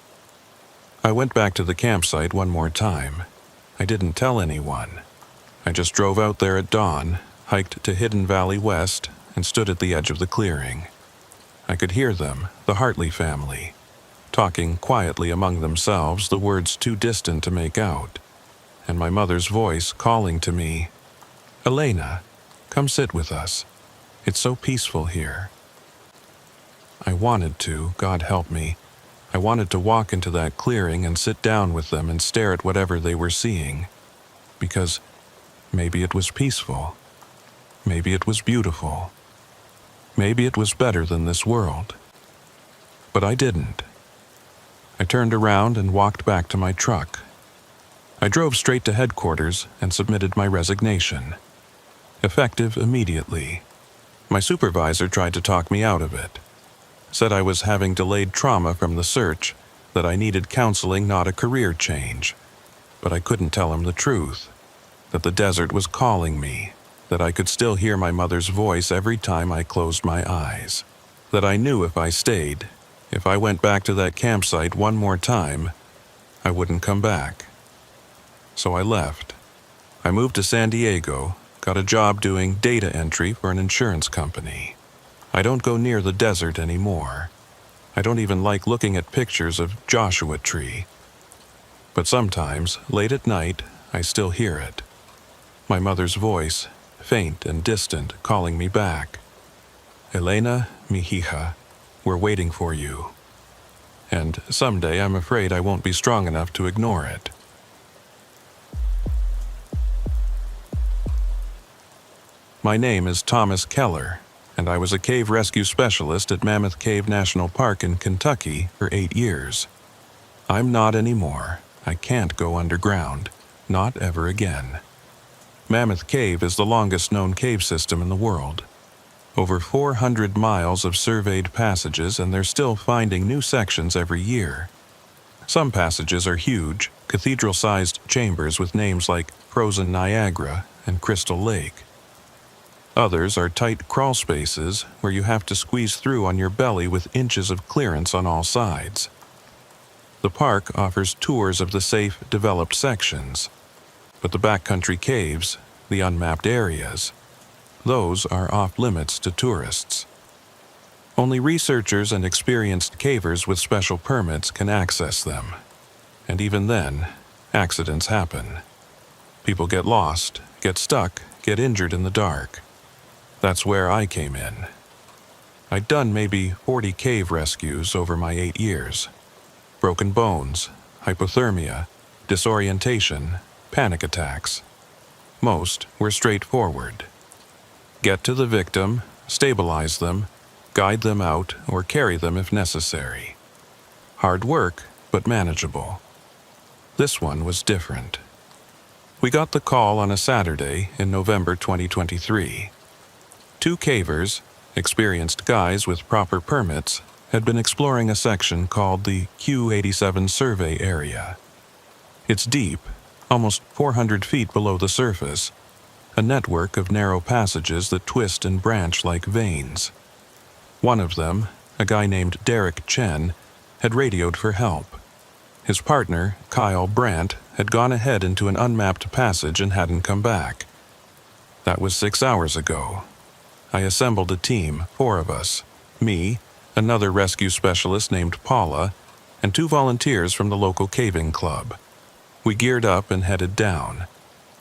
I went back to the campsite one more time. I didn't tell anyone. I just drove out there at dawn, hiked to Hidden Valley West, and stood at the edge of the clearing. I could hear them, the Hartley family, talking quietly among themselves, the words too distant to make out, and my mother's voice calling to me, "Elena, come sit with us. It's so peaceful here." I wanted to, God help me. I wanted to walk into that clearing and sit down with them and stare at whatever they were seeing. Because maybe it was peaceful. Maybe it was beautiful. Maybe it was better than this world. But I didn't. I turned around and walked back to my truck. I drove straight to headquarters and submitted my resignation. Effective immediately. My supervisor tried to talk me out of it. Said I was having delayed trauma from the search, that I needed counseling, not a career change. But I couldn't tell him the truth. That the desert was calling me. That I could still hear my mother's voice every time I closed my eyes. That I knew if I stayed, if I went back to that campsite one more time, I wouldn't come back. So I left. I moved to San Diego, got a job doing data entry for an insurance company. I don't go near the desert anymore. I don't even like looking at pictures of Joshua Tree. But sometimes, late at night, I still hear it. My mother's voice, faint and distant, calling me back. "Elena, mi hija, we're waiting for you." And someday I'm afraid I won't be strong enough to ignore it. My name is Thomas Keller, and I was a cave rescue specialist at Mammoth Cave National Park in Kentucky for 8 years. I'm not anymore. I can't go underground. Not ever again. Mammoth Cave is the longest known cave system in the world. Over 400 miles of surveyed passages, and they're still finding new sections every year. Some passages are huge, cathedral-sized chambers with names like Frozen Niagara and Crystal Lake. Others are tight crawl spaces where you have to squeeze through on your belly with inches of clearance on all sides. The park offers tours of the safe, developed sections, but the backcountry caves, the unmapped areas, those are off-limits to tourists. Only researchers and experienced cavers with special permits can access them. And even then, accidents happen. People get lost, get stuck, get injured in the dark. That's where I came in. I'd done maybe 40 cave rescues over my 8 years. Broken bones, hypothermia, disorientation, panic attacks. Most were straightforward. Get to the victim, stabilize them, guide them out, or carry them if necessary. Hard work, but manageable. This one was different. We got the call on a Saturday in November 2023. 2 cavers, experienced guys with proper permits, had been exploring a section called the Q87 Survey Area. It's deep, almost 400 feet below the surface, a network of narrow passages that twist and branch like veins. One of them, a guy named Derek Chen, had radioed for help. His partner, Kyle Brandt, had gone ahead into an unmapped passage and hadn't come back. That was 6 hours ago. I assembled a team, 4 of us, me, another rescue specialist named Paula, and 2 volunteers from the local caving club. We geared up and headed down.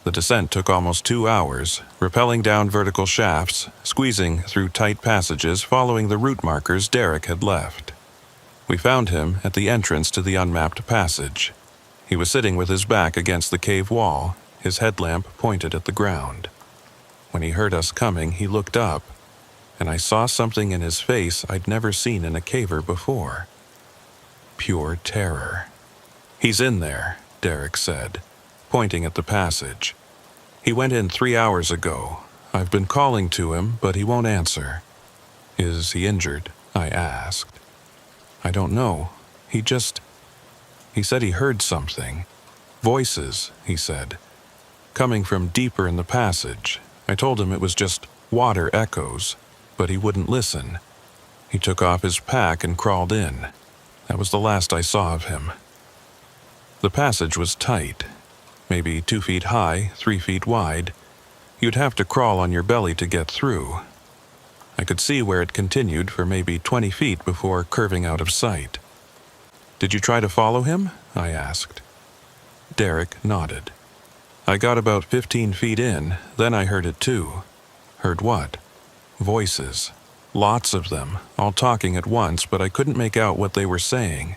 The descent took almost 2 hours, rappelling down vertical shafts, squeezing through tight passages following the route markers Derek had left. We found him at the entrance to the unmapped passage. He was sitting with his back against the cave wall, his headlamp pointed at the ground. When he heard us coming, he looked up, and I saw something in his face I'd never seen in a caver before. Pure terror. "He's in there," Derek said, pointing at the passage. "He went in 3 hours ago. I've been calling to him, but he won't answer." "Is he injured?" I asked. "I don't know. He just..." He said he heard something. Voices, he said, coming from deeper in the passage. I told him it was just water echoes, but he wouldn't listen. He took off his pack and crawled in. That was the last I saw of him. The passage was tight, maybe 2 feet high, 3 feet wide. You'd have to crawl on your belly to get through. I could see where it continued for maybe 20 feet before curving out of sight. "Did you try to follow him?" I asked. Derek nodded. "I got about 15 feet in, then I heard it too." "Heard what?" "Voices. Lots of them, all talking at once, but I couldn't make out what they were saying.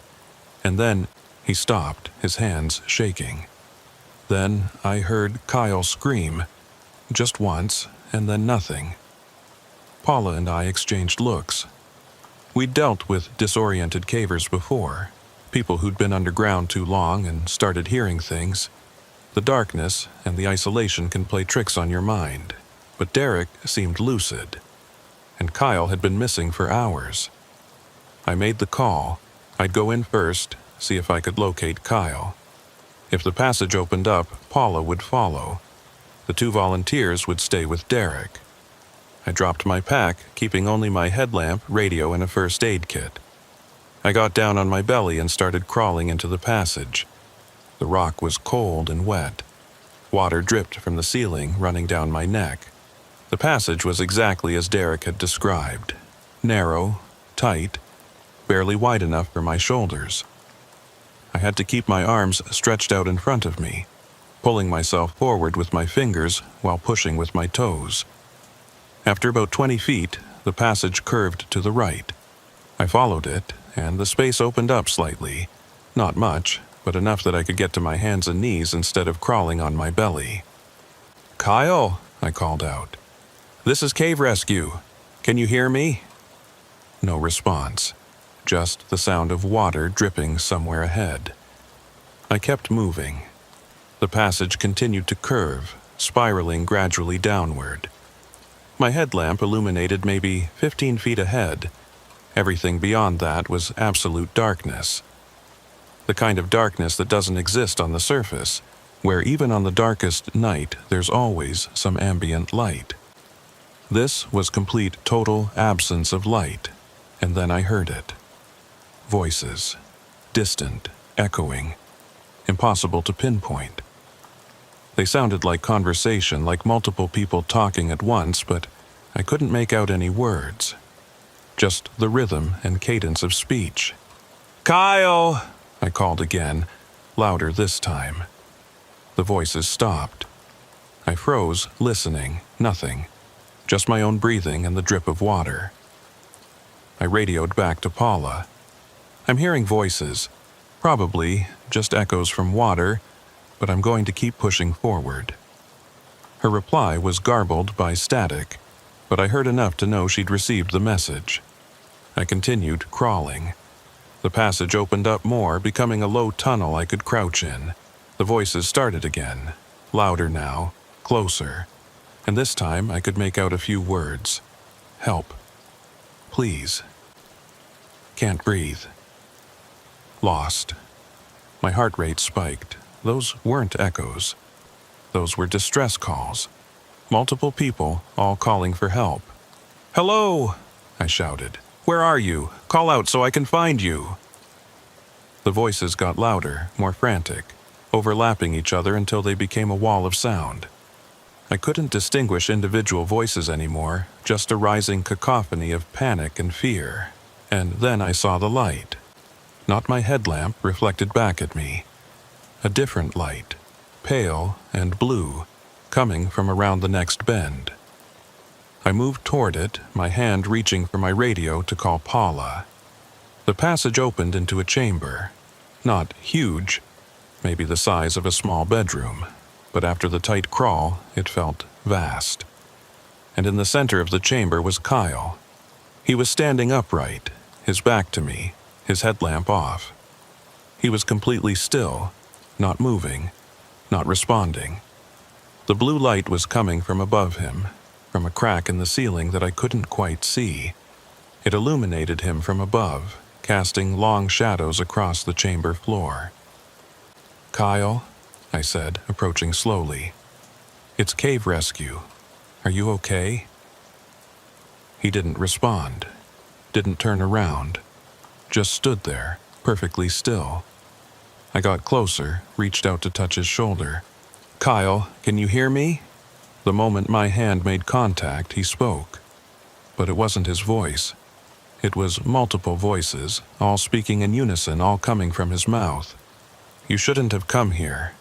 And then he stopped, his hands shaking. Then I heard Kyle scream, just once, and then nothing." Paula and I exchanged looks. We'd dealt with disoriented cavers before, people who'd been underground too long and started hearing things. The darkness and the isolation can play tricks on your mind, but Derek seemed lucid, and Kyle had been missing for hours. I made the call. I'd go in first, see if I could locate Kyle. If the passage opened up, Paula would follow. The 2 volunteers would stay with Derek. I dropped my pack, keeping only my headlamp, radio, and a first aid kit. I got down on my belly and started crawling into the passage. The rock was cold and wet. Water dripped from the ceiling, running down my neck. The passage was exactly as Derek had described. Narrow, tight, barely wide enough for my shoulders. I had to keep my arms stretched out in front of me, pulling myself forward with my fingers while pushing with my toes. After about 20 feet, the passage curved to the right. I followed it, and the space opened up slightly. Not much, but enough that I could get to my hands and knees instead of crawling on my belly. "Kyle," I called out. "This is Cave Rescue. Can you hear me?" No response, just the sound of water dripping somewhere ahead. I kept moving. The passage continued to curve, spiraling gradually downward. My headlamp illuminated maybe 15 feet ahead. Everything beyond that was absolute darkness. The kind of darkness that doesn't exist on the surface, where even on the darkest night there's always some ambient light. This was complete total absence of light, and then I heard it. Voices, distant, echoing, impossible to pinpoint. They sounded like conversation, like multiple people talking at once, but I couldn't make out any words. Just the rhythm and cadence of speech. "Kyle!" I called again, louder this time. The voices stopped. I froze, listening, nothing. Just my own breathing and the drip of water. I radioed back to Paula. "I'm hearing voices. Probably just echoes from water, but I'm going to keep pushing forward." Her reply was garbled by static, but I heard enough to know she'd received the message. I continued crawling. The passage opened up more, becoming a low tunnel I could crouch in. The voices started again, louder now, closer, and this time I could make out a few words. "Help. Please. Can't breathe. Lost." My heart rate spiked. Those weren't echoes. Those were distress calls. Multiple people, all calling for help. "Hello!" I shouted. "Where are you? Call out so I can find you." The voices got louder, more frantic, overlapping each other until they became a wall of sound. I couldn't distinguish individual voices anymore, just a rising cacophony of panic and fear. And then I saw the light. Not my headlamp reflected back at me. A different light, pale and blue, coming from around the next bend. I moved toward it, my hand reaching for my radio to call Paula. The passage opened into a chamber. Not huge, maybe the size of a small bedroom, but after the tight crawl, it felt vast. And in the center of the chamber was Kyle. He was standing upright, his back to me, his headlamp off. He was completely still, not moving, not responding. The blue light was coming from above him, from a crack in the ceiling that I couldn't quite see. It illuminated him from above, casting long shadows across the chamber floor. "Kyle," I said, approaching slowly. "It's cave rescue. Are you okay?" He didn't respond, didn't turn around, just stood there, perfectly still. I got closer, reached out to touch his shoulder. "Kyle, can you hear me?" The moment my hand made contact, he spoke. But it wasn't his voice. It was multiple voices, all speaking in unison, all coming from his mouth. "You shouldn't have come here."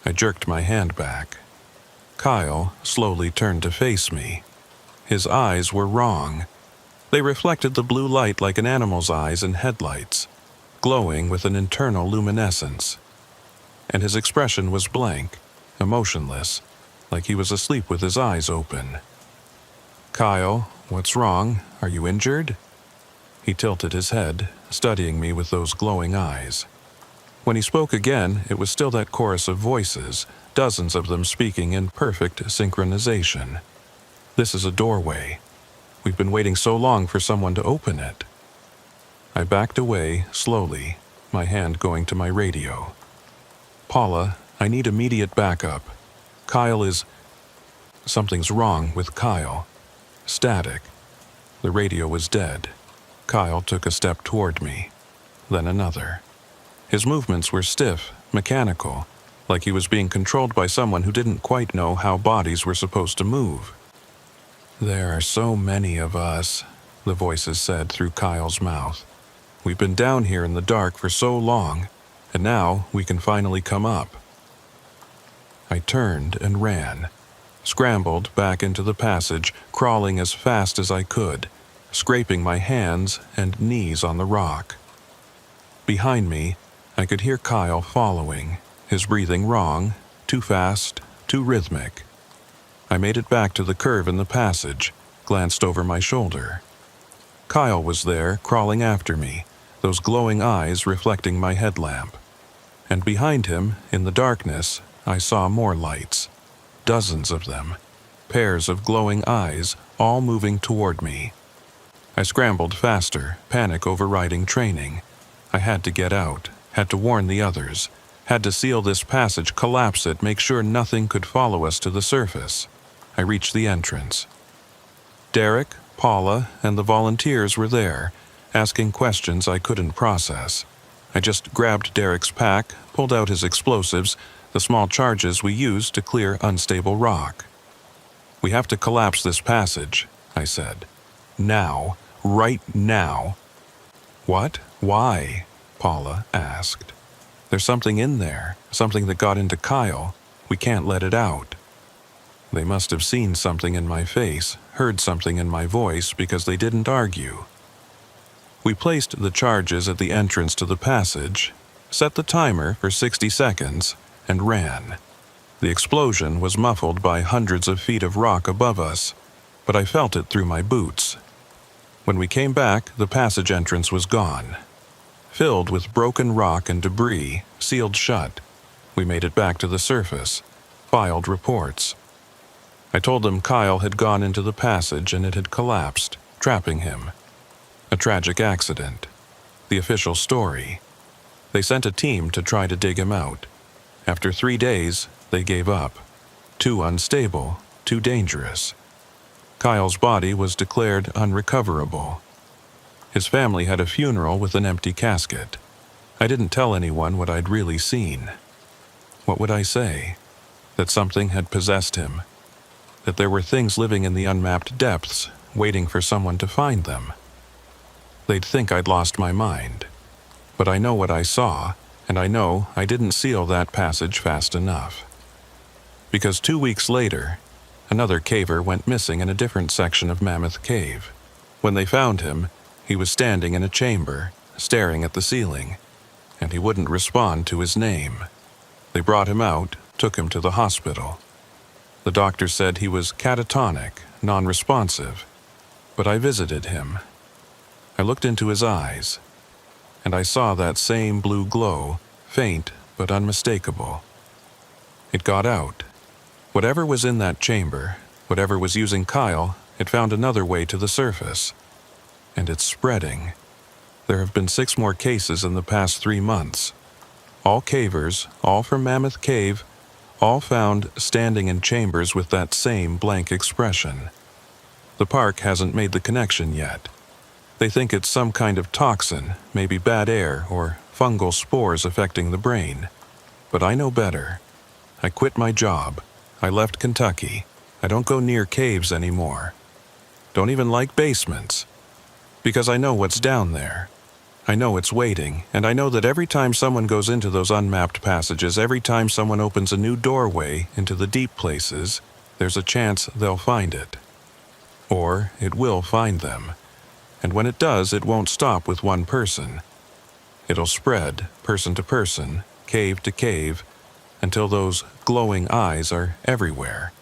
I jerked my hand back. Kyle slowly turned to face me. His eyes were wrong. They reflected the blue light like an animal's eyes in headlights, glowing with an internal luminescence. And his expression was blank, emotionless, like he was asleep with his eyes open. "Kyle, what's wrong? Are you injured?" He tilted his head, studying me with those glowing eyes. When he spoke again, it was still that chorus of voices, dozens of them speaking in perfect synchronization. "This is a doorway. We've been waiting so long for someone to open it." I backed away, slowly, my hand going to my radio. "Paula, I need immediate backup. Kyle is..." Something's wrong with Kyle. Static. The radio was dead. Kyle took a step toward me, then another. His movements were stiff, mechanical, like he was being controlled by someone who didn't quite know how bodies were supposed to move. "There are so many of us," the voices said through Kyle's mouth. "We've been down here in the dark for so long, and now we can finally come up." I turned and ran, scrambled back into the passage, crawling as fast as I could, scraping my hands and knees on the rock. Behind me, I could hear Kyle following, his breathing wrong, too fast, too rhythmic. I made it back to the curve in the passage, glanced over my shoulder. Kyle was there, crawling after me, those glowing eyes reflecting my headlamp. And behind him, in the darkness, I saw more lights. Dozens of them. Pairs of glowing eyes, all moving toward me. I scrambled faster, panic overriding training. I had to get out, had to warn the others, had to seal this passage, collapse it, make sure nothing could follow us to the surface. I reached the entrance. Derek, Paula, and the volunteers were there, asking questions I couldn't process. I just grabbed Derek's pack, pulled out his explosives, the small charges we use to clear unstable rock. "We have to collapse this passage," I said. "Now. Right now." "What? Why?" Paula asked. "There's something in there, something that got into Kyle. We can't let it out." They must have seen something in my face, heard something in my voice, because they didn't argue. We placed the charges at the entrance to the passage, set the timer for 60 seconds, and ran. The explosion was muffled by hundreds of feet of rock above us, but I felt it through my boots. When we came back, the passage entrance was gone. Filled with broken rock and debris, sealed shut. We made it back to the surface, filed reports. I told them Kyle had gone into the passage and it had collapsed, trapping him. A tragic accident. The official story. They sent a team to try to dig him out. After 3 days, they gave up. Too unstable, too dangerous. Kyle's body was declared unrecoverable. His family had a funeral with an empty casket. I didn't tell anyone what I'd really seen. What would I say? That something had possessed him. That there were things living in the unmapped depths, waiting for someone to find them. They'd think I'd lost my mind. But I know what I saw, and I know I didn't seal that passage fast enough. Because 2 weeks later, another caver went missing in a different section of Mammoth Cave. When they found him, he was standing in a chamber, staring at the ceiling, and he wouldn't respond to his name. They brought him out, took him to the hospital. The doctor said he was catatonic, non-responsive, but I visited him. I looked into his eyes, and I saw that same blue glow, faint but unmistakable. It got out. Whatever was in that chamber, whatever was using Kyle, it found another way to the surface. And it's spreading. There have been 6 more cases in the past 3 months. All cavers, all from Mammoth Cave, all found standing in chambers with that same blank expression. The park hasn't made the connection yet. They think it's some kind of toxin, maybe bad air or fungal spores affecting the brain. But I know better. I quit my job. I left Kentucky. I don't go near caves anymore. Don't even like basements. Because I know what's down there. I know it's waiting, and I know that every time someone goes into those unmapped passages, every time someone opens a new doorway into the deep places, there's a chance they'll find it. Or it will find them. And when it does, it won't stop with one person. It'll spread, person to person, cave to cave, until those glowing eyes are everywhere.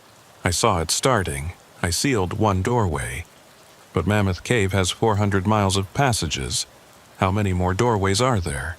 I saw it starting. I sealed one doorway. But Mammoth Cave has 400 miles of passages. How many more doorways are there?